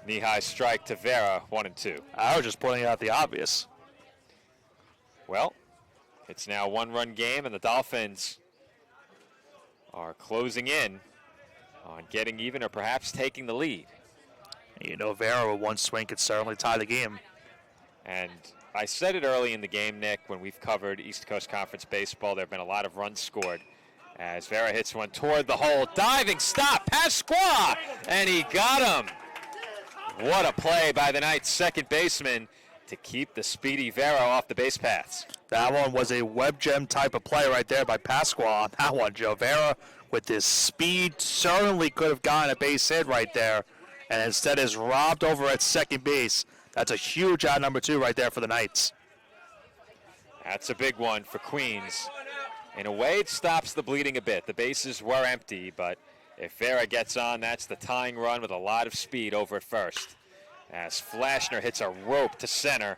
Knee-high strike to Vera, 1-2. I was just pointing out the obvious. Well, it's now a 1-run game, and the Dolphins are closing in on getting even or perhaps taking the lead. You know, Vera with 1 swing could certainly tie the game. And I said it early in the game, Nick, when we've covered East Coast Conference baseball, there have been a lot of runs scored. As Vera hits one toward the hole, diving stop, Pasqua, and he got him. What a play by the Knights' second baseman to keep the speedy Vera off the base paths. That one was a web gem type of play right there by Pasqua on that one, Joe. Vera, with his speed, certainly could have gotten a base hit right there, and instead is robbed over at second base. That's a huge out number 2 right there for the Knights. That's a big one for Queens. In a way, it stops the bleeding a bit. The bases were empty, but if Vera gets on, that's the tying run with a lot of speed over at first. As Flashner hits a rope to center,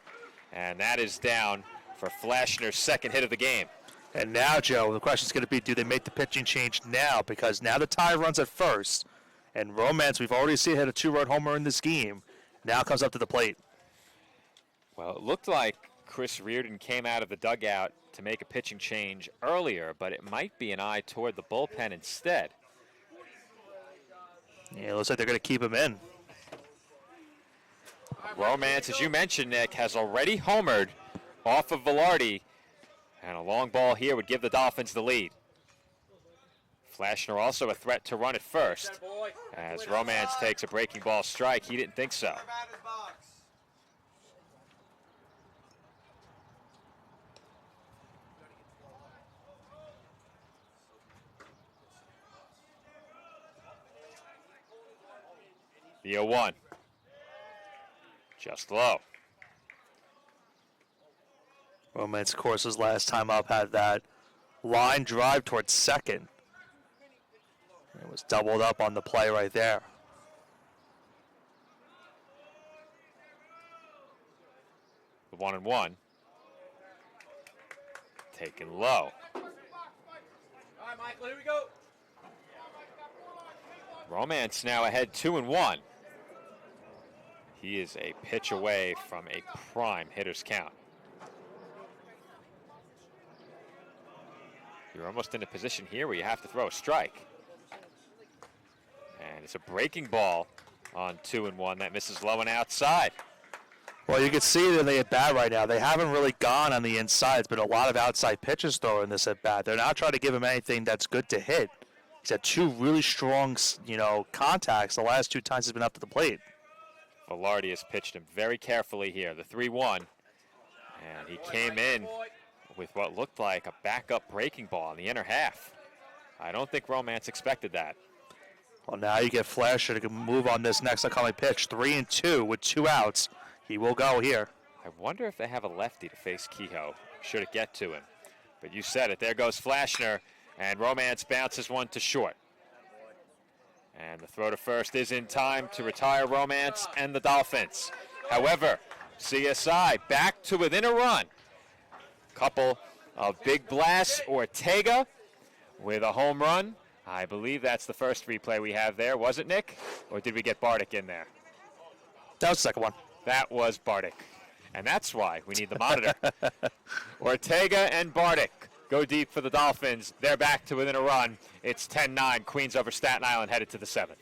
and that is down for Flashner's second hit of the game. And now, Joe, the question is going to be, do they make the pitching change now? Because now the tie runs at first, and Romance, we've already seen hit a 2-run homer in this game, now comes up to the plate. Well, it looked like Chris Reardon came out of the dugout to make a pitching change earlier, but it might be an eye toward the bullpen instead. Yeah, it looks like they're going to keep him in. Romance, as you mentioned, Nick, has already homered off of Velarde, and a long ball here would give the Dolphins the lead. Flashner also a threat to run at first. As Romance takes a breaking ball strike, he didn't think so. The 0-1. Just low. Romance, of course, his last time up had that line drive towards second. It was doubled up on the play right there. The 1-1. Taken low. All right, Michael, here we go. Romance now ahead 2-1. He is a pitch away from a prime hitter's count. You're almost in a position here where you have to throw a strike. And it's a breaking ball on 2-1 that misses low and outside. Well, you can see that they at bat right now. They haven't really gone on the inside. It's been a lot of outside pitches thrown in this at bat. They're not trying to give him anything that's good to hit. He's had two really strong, contacts the last 2 times he's been up to the plate. Velarde has pitched him very carefully here. The 3-1. And he came in with what looked like a backup breaking ball in the inner half. I don't think Romance expected that. Well, now you get Fleischer to move on this next upcoming pitch. 3-2 with 2 outs. He will go here. I wonder if they have a lefty to face Kehoe, should it get to him. But you said it. There goes Flashner, and Romance bounces one to short. And the throw to first is in time to retire Romance and the Dolphins. However, CSI back to within a run. Couple of big blasts. Ortega with a home run. I believe that's the first replay we have there. Was it, Nick? Or did we get Bardick in there? That was the second one. That was Bardick. And that's why we need the monitor. Ortega and Bardick go deep for the Dolphins. They're back to within a run. It's 10-9. Queens over Staten Island headed to the 7th.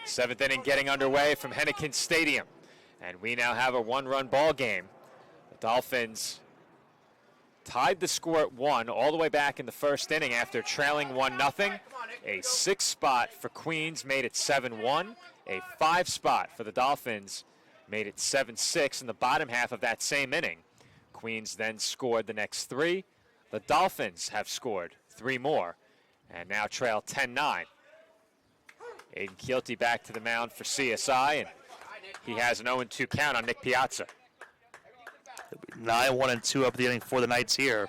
Seventh inning getting underway from Henneken Stadium. And we now have a one-run ball game. The Dolphins tied the score at 1 all the way back in the first inning after trailing 1-0. A 6 spot for Queens made it 7-1. A 5 spot for the Dolphins made it 7-6 in the bottom half of that same inning. Queens then scored the next 3. The Dolphins have scored 3 more and now trail 10-9. Aiden Keelty back to the mound for CSI, and he has an 0-2 count on Nick Piazza. 9-1-2 up the inning for the Knights here,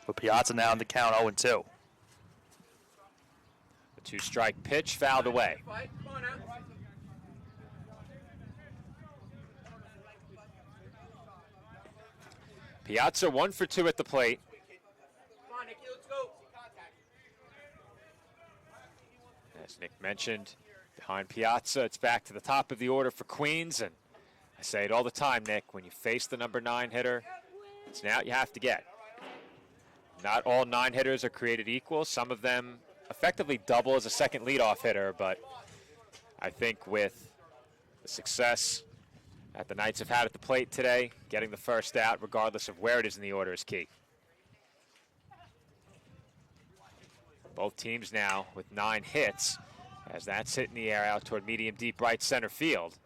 but Piazza now in the count 0-2. The 2-strike pitch fouled away. Piazza 1 for 2 at the plate. As Nick mentioned, behind Piazza, it's back to the top of the order for Queens. And I say it all the time, Nick, when you face the number 9 hitter, it's an out you have to get. Not all 9 hitters are created equal. Some of them effectively double as a second leadoff hitter, but I think with the success that the Knights have had at the plate today, getting the first out, regardless of where it is in the order, is key. Both teams now with 9 hits, as that's hit in the air out toward medium deep right center field.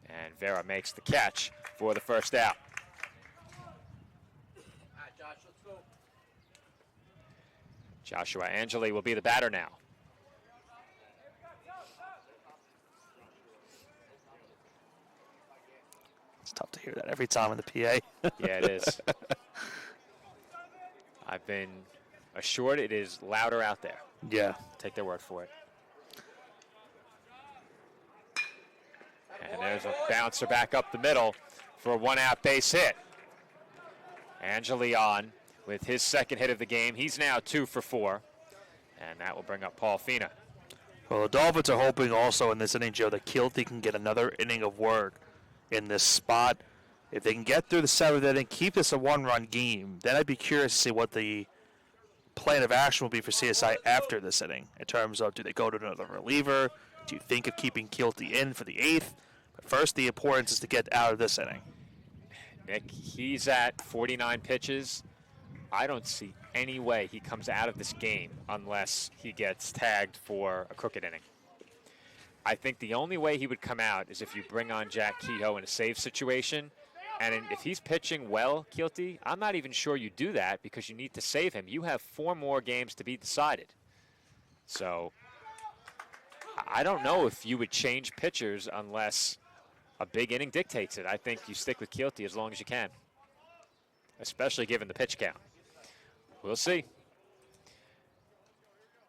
And Vera makes the catch for the first out. Joshua Angeli will be the batter now. Tough to hear that every time in the PA. Yeah, it is. I've been assured it is louder out there. Yeah. Take their word for it. And there's a bouncer back up the middle for a one-out base hit. Angeli on with his second hit of the game. He's now 2 for 4. And that will bring up Paul Fina. Well, the Dolphins are hoping also in this inning, Joe, that Kilty can get another inning of work in this spot. If they can get through the 7th inning, keep this a one-run game, then I'd be curious to see what the plan of action will be for CSI after this inning in terms of do they go to another reliever? Do you think of keeping Kilty in for the 8th? But first, the importance is to get out of this inning. Nick, he's at 49 pitches. I don't see any way he comes out of this game unless he gets tagged for a crooked inning. I think the only way he would come out is if you bring on Jack Kehoe in a save situation. And if he's pitching well, Kilty, I'm not even sure you do that because you need to save him. You have 4 more games to be decided. So I don't know if you would change pitchers unless a big inning dictates it. I think you stick with Kilty as long as you can, especially given the pitch count. We'll see.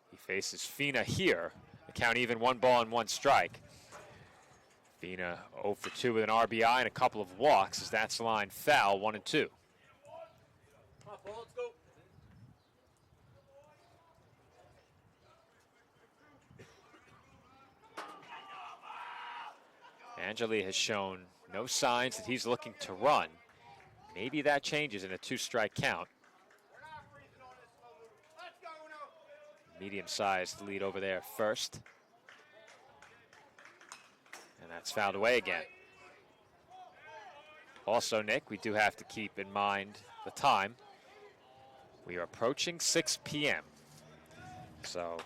He faces Fina here. The count even, 1 ball and 1 strike. Fina 0 for 2 with an RBI and a couple of walks as that's the line foul, 1 and 2. Come on, Paul, let's go. Angeli has shown no signs that he's looking to run. Maybe that changes in a 2-strike count. We're not freezing on this slow move. Let's go now. Medium-sized lead over there first. And that's fouled away again. Also, Nick, we do have to keep in mind the time. We are approaching 6 p.m. So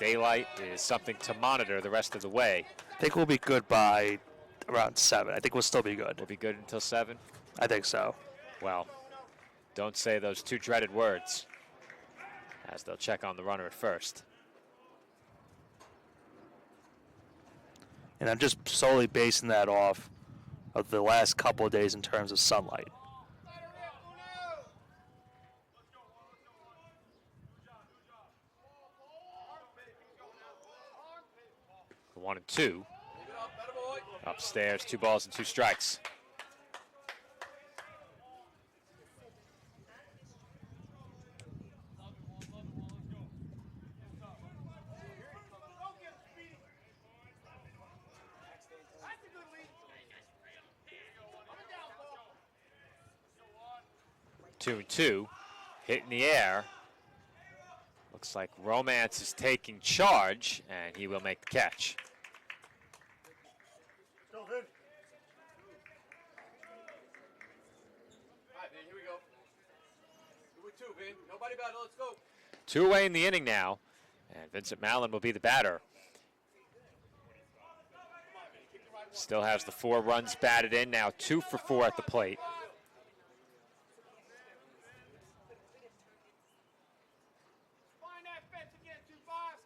daylight is something to monitor the rest of the way. I think we'll be good by around 7. I think we'll still be good. We'll be good until 7. I think so. Well, don't say those 2 dreaded words, as they'll check on the runner at first. And I'm just solely basing that off of the last couple of days in terms of sunlight. The 1 and 2. Upstairs, 2 balls and 2 strikes. That's a good lead. Up and down, Paul. 2 and 2. Hit in the air. Looks like Romance is taking charge, and he will make the catch. Go, Vin. All right, Vin, here we go. 2 with 2, Vin. Nobody battle, let's go. 2 away in the inning now, and Vincent Mallon will be the batter. Still has the 4 runs batted in, now 2 for 4 at the plate. Find that fence again, 2 boss.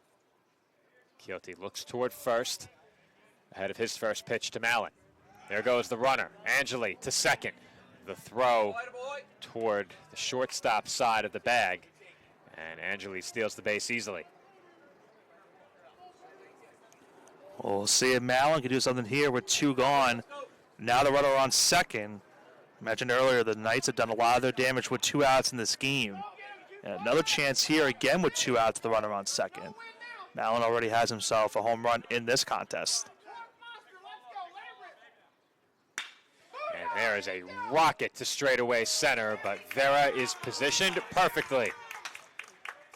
Quixote looks toward first, ahead of his first pitch to Mallon. There goes the runner, Angeli to second. The throw toward the shortstop side of the bag, and Angeli steals the base easily. We'll see if Mallon can do something here with 2 gone. Now the runner on second. Mentioned earlier, the Knights have done a lot of their damage with 2 outs in this game. And another chance here again with 2 outs, the runner on second. Mallon already has himself a home run in this contest. And there is a rocket to straightaway center, but Vera is positioned perfectly.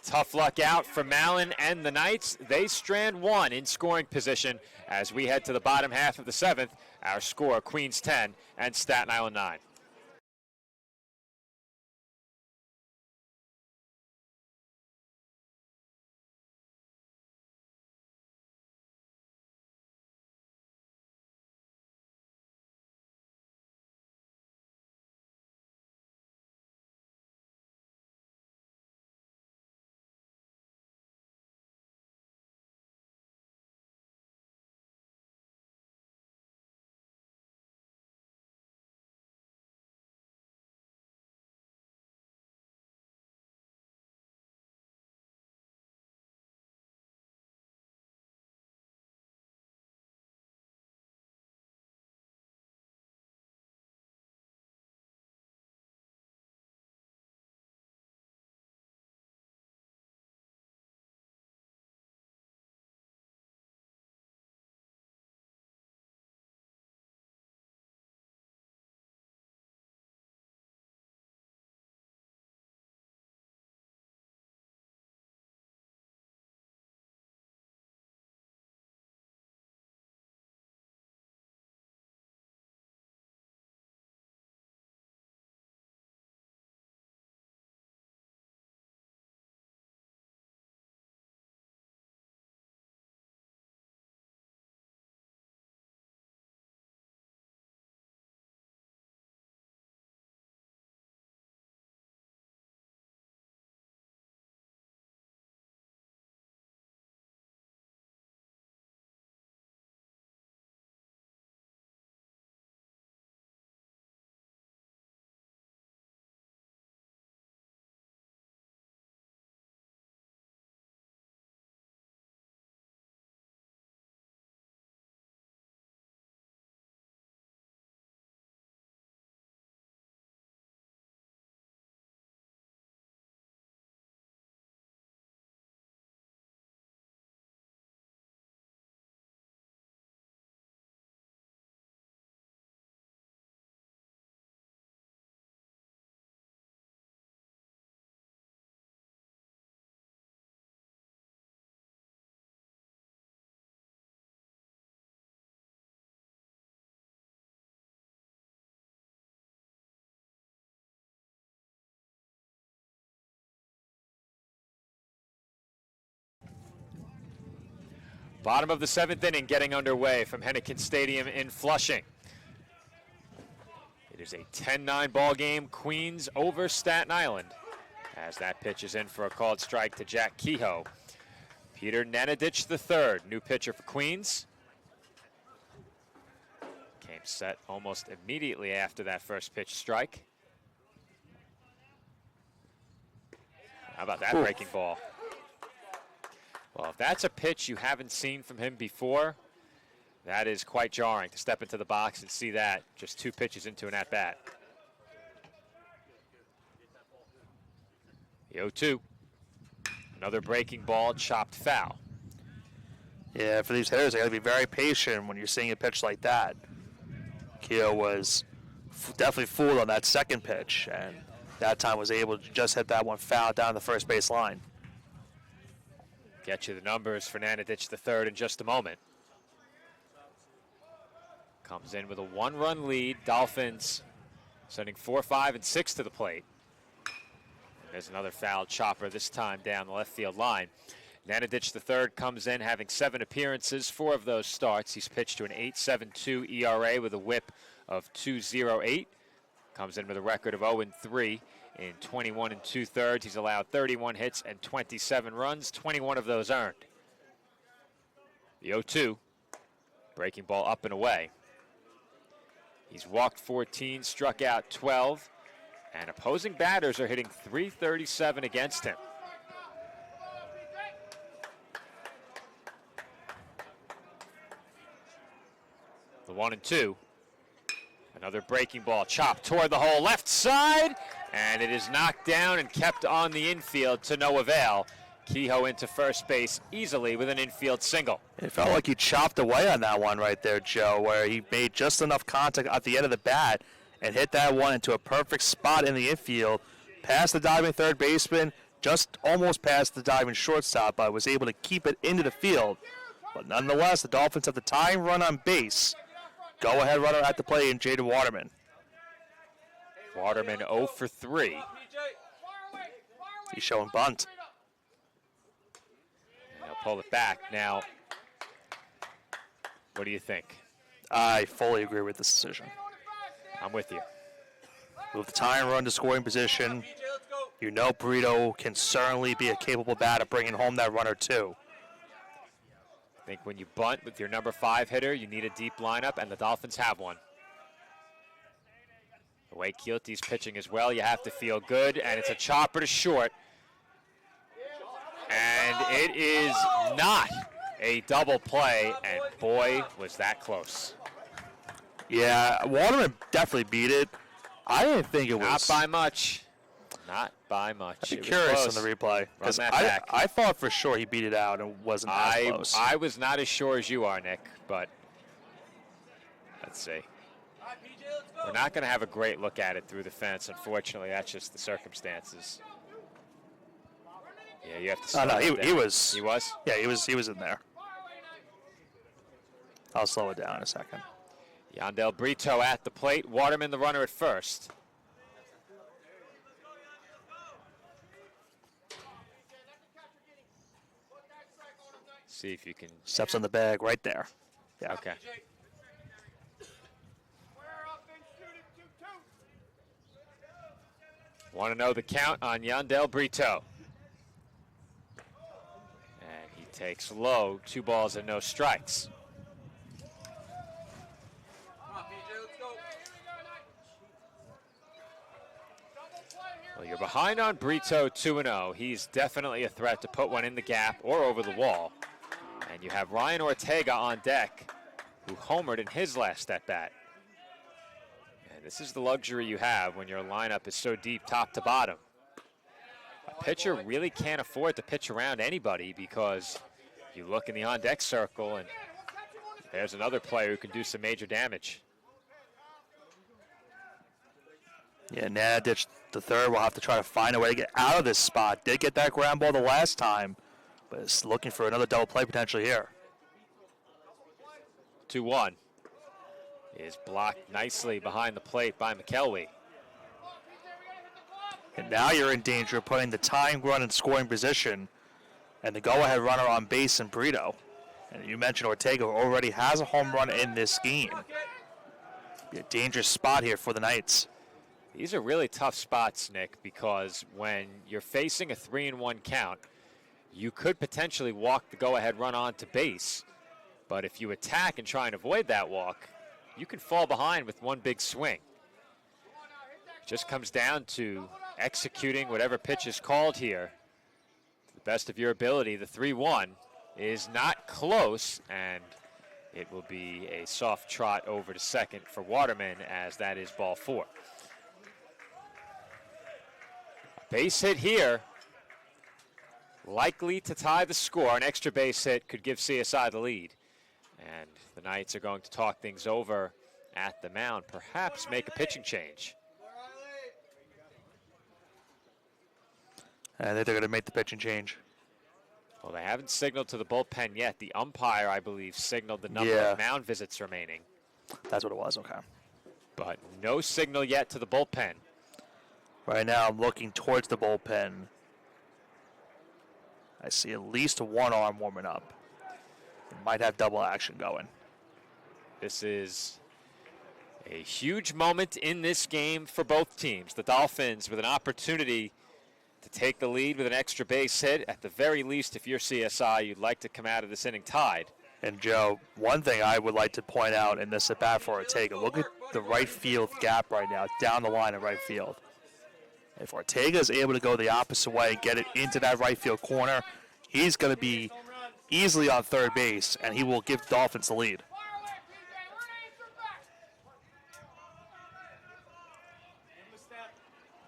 Tough luck out for Mallon and the Knights. They strand 1 in scoring position as we head to the bottom half of the 7th. Our score, Queens 10 and Staten Island 9. Bottom of the 7th inning getting underway from Henneken Stadium in Flushing. It is a 10-9 ball game, Queens over Staten Island. As that pitch is in for a called strike to Jack Kehoe. Peter Nanadich III, new pitcher for Queens. Came set almost immediately after that first pitch strike. How about that breaking ball? Well, if that's a pitch you haven't seen from him before, that is quite jarring to step into the box and see that just 2 pitches into an at-bat. The 0-2. Another breaking ball, chopped foul. Yeah, for these hitters, they got to be very patient when you're seeing a pitch like that. Kehoe was definitely fooled on that second pitch, and that time was able to just hit that one foul down the first base line. Get you the numbers for Nanadich III in just a moment. Comes in with a 1-run lead. Dolphins sending 4, 5, and 6 to the plate. And there's another foul chopper, this time down the left field line. Nanadich III comes in having 7 appearances, 4 of those starts. He's pitched to an 8.72 ERA with a whip of 2.08. Comes in with a record of 0-3 in 21 2/3. He's allowed 31 hits and 27 runs, 21 of those earned. The 0-2, breaking ball up and away. He's walked 14, struck out 12, and opposing batters are hitting .337 against him. The 1-2. Another breaking ball chopped toward the hole left side, and it is knocked down and kept on the infield to no avail. Kehoe into first base easily with an infield single. It felt like he chopped away on that one right there, Joe, where he made just enough contact at the end of the bat and hit that one into a perfect spot in the infield, past the diving third baseman, just almost past the diving shortstop, but was able to keep it into the field. But nonetheless, the Dolphins have the tying run on base. Go-ahead runner at the plate in Jaden Waterman. Waterman 0 for 3. He's showing bunt. And he'll pull it back. Now, what do you think? I fully agree with this decision. I'm with you. Move the tying run to scoring position. You know Burrito can certainly be a capable batter bringing home that runner too. I think when you bunt with your number 5 hitter, you need a deep lineup, and the Dolphins have one. The way Keelty's pitching as well, you have to feel good, and it's a chopper to short. And it is not a double play, and boy, was that close. Yeah, Waterman definitely beat it. I didn't think it was. Not by much. Not by much. I'd be It was curious close. on the replay. Run 'Cause that back. I thought for sure he beat it out and wasn't as close. I was not as sure as you are, Nick, but let's see. We're not going to have a great look at it through the fence. Unfortunately, that's just the circumstances. Yeah, you have to slow no, it he down. was. He was? Yeah, he was in there. I'll slow it down in a second. Yandel Brito at the plate. Waterman the runner at first. See if you can. Steps on the bag right there. Yeah. Okay. Want to know the count on Yandel Brito. And he takes low, 2 balls and no strikes. Well, you're behind on Brito 2-0. He's definitely a threat to put one in the gap or over the wall. And you have Ryan Ortega on deck, who homered in his last at-bat. And this is the luxury you have when your lineup is so deep top to bottom. A pitcher really can't afford to pitch around anybody because you look in the on-deck circle and there's another player who can do some major damage. Yeah, Nanadich the third will have to try to find a way to get out of this spot. Did get that ground ball the last time, but is looking for another double play potentially here. 2-1 is blocked nicely behind the plate by McKelwey. And now you're in danger of putting the tying run in scoring position and the go-ahead runner on base in Brito. And you mentioned Ortega already has a home run in this game. Be a dangerous spot here for the Knights. These are really tough spots, Nick, because when you're facing a 3-1 count, you could potentially walk the go-ahead run onto base. But if you attack and try and avoid that walk, you can fall behind with one big swing. It just comes down to executing whatever pitch is called here to the best of your ability. The 3-1 is not close, and it will be a soft trot over to second for Waterman, as that is ball 4. A base hit here, likely to tie the score. An extra base hit could give CSI the lead. And the Knights are going to talk things over at the mound, perhaps make a pitching change. I think they're going to make the pitching change. Well, they haven't signaled to the bullpen yet. The umpire, I believe, signaled the number of mound visits remaining. That's what it was, okay. But no signal yet to the bullpen. Right now, I'm looking towards the bullpen. I see at least one arm warming up. It might have double action going. This is a huge moment in this game for both teams. The Dolphins with an opportunity to take the lead with an extra base hit. At the very least, if you're CSI, you'd like to come out of this inning tied. And Joe, one thing I would like to point out in this at-bat for Ortega, look at the right field gap right now, down the line in right field. If Ortega is able to go the opposite way and get it into that right field corner, he's going to be easily on third base, and he will give Dolphins the lead.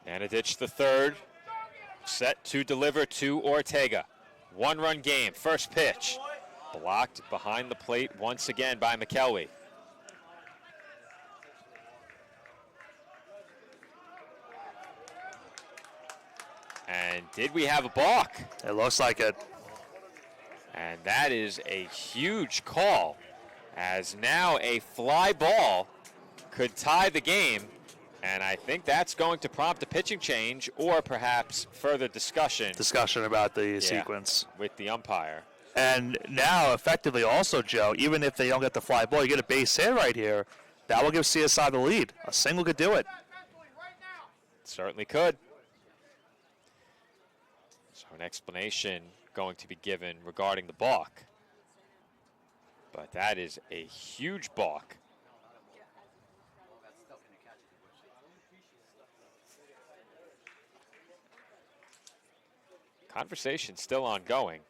Nanadich the third, set to deliver to Ortega. One-run game, first pitch. Blocked behind the plate once again by McKelvey. And did we have a balk? It looks like it. And that is a huge call, as now a fly ball could tie the game. And I think that's going to prompt a pitching change or perhaps further discussion. Discussion about the sequence. With the umpire. And now, effectively also, Joe, even if they don't get the fly ball, you get a base hit right here. That will give CSI the lead. A single could do it. Certainly could. So an explanation going to be given regarding the balk. But that is a huge balk. Conversation still ongoing.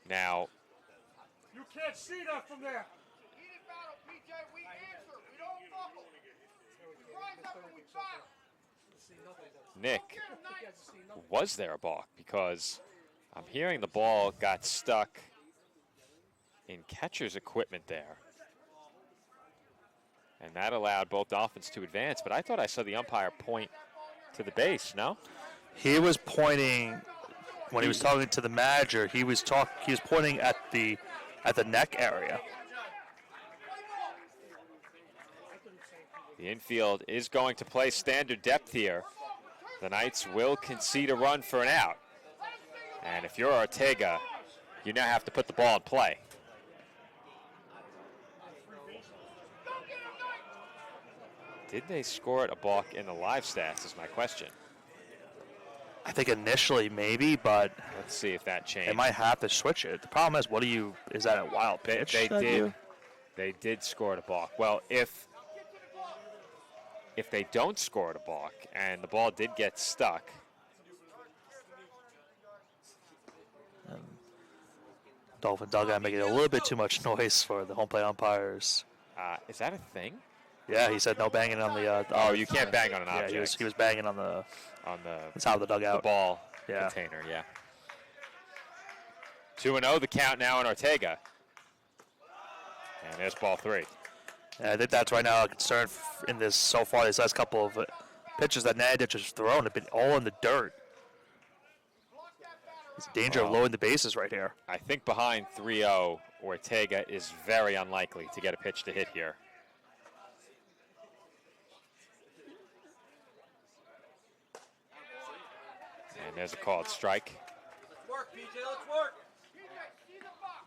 Now, You can't see that from there. Heated battle, PJ. We answer. We don't buckle. We rise up and we battle. Nick, was there a balk? Because I'm hearing the ball got stuck in catcher's equipment there. And that allowed both Dolphins to advance. But I thought I saw the umpire point to the base, no? He was pointing, when he was talking to the manager, he was pointing at the neck area. The infield is going to play standard depth here. The Knights will concede a run for an out. And if you're Ortega, you now have to put the ball in play. Did they score a balk in the live stats is my question. I think initially maybe, but Let's see if that changed. they might have to switch it. The problem is, is that a wild pitch? They did score a balk. Well, if they don't score a balk and the ball did get stuck, Dolphin dugout making a little bit too much noise for the home plate umpires. is that a thing? Yeah, he said no banging on the. Oh, you can't bang on an object. Yeah, he was banging on the top of the dugout. The ball Yeah. container, yeah. 2-0 the count now in Ortega. And there's ball 3. And I think that's right now a concern in this so far. These last couple of pitches that Nanadich has thrown have been all in the dirt. There's a danger of lowering the bases right here. I think behind 3-0, Ortega is very unlikely to get a pitch to hit here. And there's a called strike. Let's work, PJ. Let's work. PJ, see the box.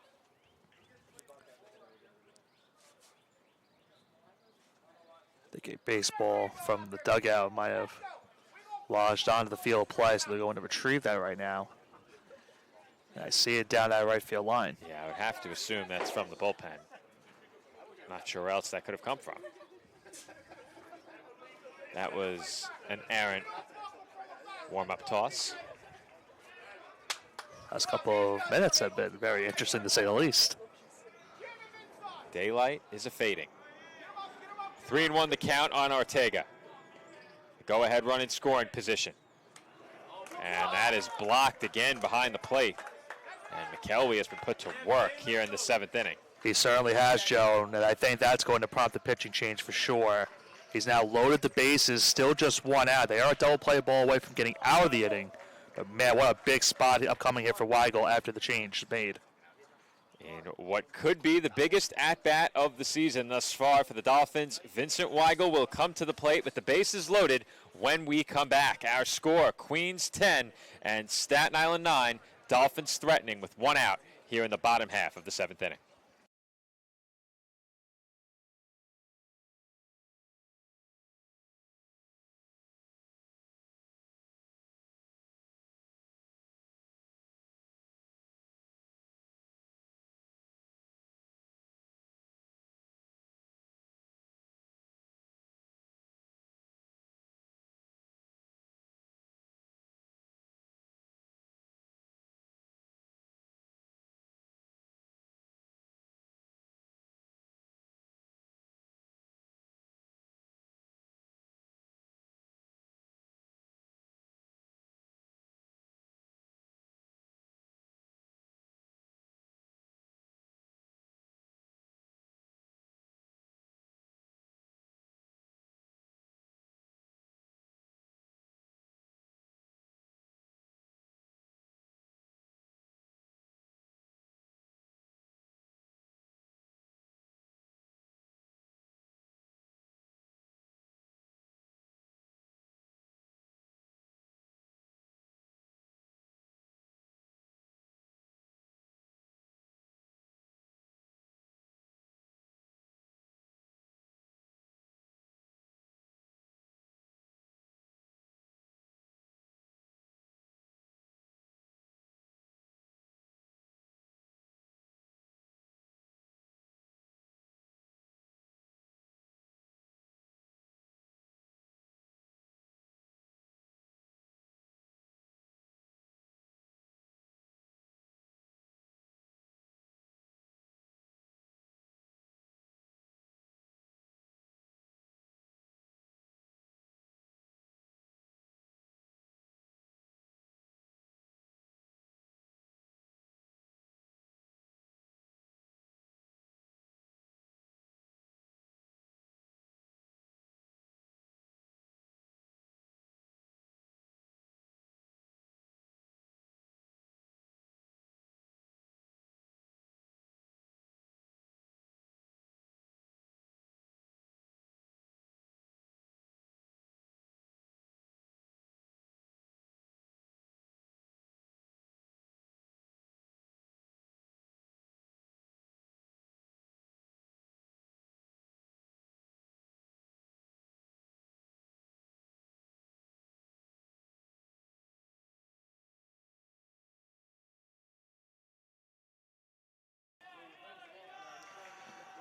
Baseball from the dugout might have lodged onto the field of play, so they're going to retrieve that right now. And I see it down that right field line. Yeah, I would have to assume that's from the bullpen. Not sure where else that could have come from. That was an errant warm-up toss. Last couple of minutes have been very interesting, to say the least. Daylight is a fading. 3-1 the count on Ortega. Go ahead run in scoring position. And that is blocked again behind the plate. And McKelvey has been put to work here in the 7th inning. He certainly has, Joe, and I think that's going to prompt the pitching change for sure. He's now loaded the bases, still just one out. They are a double play ball away from getting out of the inning. But man, what a big spot upcoming here for Weigel after the change is made. And what could be the biggest at-bat of the season thus far for the Dolphins, Vincent Weigel will come to the plate with the bases loaded when we come back. Our score, Queens 10 and Staten Island 9. Dolphins threatening with one out here in the bottom half of the 7th inning.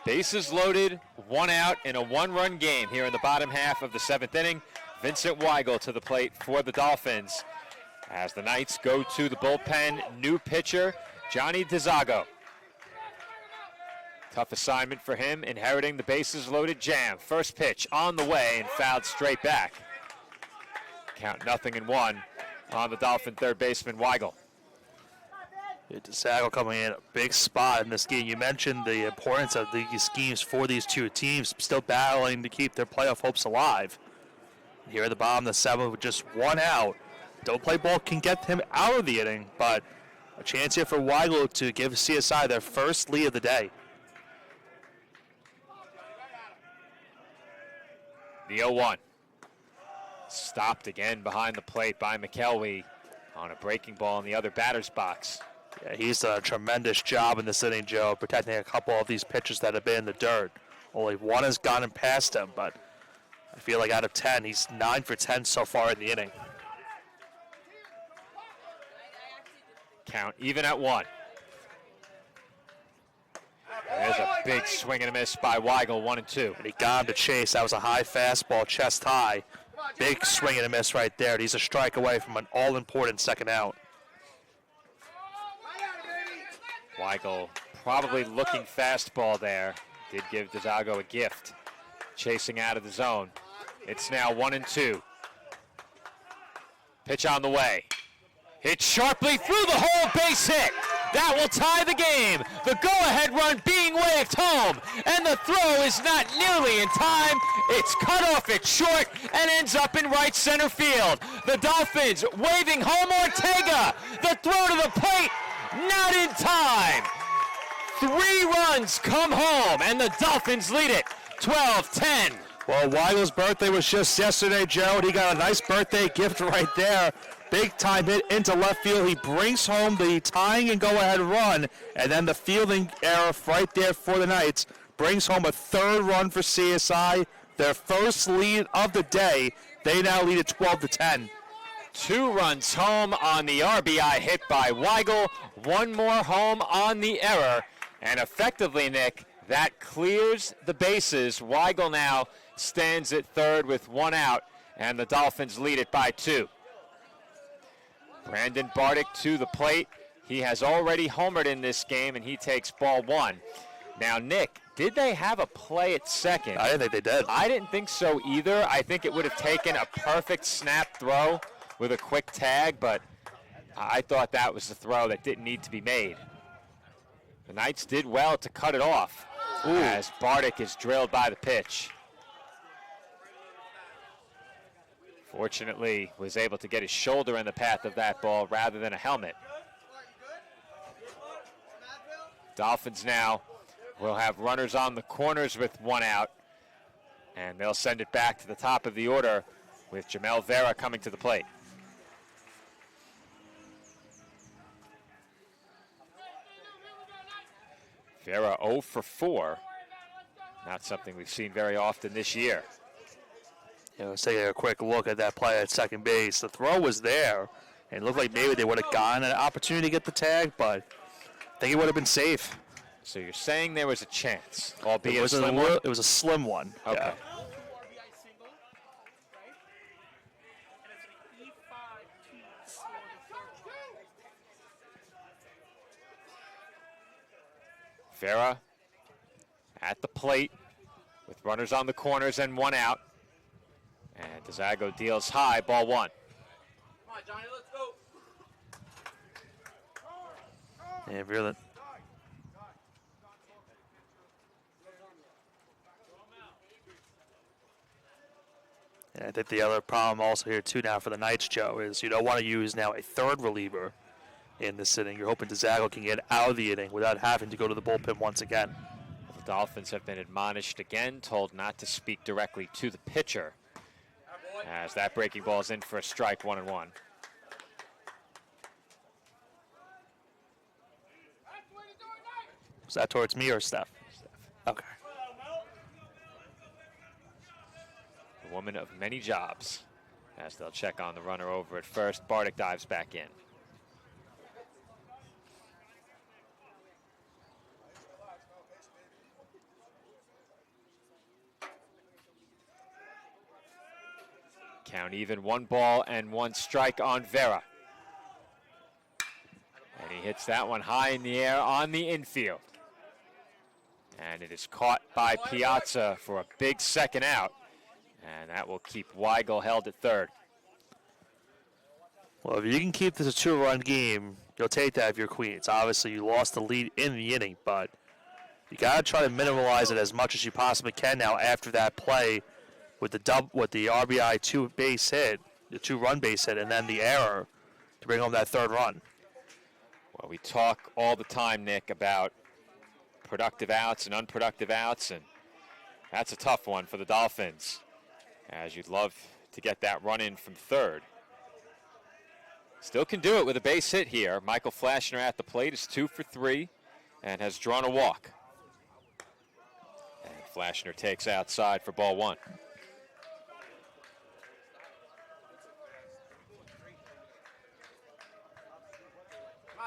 Bases loaded, one out in a one-run game here in the bottom half of the 7th inning. Vincent Weigel to the plate for the Dolphins as the Knights go to the bullpen. New pitcher, Johnny DeZago. Tough assignment for him, inheriting the bases loaded jam. First pitch on the way and fouled straight back. Count 0-1 on the Dolphin third baseman Weigel. DeZago coming in a big spot in this game. You mentioned the importance of these games for these two teams, still battling to keep their playoff hopes alive. Here at the bottom of the 7th with just one out. Double play ball can get him out of the inning, but a chance here for Weigel to give CSI their first lead of the day. The 0-1. Stopped again behind the plate by McKelvey on a breaking ball in the other batter's box. Yeah, he's done a tremendous job in this inning, Joe, protecting a couple of these pitches that have been in the dirt. Only one has gotten past him, but I feel like out of 10, he's 9 for 10 so far in the inning. Count even at 1. There's a big swing and a miss by Weigel, 1-2. And he got him to chase. That was a high fastball, chest high. Big swing and a miss right there. He's a strike away from an all-important second out. Weigel probably looking fastball there. Did give DeZago a gift. Chasing out of the zone. It's now 1-2. Pitch on the way. Hit sharply through the hole, base hit. That will tie the game. The go-ahead run being waved home, and the throw is not nearly in time. It's cut off at short and ends up in right center field. The Dolphins waving home Ortega. The throw to the plate, not in time. 3 runs come home, and the Dolphins lead it 12-10. Well, Weigel's birthday was just yesterday, Joe, and he got a nice birthday gift right there. Big time hit into left field. He brings home the tying and go-ahead run, and then the fielding error right there for the Knights brings home a 3rd run for CSI. Their first lead of the day. They now lead at 12-10. 2 runs home on the RBI hit by Weigel. 1 more home on the error. And effectively, Nick, that clears the bases. Weigel now stands at 3rd with 1 out, and the Dolphins lead it by 2. Brandon Bardick to the plate. He has already homered in this game, and he takes ball 1. Now, Nick, did they have a play at second? I didn't think they did. I didn't think so either. I think it would have taken a perfect snap throw with a quick tag, but I thought that was the throw that didn't need to be made. The Knights did well to cut it off as Bardick is drilled by the pitch. Fortunately, was able to get his shoulder in the path of that ball rather than a helmet. Dolphins now will have runners on the corners with 1 out, and they'll send it back to the top of the order with Jamel Vera coming to the plate. Vera 0 for 4. Not something we've seen very often this year. Let's take a quick look at that play at second base. The throw was there, and it looked like maybe they would have gotten an opportunity to get the tag, but I think it would have been safe. So you're saying there was a chance, albeit It was slim one? It was a slim one. Okay. Yeah. Vera at the plate with runners on the corners and 1 out. And DeZago deals high, ball 1. Come on, Johnny, let's go. Yeah, really. And I think the other problem also here too now for the Knights, Joe, is you don't want to use now a 3rd reliever in this inning. You're hoping DeZago can get out of the inning without having to go to the bullpen once again. The Dolphins have been admonished again, told not to speak directly to the pitcher, as that breaking ball is in for a strike, 1-1. Was that towards me or Steph? Okay. The woman of many jobs, as they'll check on the runner over at first. Bardick dives back in. Count even, 1 ball and 1 strike on Vera. And he hits that one high in the air on the infield. And it is caught by Piazza for a big second out. And that will keep Weigel held at 3rd. Well, if you can keep this a 2-run game, you'll take that if you're Queens. Obviously, you lost the lead in the inning, but you got to try to minimize it as much as you possibly can now after that play with the RBI 2-base hit, the 2-run base hit, and then the error to bring home that 3rd run. Well, we talk all the time, Nick, about productive outs and unproductive outs, and that's a tough one for the Dolphins, as you'd love to get that run in from 3rd. Still can do it with a base hit here. Michael Flashner at the plate is 2 for 3 and has drawn a walk. And Flashner takes outside for ball 1.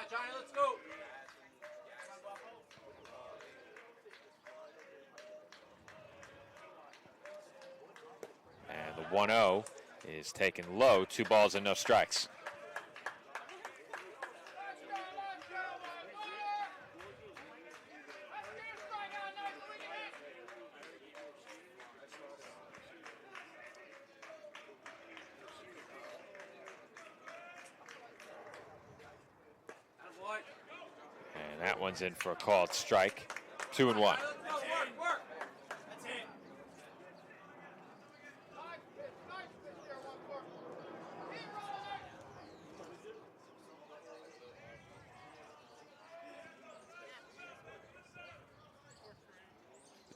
right, Johnny, let's go. And the 1-0 is taken low. 2 balls and no strikes. And that one's in for a called strike. 2-1.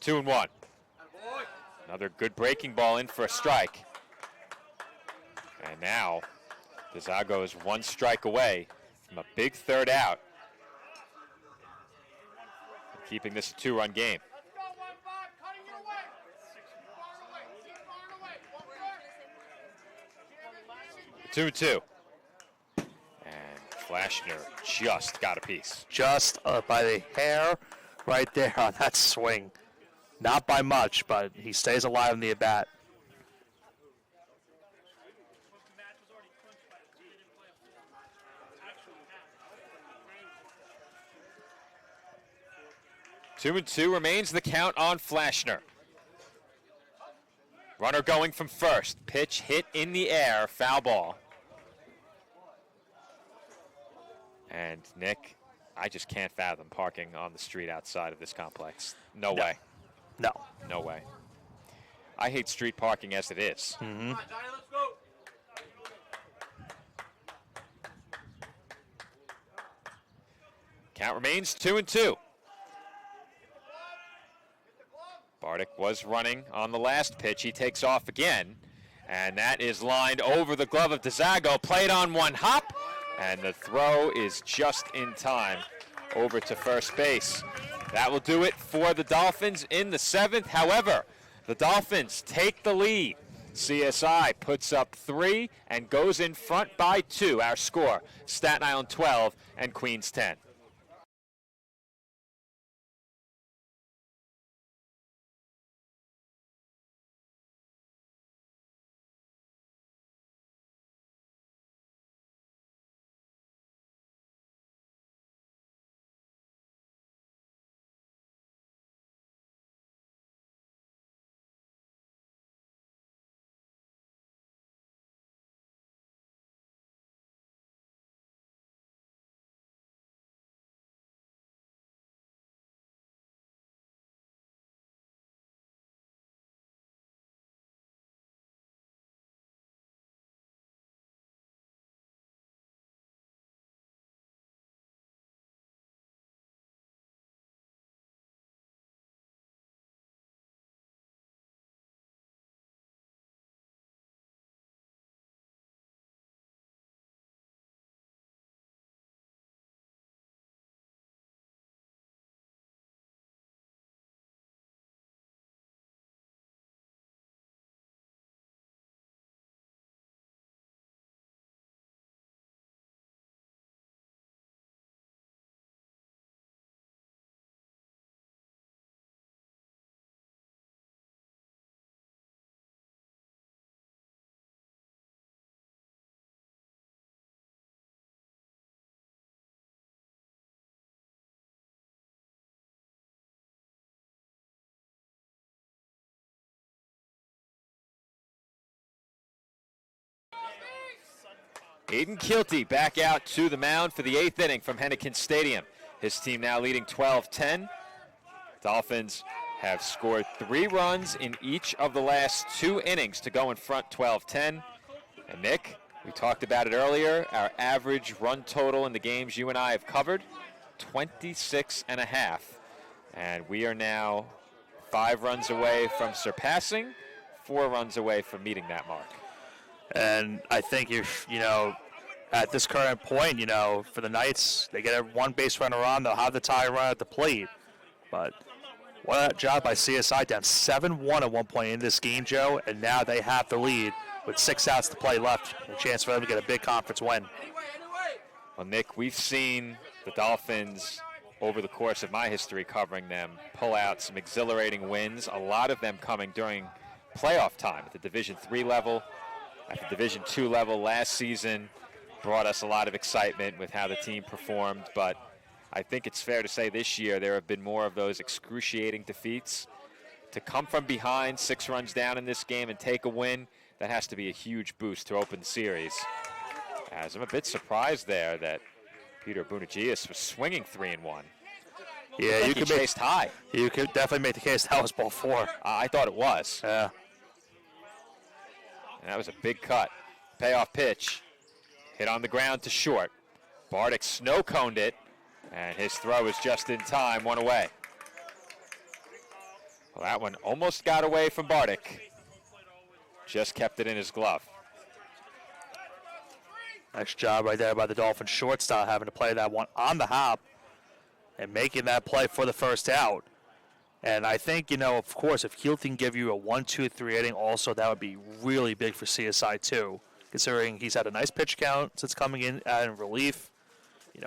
2-1. Another good breaking ball in for a strike. And now, DeZago is 1 strike away from a big 3rd out. Keeping this a 2-run game. Let's go, 1-5, cutting your way. Keep firing away. 2-2. And Flashner just got a piece. Just by the hair right there on that swing. Not by much, but he stays alive in the at-bat. Two and two remains the count on Flashner. Runner going from first. Pitch hit in the air, foul ball. And Nick, I just can't fathom parking on the street outside of this complex. No way. No. No way. I hate street parking as it is. All right, Johnny, let's go. Count remains 2-2. Bardick was running on the last pitch. He takes off again, and that is lined over the glove of DeZago. Played on 1 hop, and the throw is just in time over to first base. That will do it for the Dolphins in the 7th. However, the Dolphins take the lead. CSI puts up 3 and goes in front by 2. Our score, Staten Island 12 and Queens 10. Aiden Kilty back out to the mound for the 8th inning from Hennecken Stadium. His team now leading 12-10. Dolphins have scored 3 runs in each of the last 2 innings to go in front 12-10. And Nick, we talked about it earlier, our average run total in the games you and I have covered, 26.5. And we are now 5 runs away from surpassing, 4 runs away from meeting that mark. And I think at this current point, for the Knights, they get a 1 base runner on, they'll have the tie run at the plate. But what a job by CSI, down 7-1 at one point in this game, Joe, and now they have the lead with 6 outs to play left. A chance for them to get a big conference win. Anyway. Well, Nick, we've seen the Dolphins over the course of my history covering them pull out some exhilarating wins, a lot of them coming during playoff time at the Division III level, at the Division II level last season. Brought us a lot of excitement with how the team performed, but I think it's fair to say this year there have been more of those excruciating defeats. To come from behind 6 runs down in this game and take a win, that has to be a huge boost to open the series. As I'm a bit surprised there that Peter Bunigius was swinging 3-1. Yeah, you could make chased high. You could definitely make the case that was ball 4. I thought it was. Yeah. And that was a big cut. Payoff pitch. Hit on the ground to short. Bardick snow-coned it, and his throw is just in time, 1 away. Well, that one almost got away from Bardick. Just kept it in his glove. Nice job right there by the Dolphins shortstop, having to play that one on the hop and making that play for the first out. And I think, of course, if Keelty can give you a 1-2-3 inning also, that would be really big for CSI too, considering he's had a nice pitch count since coming in relief.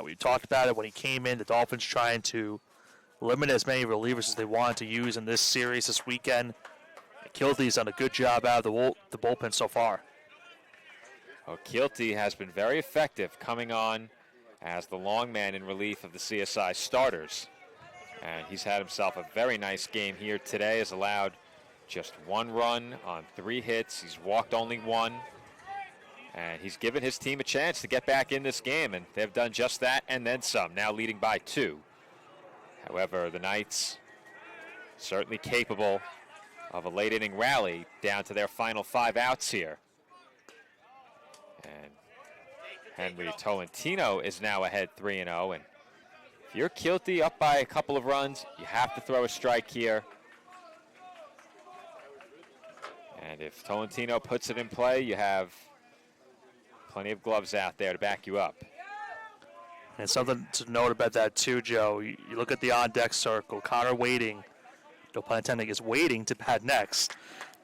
We talked about it when he came in, the Dolphins trying to limit as many relievers as they wanted to use in this series this weekend. Keelty's done a good job out of the bullpen so far. Well, Keelty has been very effective coming on as the long man in relief of the CSI starters. And he's had himself a very nice game here today. Has allowed just 1 run on 3 hits. He's walked only 1. And he's given his team a chance to get back in this game, and they've done just that and then some, now leading by 2. However, the Knights certainly capable of a late inning rally down to their final 5 outs here. And Henry Tolentino is now ahead 3-0. And if you're Keelty up by a couple of runs, you have to throw a strike here. And if Tolentino puts it in play, you have plenty of gloves out there to back you up. And something to note about that too, Joe, you look at the on-deck circle, Connor Waiting, no pun intended, is waiting to bat next.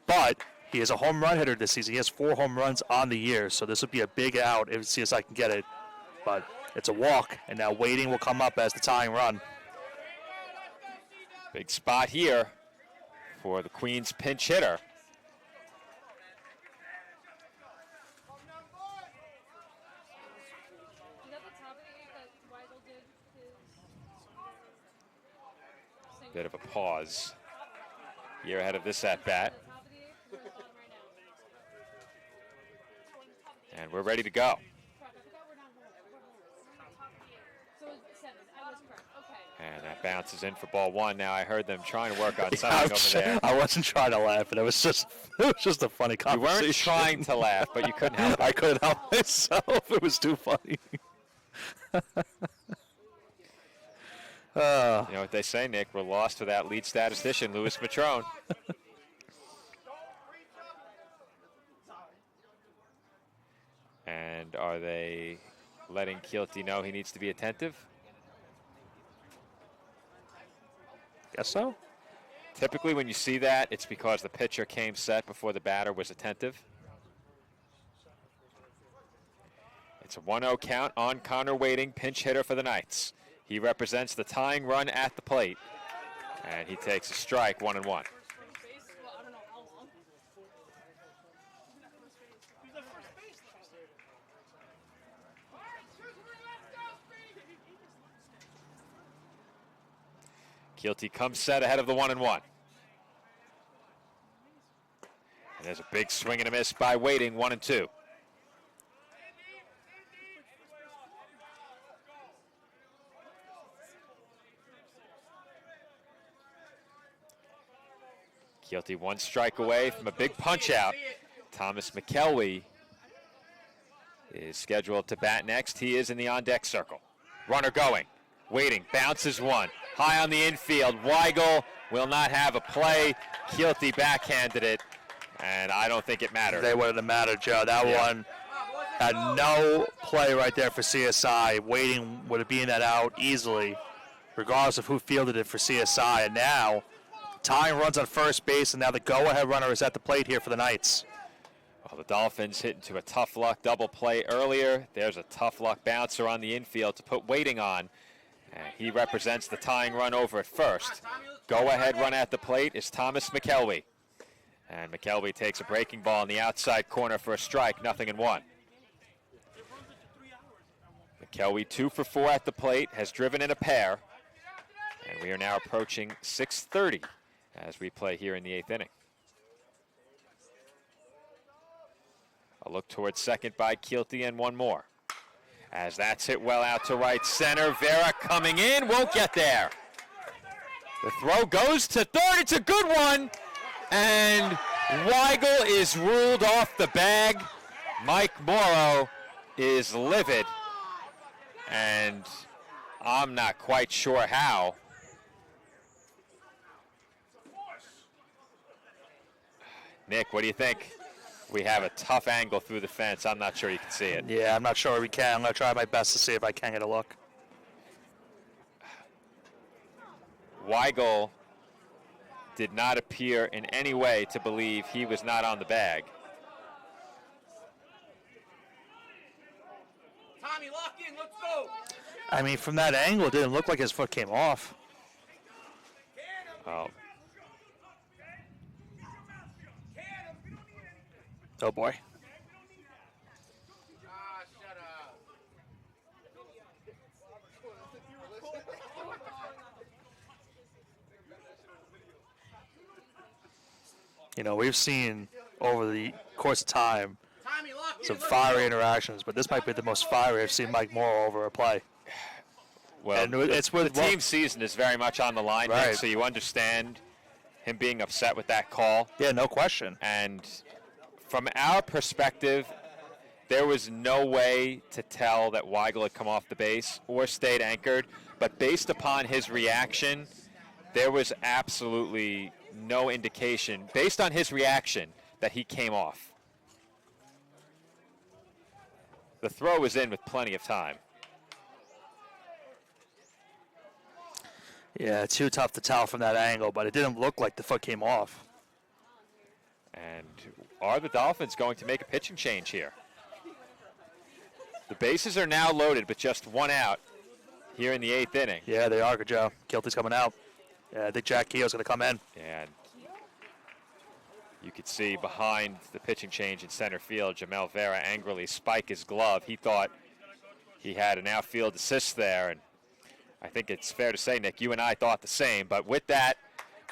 But he is a home run hitter this season. He has 4 home runs on the year, so this would be a big out if CSI can get it. But it's a walk, and now Waiting will come up as the tying run. Big spot here for the Queens pinch hitter. Is that the top of the 8 that Weigel did his Bit of a pause here ahead of this at-bat. top of the 8? We're on right now. And we're ready to go. Crap, I forgot we're not home. We're home. Top of the 8. So it's 7. I was correct. Okay. And that bounces in for ball 1. Now I heard them trying to work on something over there. I wasn't trying to laugh, but it was just a funny You conversation. weren't trying to laugh, but you couldn't help it. I couldn't help myself. It was too funny. You know what they say, Nick? We're lost without lead statistician Louis Matrone. And are they letting Keelty know he needs to be attentive? Guess so. Typically when you see that, it's because the pitcher came set before the batter was attentive. It's a 1-0 count on Connor Waiting, pinch hitter for the Knights. He represents the tying run at the plate, and he takes a strike, 1-1. Well, I don't know how long. Keelty comes set ahead of the 1-1. And there's a big swing and a miss by Waiting, 1-2. Keelty 1 strike away from a big punch out. Thomas McKelwey is scheduled to bat next. He is in the on-deck circle. Runner going, Waiting, bounces 1. High on the infield, Weigel will not have a play. Keelty backhanded it, and I don't think it mattered. They wouldn't have mattered, Joe. That one had no play right there for CSI. Waiting would have been that out easily, regardless of who fielded it for CSI. And now, tying runs on first base, and now the go-ahead runner is at the plate here for the Knights. Well, the Dolphins hit into a tough luck double play earlier. There's a tough luck bouncer on the infield to put Waiting on. And he represents the tying run over at first. Go ahead run at the plate is Thomas McKelvey. And McKelvey takes a breaking ball in the outside corner for a strike, 0-1. McKelvey 2 for 4 at the plate, has driven in a pair. And we are now approaching 6:30 as we play here in the 8th inning. A look towards second by Keelty and one more. As that's hit well out to right center. Vera coming in, won't get there. The throw goes to third, it's a good one. And Weigel is ruled off the bag. Mike Morrow is livid. And I'm not quite sure how. Nick, what do you think? We have a tough angle through the fence. I'm not sure you can see it. Yeah, I'm not sure we can. I'm going to try my best to see if I can get a look. Weigel did not appear in any way to believe he was not on the bag. Tommy, lock in. Let's go. I mean, from that angle, it didn't look like his foot came off. Oh, Oh, boy. Shut up. You know, we've seen over the course of time Tommy, lock in. some Let's fiery go. interactions, but this might be the most fiery I've seen Mike Morrow over a play. well, And it's with the team season is very much on the line, Nick, Right. so you understand him being upset with that call. Yeah, no question. And from our perspective, there was no way to tell that Weigel had come off the base or stayed anchored. But based upon his reaction, there was absolutely no indication, based on his reaction, that he came off. The throw was in with plenty of time. Yeah, too tough to tell from that angle, but it didn't look like the foot came off. And are the Dolphins going to make a pitching change here? The bases are now loaded with just one out here in the 8th inning. Yeah, they are, good job. Keelty's coming out. Yeah, I think Jack Keogh's going to come in. And you could see behind the pitching change in center field, Jamel Vera angrily spike his glove. He thought he had an outfield assist there, and I think it's fair to say, Nick, you and I thought the same. But with that,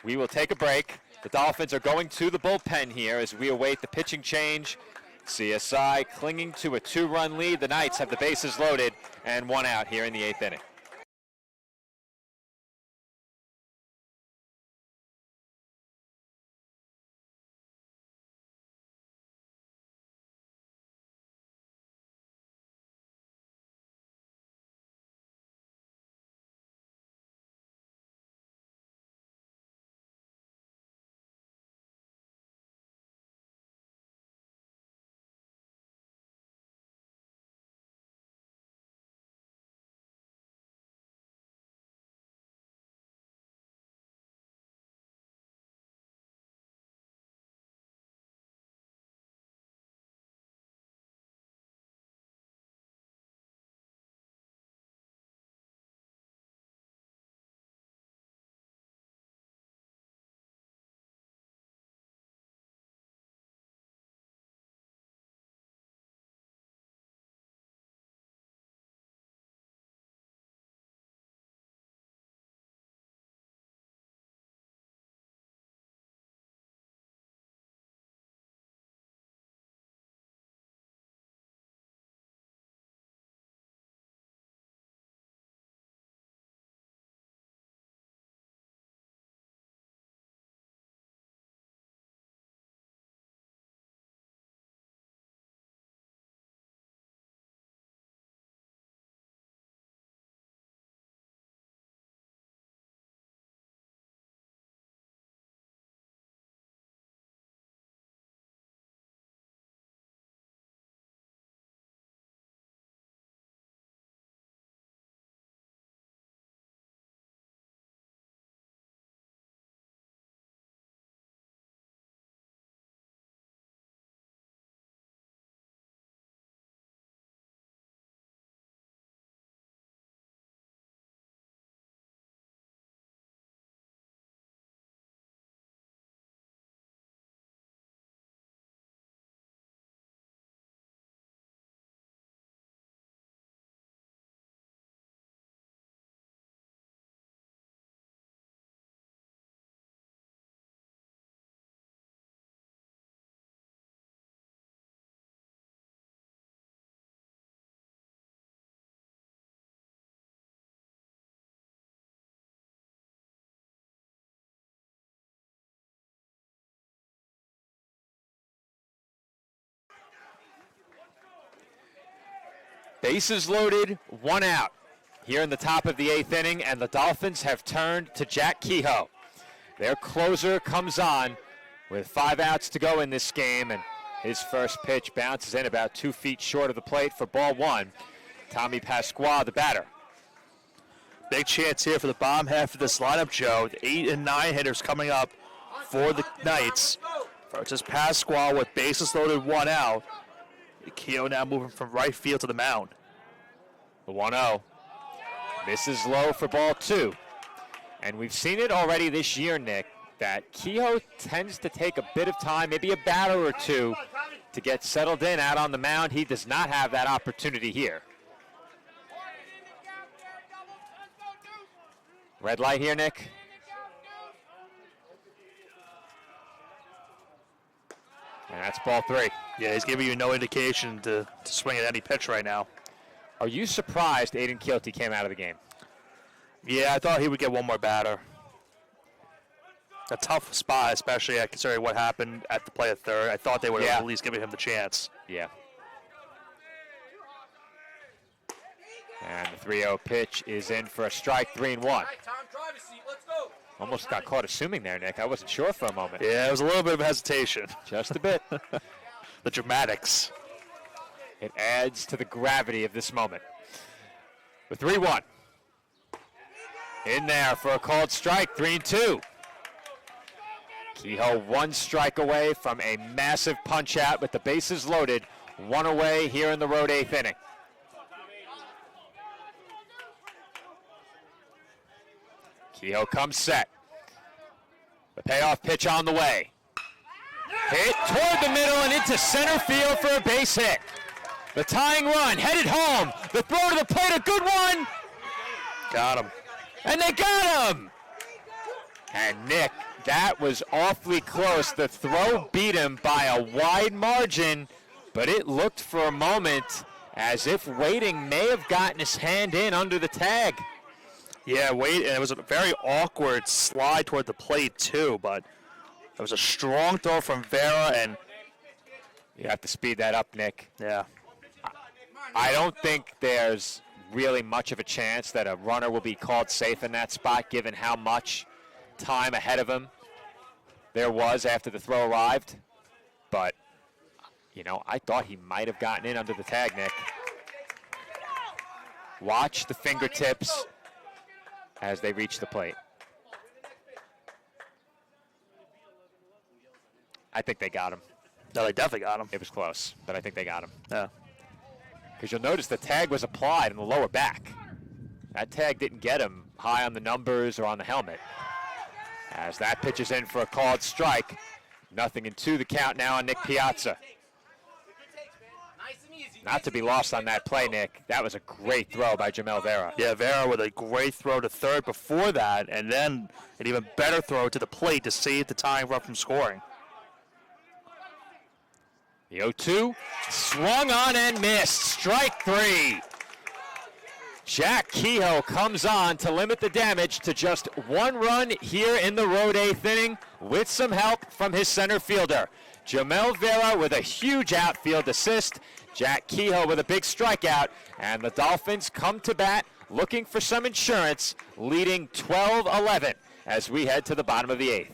we will take a break. The Dolphins are going to the bullpen here as we await the pitching change. CSI clinging to a 2-run lead. The Knights have the bases loaded and one out here in the 8th inning. Bases loaded, 1 out here in the top of the 8th inning, and the Dolphins have turned to Jack Kehoe. Their closer comes on with 5 outs to go in this game, and his first pitch bounces in about 2 feet short of the plate for ball 1. Tommy Pasqua, the batter. Big chance here for the bottom half of this lineup, Joe. The 8 and 9 hitters coming up for the Knights. Versus Pasquale with bases loaded, 1 out. Kehoe now moving from right field to the mound. The 1-0. Misses low for ball 2. And we've seen it already this year, Nick, that Kehoe tends to take a bit of time, maybe a batter or two, to get settled in out on the mound. He does not have that opportunity here. Red light here, Nick. And that's ball 3. Yeah, he's giving you no indication to swing at any pitch right now. Are you surprised Aiden Keelty came out of the game? Yeah, I thought he would get one more batter. A tough spot, especially considering what happened at the play at third. I thought they would have at least given him the chance. Yeah. And the 3-0 pitch is in for a strike, 3-1. Almost got caught assuming there, Nick. I wasn't sure for a moment. Yeah, it was a little bit of hesitation. Just a bit. The dramatics. It adds to the gravity of this moment. The 3-1. In there for a called strike, 3-2. Kehoe 1 strike away from a massive punch out with the bases loaded. 1 away here in the road 8th inning. Kehoe comes set. The payoff pitch on the way. Hit toward the middle and into center field for a base hit. The tying run headed home. The throw to the plate, a good one. Got him. And they got him. And Nick, that was awfully close. The throw beat him by a wide margin, but it looked for a moment as if Waiting may have gotten his hand in under the tag. Yeah, and it was a very awkward slide toward the plate too, but it was a strong throw from Vera, and you have to speed that up, Nick. Yeah. I don't think there's really much of a chance that a runner will be called safe in that spot, given how much time ahead of him there was after the throw arrived. But, you know, I thought he might have gotten in under the tag, Nick. Watch the fingertips as they reach the plate. I think they got him. No, they definitely got him. It was close, but I think they got him. Yeah. Because you'll notice the tag was applied in the lower back. That tag didn't get him high on the numbers or on the helmet. As that pitch is in for a called strike. 0-2 the count now on Nick Piazza. Not to be lost on that play, Nick. That was a great throw by Jamel Vera. Yeah, Vera with a great throw to third before that, and then an even better throw to the plate to save the tying run from scoring. The 0-2 swung on and missed. Strike 3. Jack Kehoe comes on to limit the damage to just 1 run here in the road 8th inning with some help from his center fielder. Jamel Vera with a huge outfield assist. Jack Kehoe with a big strikeout. And the Dolphins come to bat looking for some insurance, leading 12-11 as we head to the bottom of the 8th.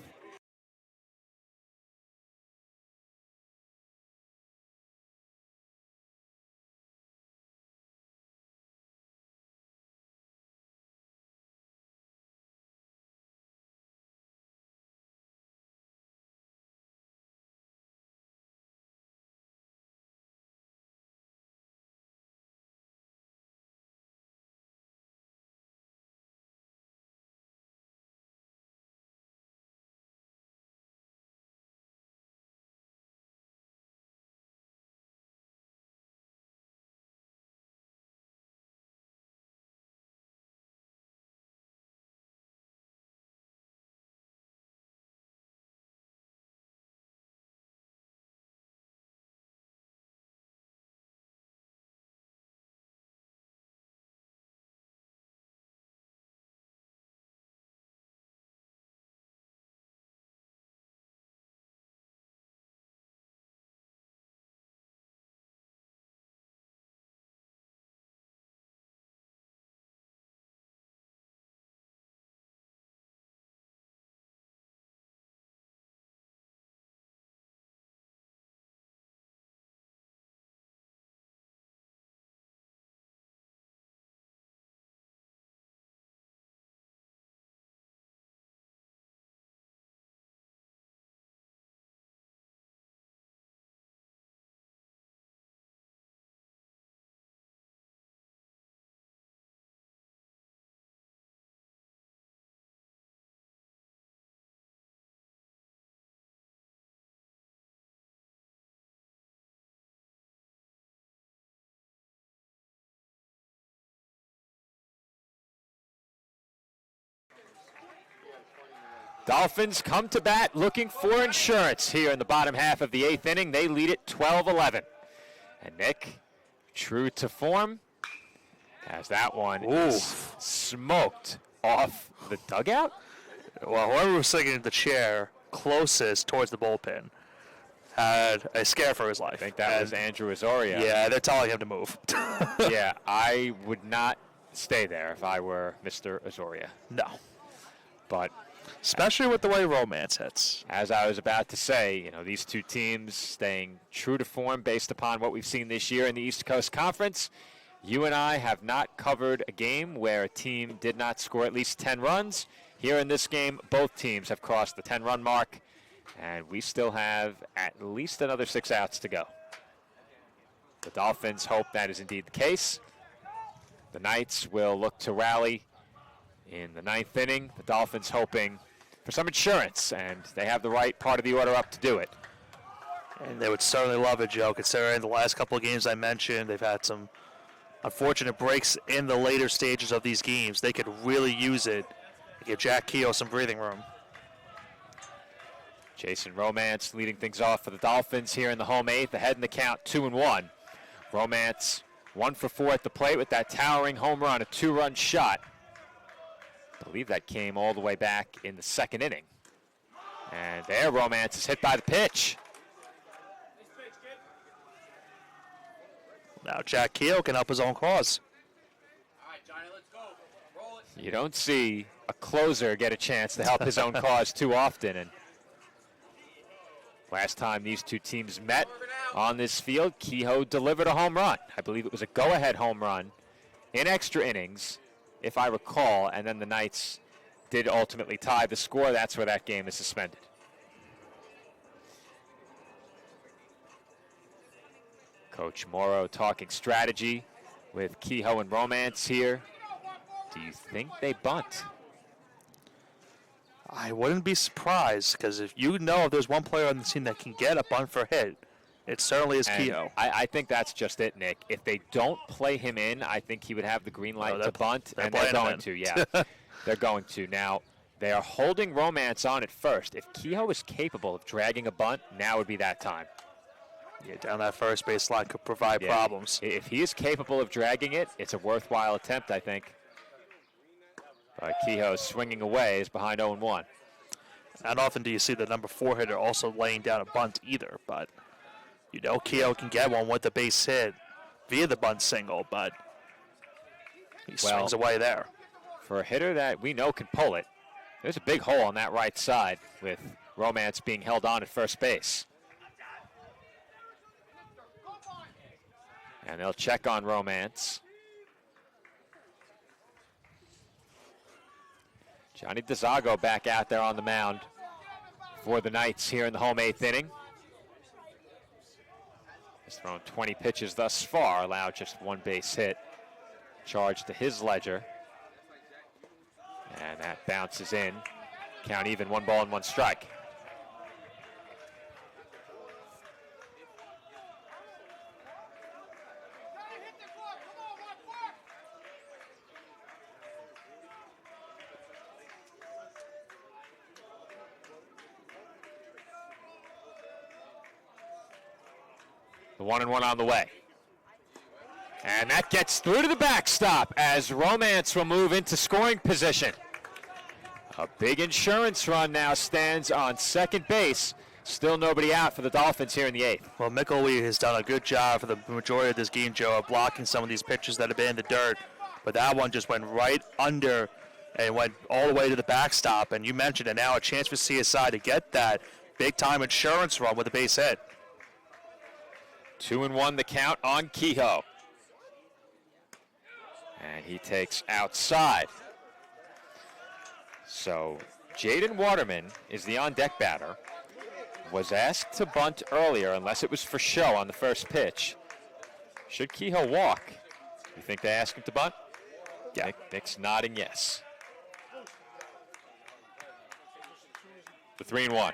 Dolphins come to bat looking for insurance here in the bottom half of the 8th inning. They lead it 12-11. And Nick, true to form, as that one is smoked off the dugout. Well, whoever was sitting in the chair closest towards the bullpen had a scare for his life. I think that was Andrew Azoria. Yeah, they're telling him to move. Yeah, I would not stay there if I were Mr. Azoria. No. But especially with the way Romance hits. as I was about to say, you know, these two teams staying true to form based upon what we've seen this year in the East Coast Conference. You and I have not covered a game where a team did not score at least 10 runs. Here in this game, both teams have crossed the 10-run mark, and we still have at least another 6 outs to go. The Dolphins hope that is indeed the case. The Knights will look to rally in the 9th inning. The Dolphins hoping for some insurance, and they have the right part of the order up to do it. And they would certainly love it, Joe, considering the last couple of games I mentioned, they've had some unfortunate breaks in the later stages of these games. They could really use it to give Jack Keogh some breathing room. Jason Romance leading things off for the Dolphins here in the home 8th, ahead in the count 2-1. Romance 1 for 4 at the plate with that towering home run, a 2-run shot. I believe that came all the way back in the 2nd inning. And there, Romance is hit by the pitch. Now Jack Keogh can help his own cause. All right, Johnny, let's go. Roll it. You don't see a closer get a chance to help his own cause too often. And last time these two teams met on this field, Kehoe delivered a home run. I believe it was a go-ahead home run in extra innings, if I recall, and then the Knights did ultimately tie the score. That's where that game is suspended. Coach Morrow talking strategy with Kehoe and Romance here. Do you think they bunt? I wouldn't be surprised, because if there's one player on the team that can get a bunt for a hit, it certainly is And Keogh. I think that's just it, Nick. If they don't play him in, I think he would have the green light to bunt, and they're playing him going in. to, yeah. They're going to. Now, they are holding Romance on at first. If Kehoe is capable of dragging a bunt, now would be that time. Yeah, down that first base line could provide Yeah. problems. If he is capable of dragging it, it's a worthwhile attempt, I think. But Kehoe swinging away is behind 0-1. Not often do you see the number 4 hitter also laying down a bunt either, but Keogh can get one with the base hit via the bunt single, but he swings away there. For a hitter that we know can pull it, there's a big hole on that right side with Romance being held on at first base. And they'll check on Romance. Johnny DeZago back out there on the mound for the Knights here in the home 8th inning. He's thrown 20 pitches thus far, allowed just 1 base hit. Charge to his ledger. And that bounces in. Count even, 1 ball and 1 strike. Johnny, hit the clock. Come on, watch back. The 1-1 on the way. And that gets through to the backstop as Romance will move into scoring position. A big insurance run now stands on second base. Still nobody out for the Dolphins here in the 8th. Well, Mickley has done a good job for the majority of this game, Joe, of blocking some of these pitches that have been in the dirt. But that one just went right under and went all the way to the backstop. And you mentioned it now, a chance for CSI to get that big-time insurance run with a base hit. 2-1 the count on Kehoe. And he takes outside. So Jaden Waterman is the on-deck batter. Was asked to bunt earlier unless it was for show on the first pitch. Should Kehoe walk? You think they asked him to bunt? Yeah. Nick's nodding yes. The 3-1.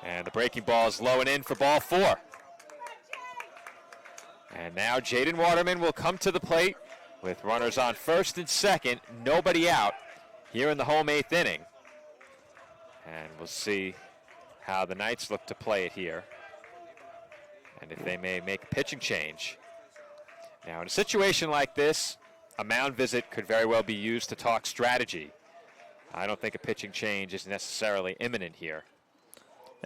And the breaking ball is low and in for ball 4. And now Jaden Waterman will come to the plate with runners on first and second, nobody out here in the home 8th inning. And we'll see how the Knights look to play it here. And if they may make a pitching change. Now, in a situation like this, a mound visit could very well be used to talk strategy. I don't think a pitching change is necessarily imminent here.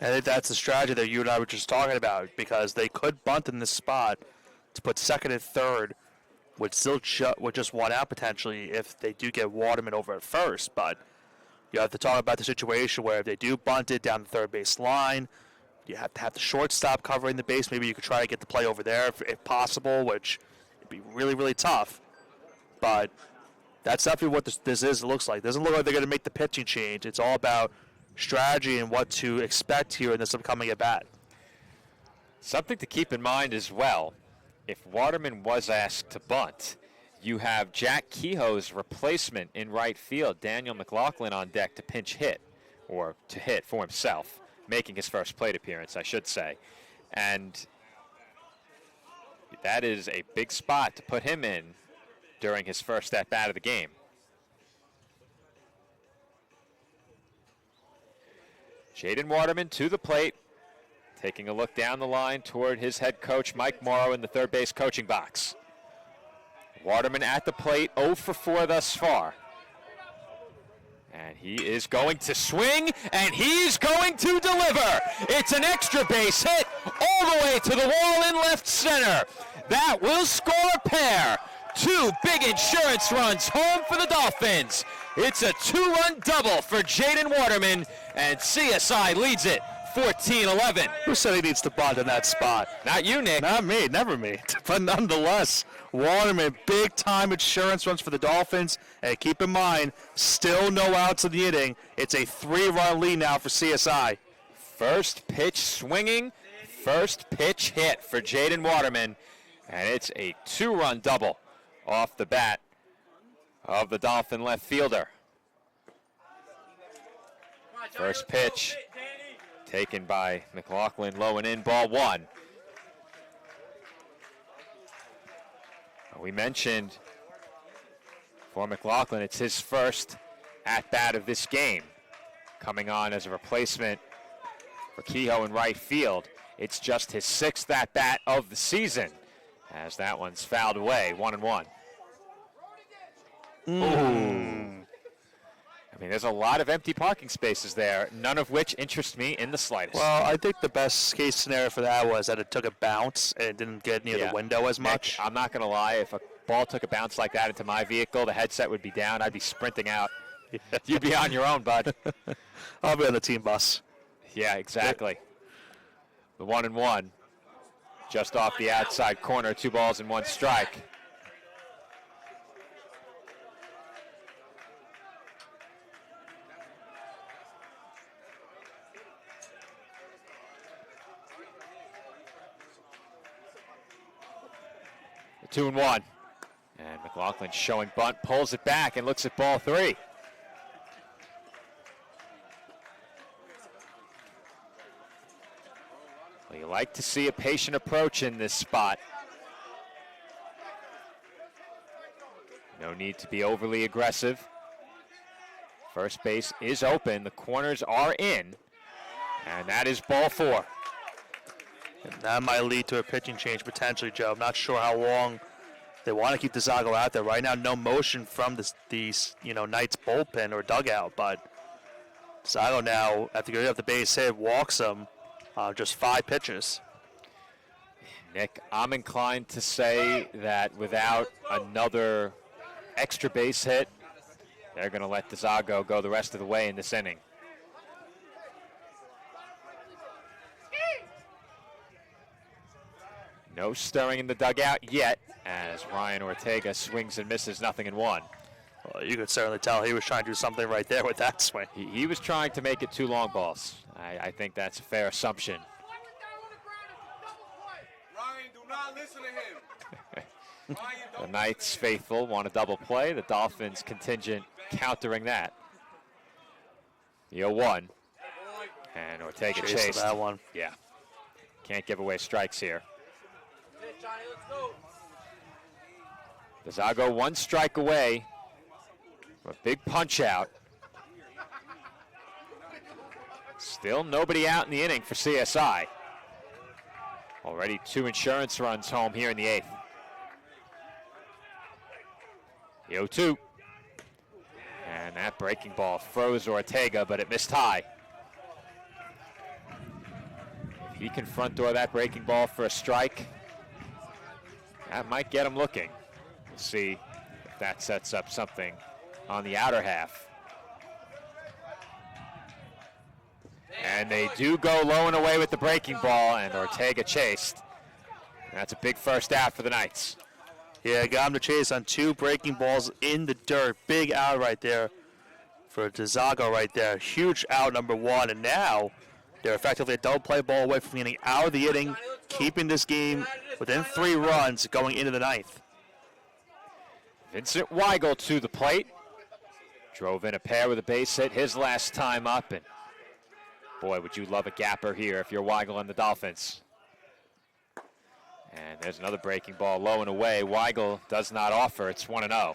I think that's the strategy that you and I were just talking about, because they could bunt in this spot to put second and third with still with just one out potentially if they do get Waterman over at first. But you have to talk about the situation where if they do bunt it down the third base line, you have to have the shortstop covering the base. Maybe you could try to get the play over there if possible, which would be really, really tough. But that's definitely what this is. It looks like. It doesn't look like they're going to make the pitching change. It's all about strategy and what to expect here in this upcoming at-bat. Something to keep in mind as well, if Waterman was asked to bunt, you have Jack Kehoe's replacement in right field, Daniel McLaughlin, on deck to pinch hit, or to hit for himself, making his first plate appearance, I should say. And that is a big spot to put him in during his first at-bat of the game. Jaden Waterman to the plate, taking a look down the line toward his head coach, Mike Morrow, in the third base coaching box. Waterman at the plate, 0 for 4 thus far. And he is going to swing, and he's going to deliver. It's an extra base hit all the way to the wall in left center. That will score a pair. 2 big insurance runs home for the Dolphins. It's a 2-run double for Jaden Waterman, and CSI leads it 14-11. Who said he needs to bunt in that spot? Not you, Nick. Not me, never me. But nonetheless, Waterman, big-time insurance runs for the Dolphins. And keep in mind, still no outs in the inning. It's a 3-run lead now for CSI. First pitch swinging, first pitch hit for Jaden Waterman. And it's a 2-run double off the bat of the Dolphin left fielder. First pitch taken by McLaughlin, low and in, ball 1. We mentioned for McLaughlin, it's his first at-bat of this game, coming on as a replacement for Kehoe in right field. It's just his 6th at-bat of the season, as that one's fouled away, 1-1. I mean, there's a lot of empty parking spaces there, none of which interest me in the slightest. Well, I think the best case scenario for that was that it took a bounce and it didn't get near the window as much. Nick, I'm not going to lie. If a ball took a bounce like that into my vehicle, the headset would be down. I'd be sprinting out. You'd be on your own, bud. I'll be on the team bus. Yeah, exactly. The 1-1, just off the outside corner, 2 balls and 1 strike. The 2-1. And McLaughlin showing bunt, pulls it back and looks at ball 3. Well, you like to see a patient approach in this spot. No need to be overly aggressive. First base is open, the corners are in, and that is ball 4. And that might lead to a pitching change potentially, Joe. I'm not sure how long they want to keep DeZago out there. Right now, no motion from the Knights bullpen or dugout, but DeZago now, after getting up the base hit, walks him just 5 pitches. Nick, I'm inclined to say that without another extra base hit, they're going to let DeZago go the rest of the way in this inning. No stirring in the dugout yet, as Ryan Ortega swings and misses, 0-1. Well, you could certainly tell he was trying to do something right there with that swing. He was trying to make it 2 long balls. I think that's a fair assumption. Ryan, do not listen to him. The Knights faithful want a double play. The Dolphins contingent countering that. The 0-1. And Ortega chased. that one. Yeah. Can't give away strikes here. DeZago 1 strike away from a big punch out. Still nobody out in the inning for CSI. Already 2 insurance runs home here in the 8th. The 0-2. And that breaking ball froze Ortega, but it missed high. If he can front door that breaking ball for a strike, that might get him looking. We'll see if that sets up something on the outer half. And they do go low and away with the breaking ball, and Ortega chased. That's a big first out for the Knights. Yeah, got him to chase on 2 breaking balls in the dirt. Big out right there for DeZago right there. Huge out, number 1. And now they're effectively a double play ball away from getting out of the inning, keeping this game within 3 runs going into the 9th. Vincent Weigel to the plate. Drove in a pair with a base hit his last time up. And boy, would you love a gapper here if you're Weigel and the Dolphins. And there's another breaking ball low and away. Weigel does not offer. It's 1-0.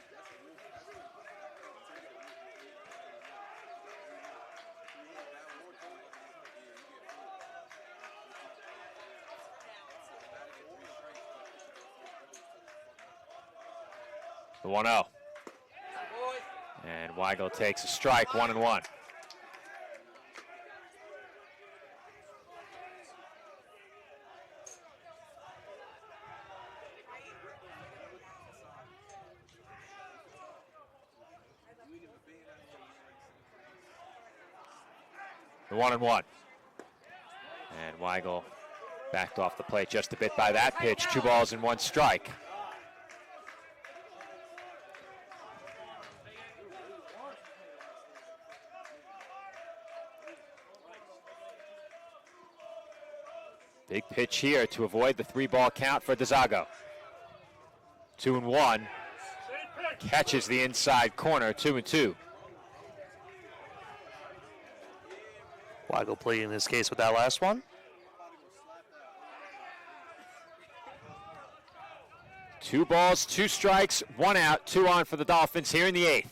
The 1-0. And Weigel takes a strike, 1-1. The 1-1. And Weigel backed off the plate just a bit by that pitch. 2 balls and 1 strike. Big pitch here to avoid the 3-ball count for DeZago. 2-1. Catches the inside corner, 2-2. Weigel playing in this case with that last one. 2 balls, 2 strikes, 1 out, 2 on for the Dolphins here in the 8th.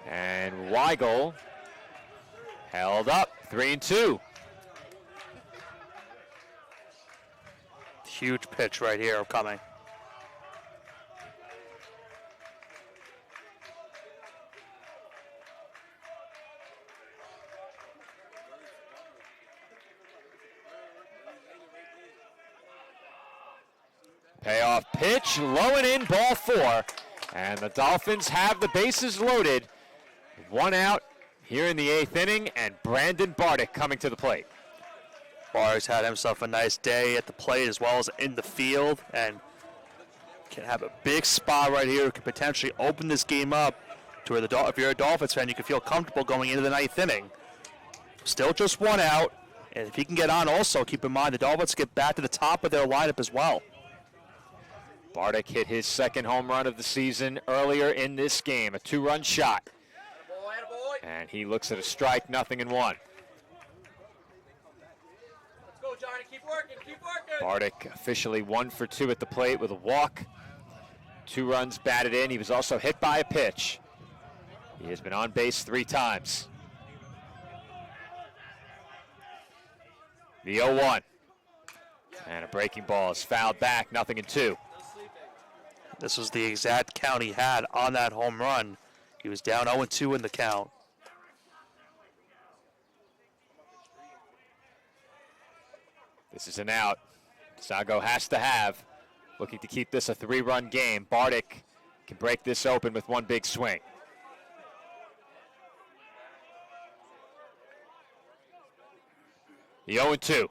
And Weigel held up, 3-2. Huge pitch right here coming. Payoff pitch, low and in, ball 4. And the Dolphins have the bases loaded. 1 out here in the 8th inning, and Brandon Bardick coming to the plate. Bardick's had himself a nice day at the plate as well as in the field, and can have a big spot right here. Could potentially open this game up to where if you're a Dolphins fan, you can feel comfortable going into the 9th inning. Still just 1 out, and if he can get on also, keep in mind the Dolphins get back to the top of their lineup as well. Bardick hit his 2nd home run of the season earlier in this game, a 2-run shot. And he looks at a strike, 0-1. Go, Johnny. Keep working. Keep working. Bardick officially 1 for 2 at the plate with a walk. 2 runs batted in. He was also hit by a pitch. He has been on base 3 times. The 0-1. And a breaking ball is fouled back, 0-2. This was the exact count he had on that home run. He was down 0-2 in the count. This is an out. Sago has to have. Looking to keep this a 3-run game. Bardick can break this open with 1 big swing. The 0-2.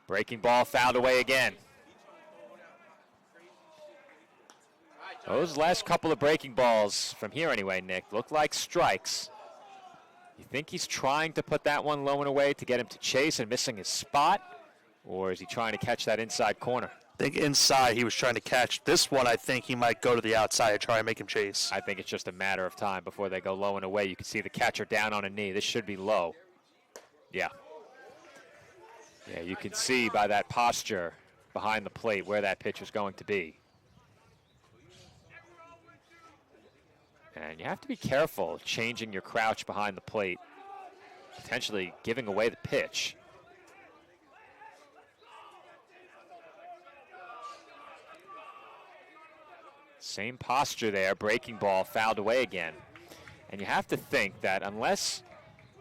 Breaking ball fouled away again. Those last couple of breaking balls, from here anyway, Nick, look like strikes. You think he's trying to put that one low and away to get him to chase and missing his spot? Or is he trying to catch that inside corner? I think inside he was trying to catch. This one, I think he might go to the outside and try and make him chase. I think it's just a matter of time before they go low and away. You can see the catcher down on a knee. This should be low. Yeah. Yeah, you can see by that posture behind the plate where that pitch is going to be. And you have to be careful changing your crouch behind the plate potentially giving away the pitch. Same posture there, breaking ball fouled away again. And you have to think that unless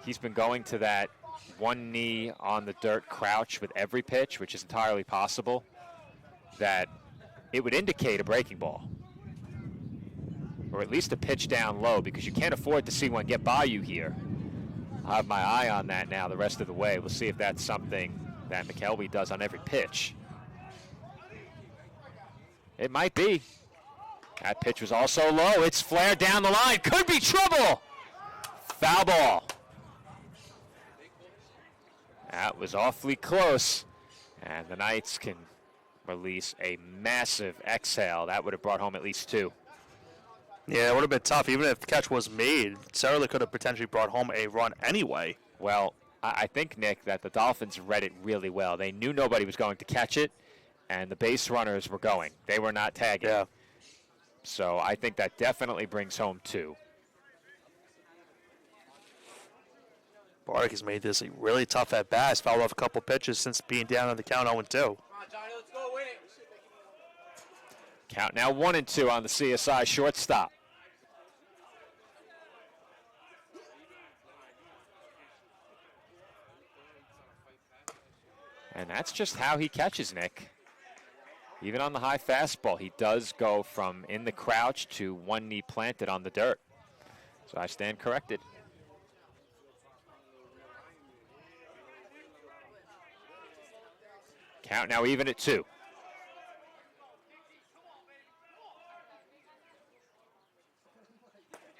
he's been going to that one knee on the dirt crouch with every pitch, which is entirely possible, that it would indicate a breaking ball. Or at least a pitch down low, because you can't afford to see one get by you here. I'll have my eye on that now the rest of the way. We'll see if that's something that McKelvey does on every pitch. It might be. That pitch was also low. It's flared down the line. Could be trouble. Foul ball. That was awfully close. And the Knights can release a massive exhale. That would have brought home at least 2. Yeah, it would have been tough. Even if the catch was made, Sarah could have potentially brought home a run anyway. Well, I think, Nick, that the Dolphins read it really well. They knew nobody was going to catch it, and the base runners were going. They were not tagging. Yeah. So I think that definitely brings home 2. Bardick has made this a really tough at bat. He's fouled off a couple pitches since being down on the count 0-2. Come on, Johnny, let's go win it. Count now 1-2 on the CSI shortstop. And that's just how he catches, Nick. Even on the high fastball, he does go from in the crouch to one knee planted on the dirt. So I stand corrected. Count now even at 2.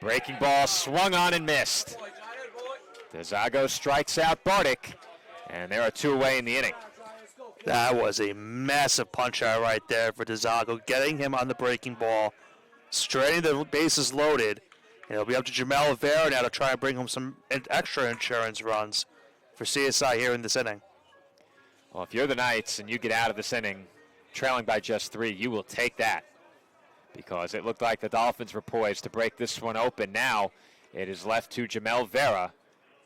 Breaking ball swung on and missed. DeZago strikes out Bardick, and there are 2 away in the inning. That was a massive punch out right there for DeZago, getting him on the breaking ball, straightening the bases loaded. And it'll be up to Jamel Vera now to try and bring home some extra insurance runs for CSI here in this inning. Well, if you're the Knights and you get out of this inning trailing by just 3, you will take that, because it looked like the Dolphins were poised to break this one open. Now it is left to Jamel Vera.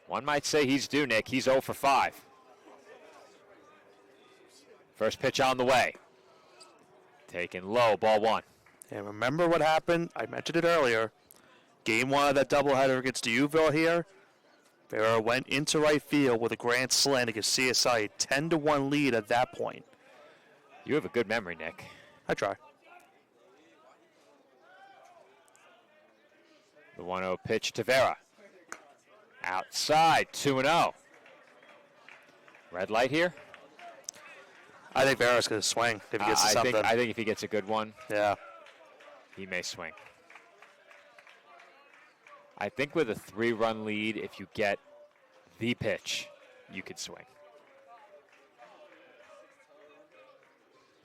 One might say he's due, Nick. He's 0 for 5. First pitch on the way. Taken low, ball 1. And remember what happened? I mentioned it earlier. Game 1 of that doubleheader against Duville here. Vera went into right field with a grand slam to give CSI a 10-1 lead at that point. You have a good memory, Nick. I try. The 1-0 pitch to Vera. Outside, 2-0. Red light here? I think Vera's going to swing if he gets to something. I think if he gets a good one, Yeah. he may swing. I think with a 3-run lead, if you get the pitch, you could swing.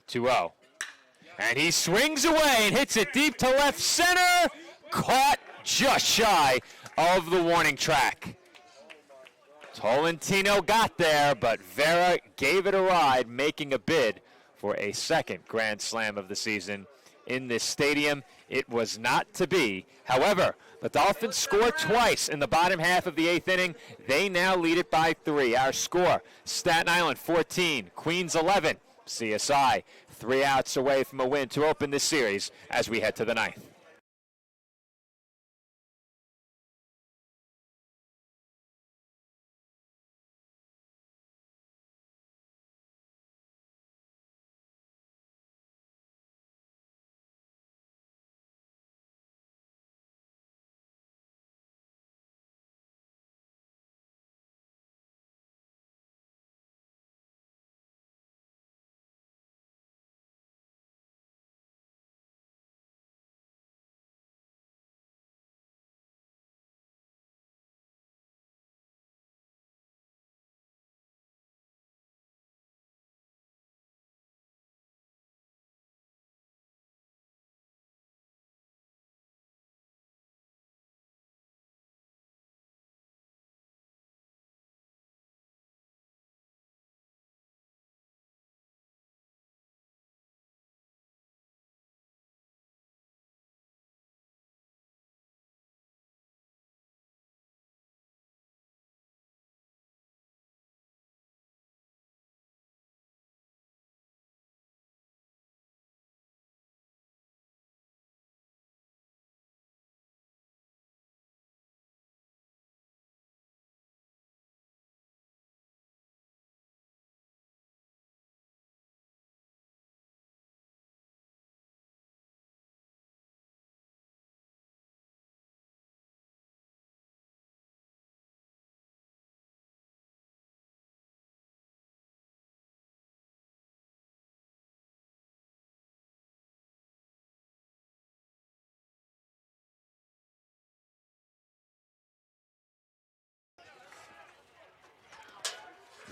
2-0. And he swings away and hits it deep to left center. Caught just shy of the warning track. Tolentino got there, but Vera gave it a ride, making a bid for a second Grand Slam of the season in this stadium. It was not to be. However, the Dolphins scored twice in the bottom half of the 8th inning. They now lead it by 3. Our score, Staten Island 14, Queens 11. CSI 3 outs away from a win to open this series as we head to the 9th.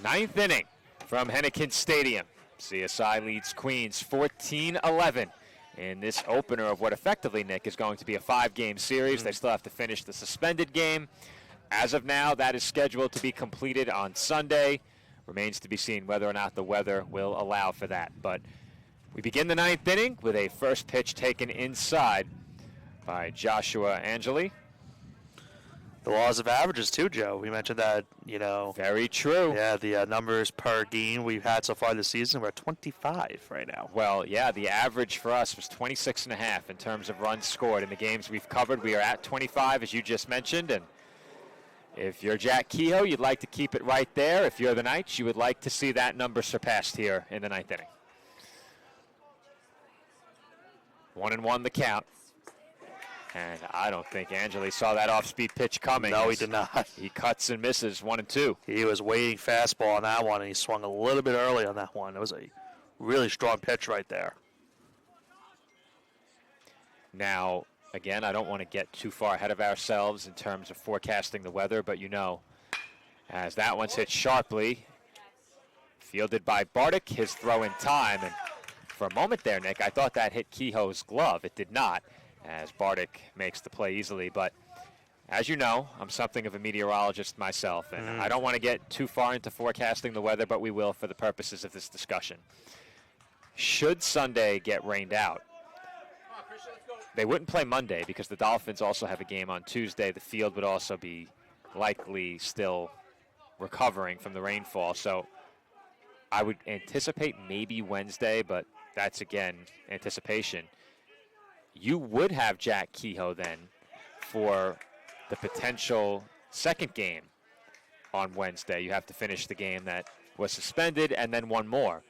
Ninth inning from Henneken Stadium. CSI leads Queens 14-11 in this opener of what effectively, Nick, is going to be a 5-game series. They still have to finish the suspended game. As of now, that is scheduled to be completed on Sunday. Remains to be seen whether or not the weather will allow for that. But we begin the ninth inning with a first pitch taken inside by Joshua Angeli. The laws of averages, too, Joe. We mentioned that, Very true. Yeah, the numbers per game we've had so far this season, we're at 25 right now. Well, yeah, the average for us was 26.5 in terms of runs scored. In the games we've covered, we are at 25, as you just mentioned. And if you're Jack Kehoe, you'd like to keep it right there. If you're the Knights, you would like to see that number surpassed here in the ninth inning. 1-1 the count. And I don't think Angeli saw that off-speed pitch coming. No, he did not. He cuts and misses 1-2. He was waiting fastball on that one, and he swung a little bit early on that one. It was a really strong pitch right there. Now, again, I don't want to get too far ahead of ourselves in terms of forecasting the weather, but as that one's hit sharply, fielded by Bartik, his throw in time. And for a moment there, Nick, I thought that hit Kehoe's glove. It did not, as Bartik makes the play easily. But as you know, I'm something of a meteorologist myself, and I don't want to get too far into forecasting the weather, but we will for the purposes of this discussion. Should Sunday get rained out, they wouldn't play Monday because the Dolphins also have a game on Tuesday. The field would also be likely still recovering from the rainfall. So I would anticipate maybe Wednesday, but that's, again, anticipation. You would have Jack Kehoe then for the potential second game on Wednesday. You have to finish the game that was suspended and then one more.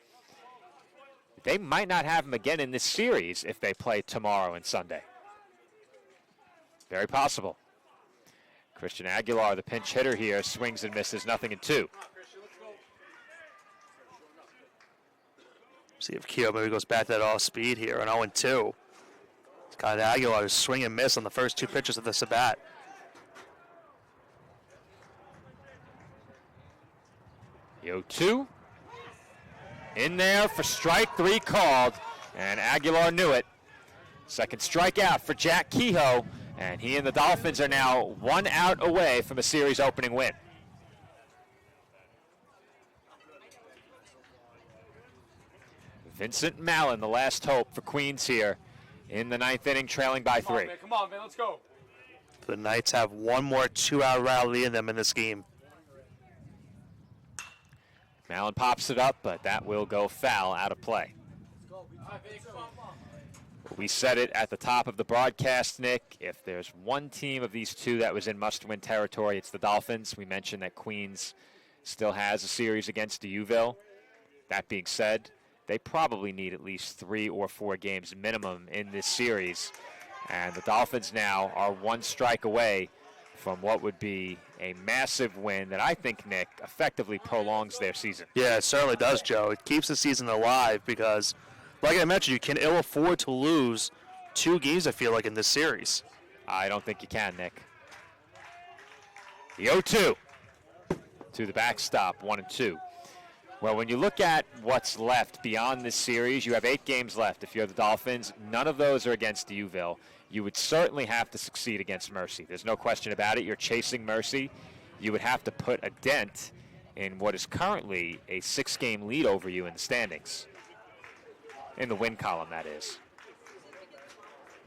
They might not have him again in this series if they play tomorrow and Sunday. Very possible. Christian Aguilar, the pinch hitter here, swings and misses, 0-2. See if Kehoe maybe goes back to that off speed here, an 0-2. It's kind of Aguilar's swing and miss on the first two pitches of this at bat. The 0-2. In there for strike 3 called, and Aguilar knew it. Second strikeout for Jack Kehoe, and he and the Dolphins are now 1 out away from a series opening win. Vincent Mallon, the last hope for Queens here in the ninth inning, trailing by 3. Come on, man, let's go. The Knights have one more 2-out rally in them in this game. Mallon pops it up, but that will go foul, out of play. We said it at the top of the broadcast, Nick. If there's one team of these two that was in must-win territory, it's the Dolphins. We mentioned that Queens still has a series against Deauville. That being said, they probably need at least 3 or 4 games minimum in this series. And the Dolphins now are 1 strike away from what would be a massive win that I think, Nick, effectively prolongs their season. Yeah, it certainly does, Joe. It keeps the season alive because, like I mentioned, you can ill afford to lose 2 games, I feel like, in this series. I don't think you can, Nick. The 0-2 to the backstop, 1-2. Well, when you look at what's left beyond this series, you have 8 games left. If you're the Dolphins, none of those are against Deauville. You would certainly have to succeed against Mercy. There's no question about it. You're chasing Mercy. You would have to put a dent in what is currently a 6-game lead over you in the standings. In the win column, that is.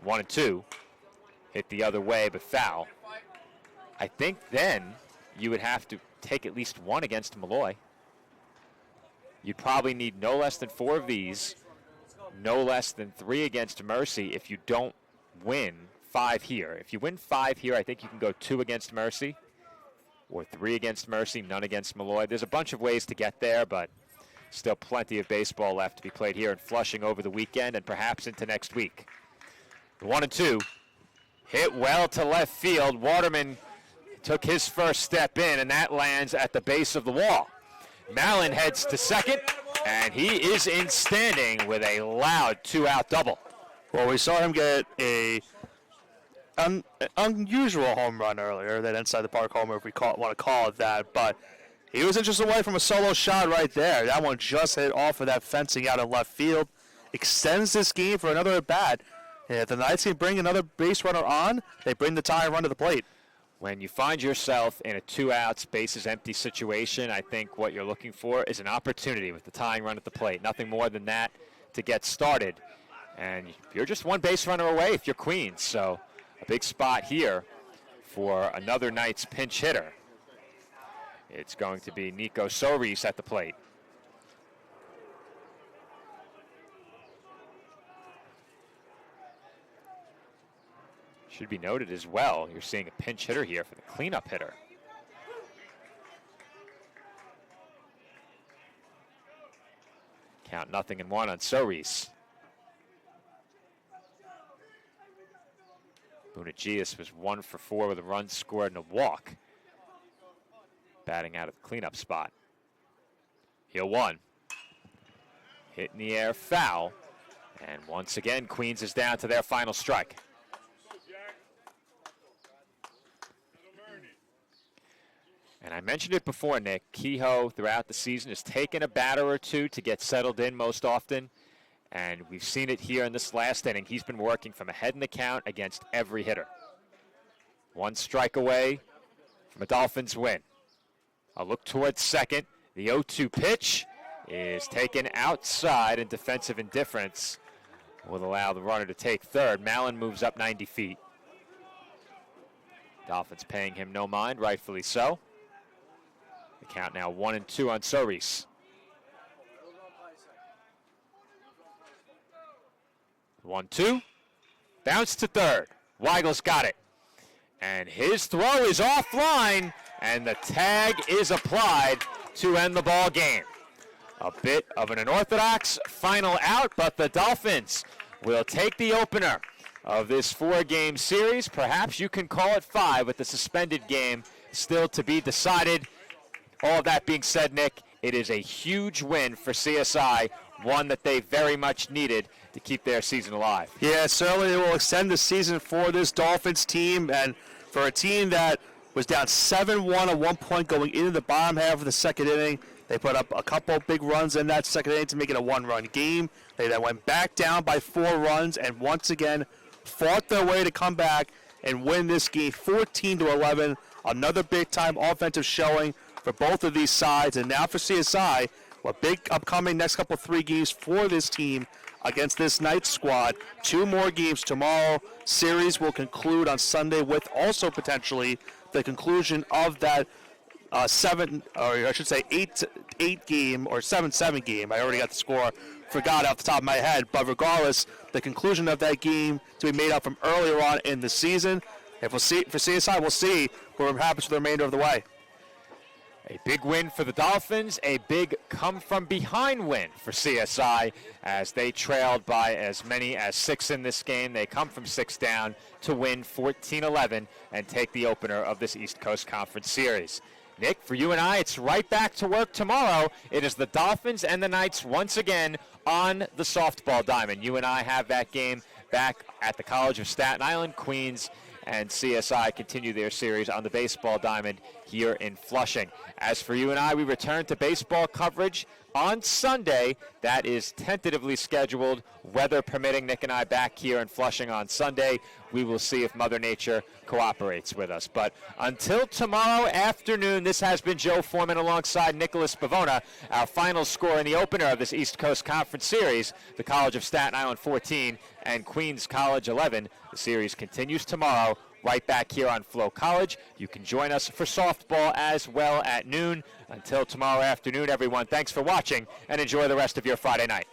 1-2. Hit the other way, but foul. I think then you would have to take at least 1 against Malloy. You'd probably need no less than 4 of these, no less than 3 against Mercy if you don't win 5 here. If you win 5 here, I think you can go 2 against Mercy or 3 against Mercy, none against Malloy. There's a bunch of ways to get there, but still plenty of baseball left to be played here in Flushing over the weekend and perhaps into next week. The 1-2 hit well to left field. Waterman took his first step in, and that lands at the base of the wall. Mallon heads to second, and he is in standing with a loud 2-out double. Well, we saw him get a unusual home run earlier, that inside the park homer, if we want to call it that. But He was inches away from a solo shot right there. That one just hit off of that fencing out in left field. Extends this game for another at bat. And if the Knights can bring another base runner on, they bring the tying run to the plate. When you find yourself in a 2-out, bases empty situation, I think what you're looking for is an opportunity with the tying run at the plate. Nothing more than that to get started. And you're just one base runner away if you're Queens. So a big spot here for another Knights pinch hitter. It's going to be Nico Soris at the plate. Should be noted as well, you're seeing a pinch hitter here for the cleanup hitter. Count 0-1 on Soris. Bunagias was 1 for 4 with a run scored and a walk. Batting out of the cleanup spot. 0-1. Hit in the air, foul. And once again, Queens is down to their final strike. And I mentioned it before, Nick. Kehoe, throughout the season, has taken a batter or two to get settled in most often. And we've seen it here in this last inning. He's been working from ahead in the count against every hitter. 1 strike away from a Dolphins win. A look towards second. The 0-2 pitch is taken outside, and defensive indifference will allow the runner to take third. Mallon moves up 90 feet. Dolphins paying him no mind, rightfully so. The count now 1-2 on Soris. 1-2. Bounce to third. Weigel's got it. And his throw is offline, and the tag is applied to end the ball game. A bit of an unorthodox final out, but the Dolphins will take the opener of this 4-game series. Perhaps you can call it 5 with the suspended game still to be decided. All of that being said, Nick, it is a huge win for CSI, one that they very much needed to keep their season alive. Yeah, certainly it will extend the season for this Dolphins team, and for a team that was down 7-1 at one point going into the bottom half of the second inning. They put up a couple big runs in that second inning to make it a 1-run game. They then went back down by 4 runs and once again fought their way to come back and win this game 14-11. Another big-time offensive showing for both of these sides. And now for CSI, a big upcoming next couple 3 games for this team against this Knights squad. 2 more games tomorrow. Series will conclude on Sunday with also potentially the conclusion of that 8 game or 7-7 game. I already got the score, forgot off the top of my head. But regardless, the conclusion of that game to be made up from earlier on in the season. If we'll see for CSI, we'll see what happens for the remainder of the way. A big win for the Dolphins, a big come-from-behind win for CSI as they trailed by as many as 6 in this game. They come from 6 down to win 14-11 and take the opener of this East Coast Conference Series. Nick, for you and I, it's right back to work tomorrow. It is the Dolphins and the Knights once again on the softball diamond. You and I have that game back at the College of Staten Island. Queens and CSI continue their series on the baseball diamond here in Flushing. As for you and I, we return to baseball coverage on Sunday. That is tentatively scheduled, weather permitting. Nick and I back here in Flushing on Sunday. We will see if Mother Nature cooperates with us. But until tomorrow afternoon, this has been Joe Foreman alongside Nicholas Bavona. Our final score in the opener of this East Coast Conference Series, the College of Staten Island 14 and Queens College 11. The series continues tomorrow right back here on Flow College. You can join us for softball as well at noon. Until tomorrow afternoon, everyone, thanks for watching and enjoy the rest of your Friday night.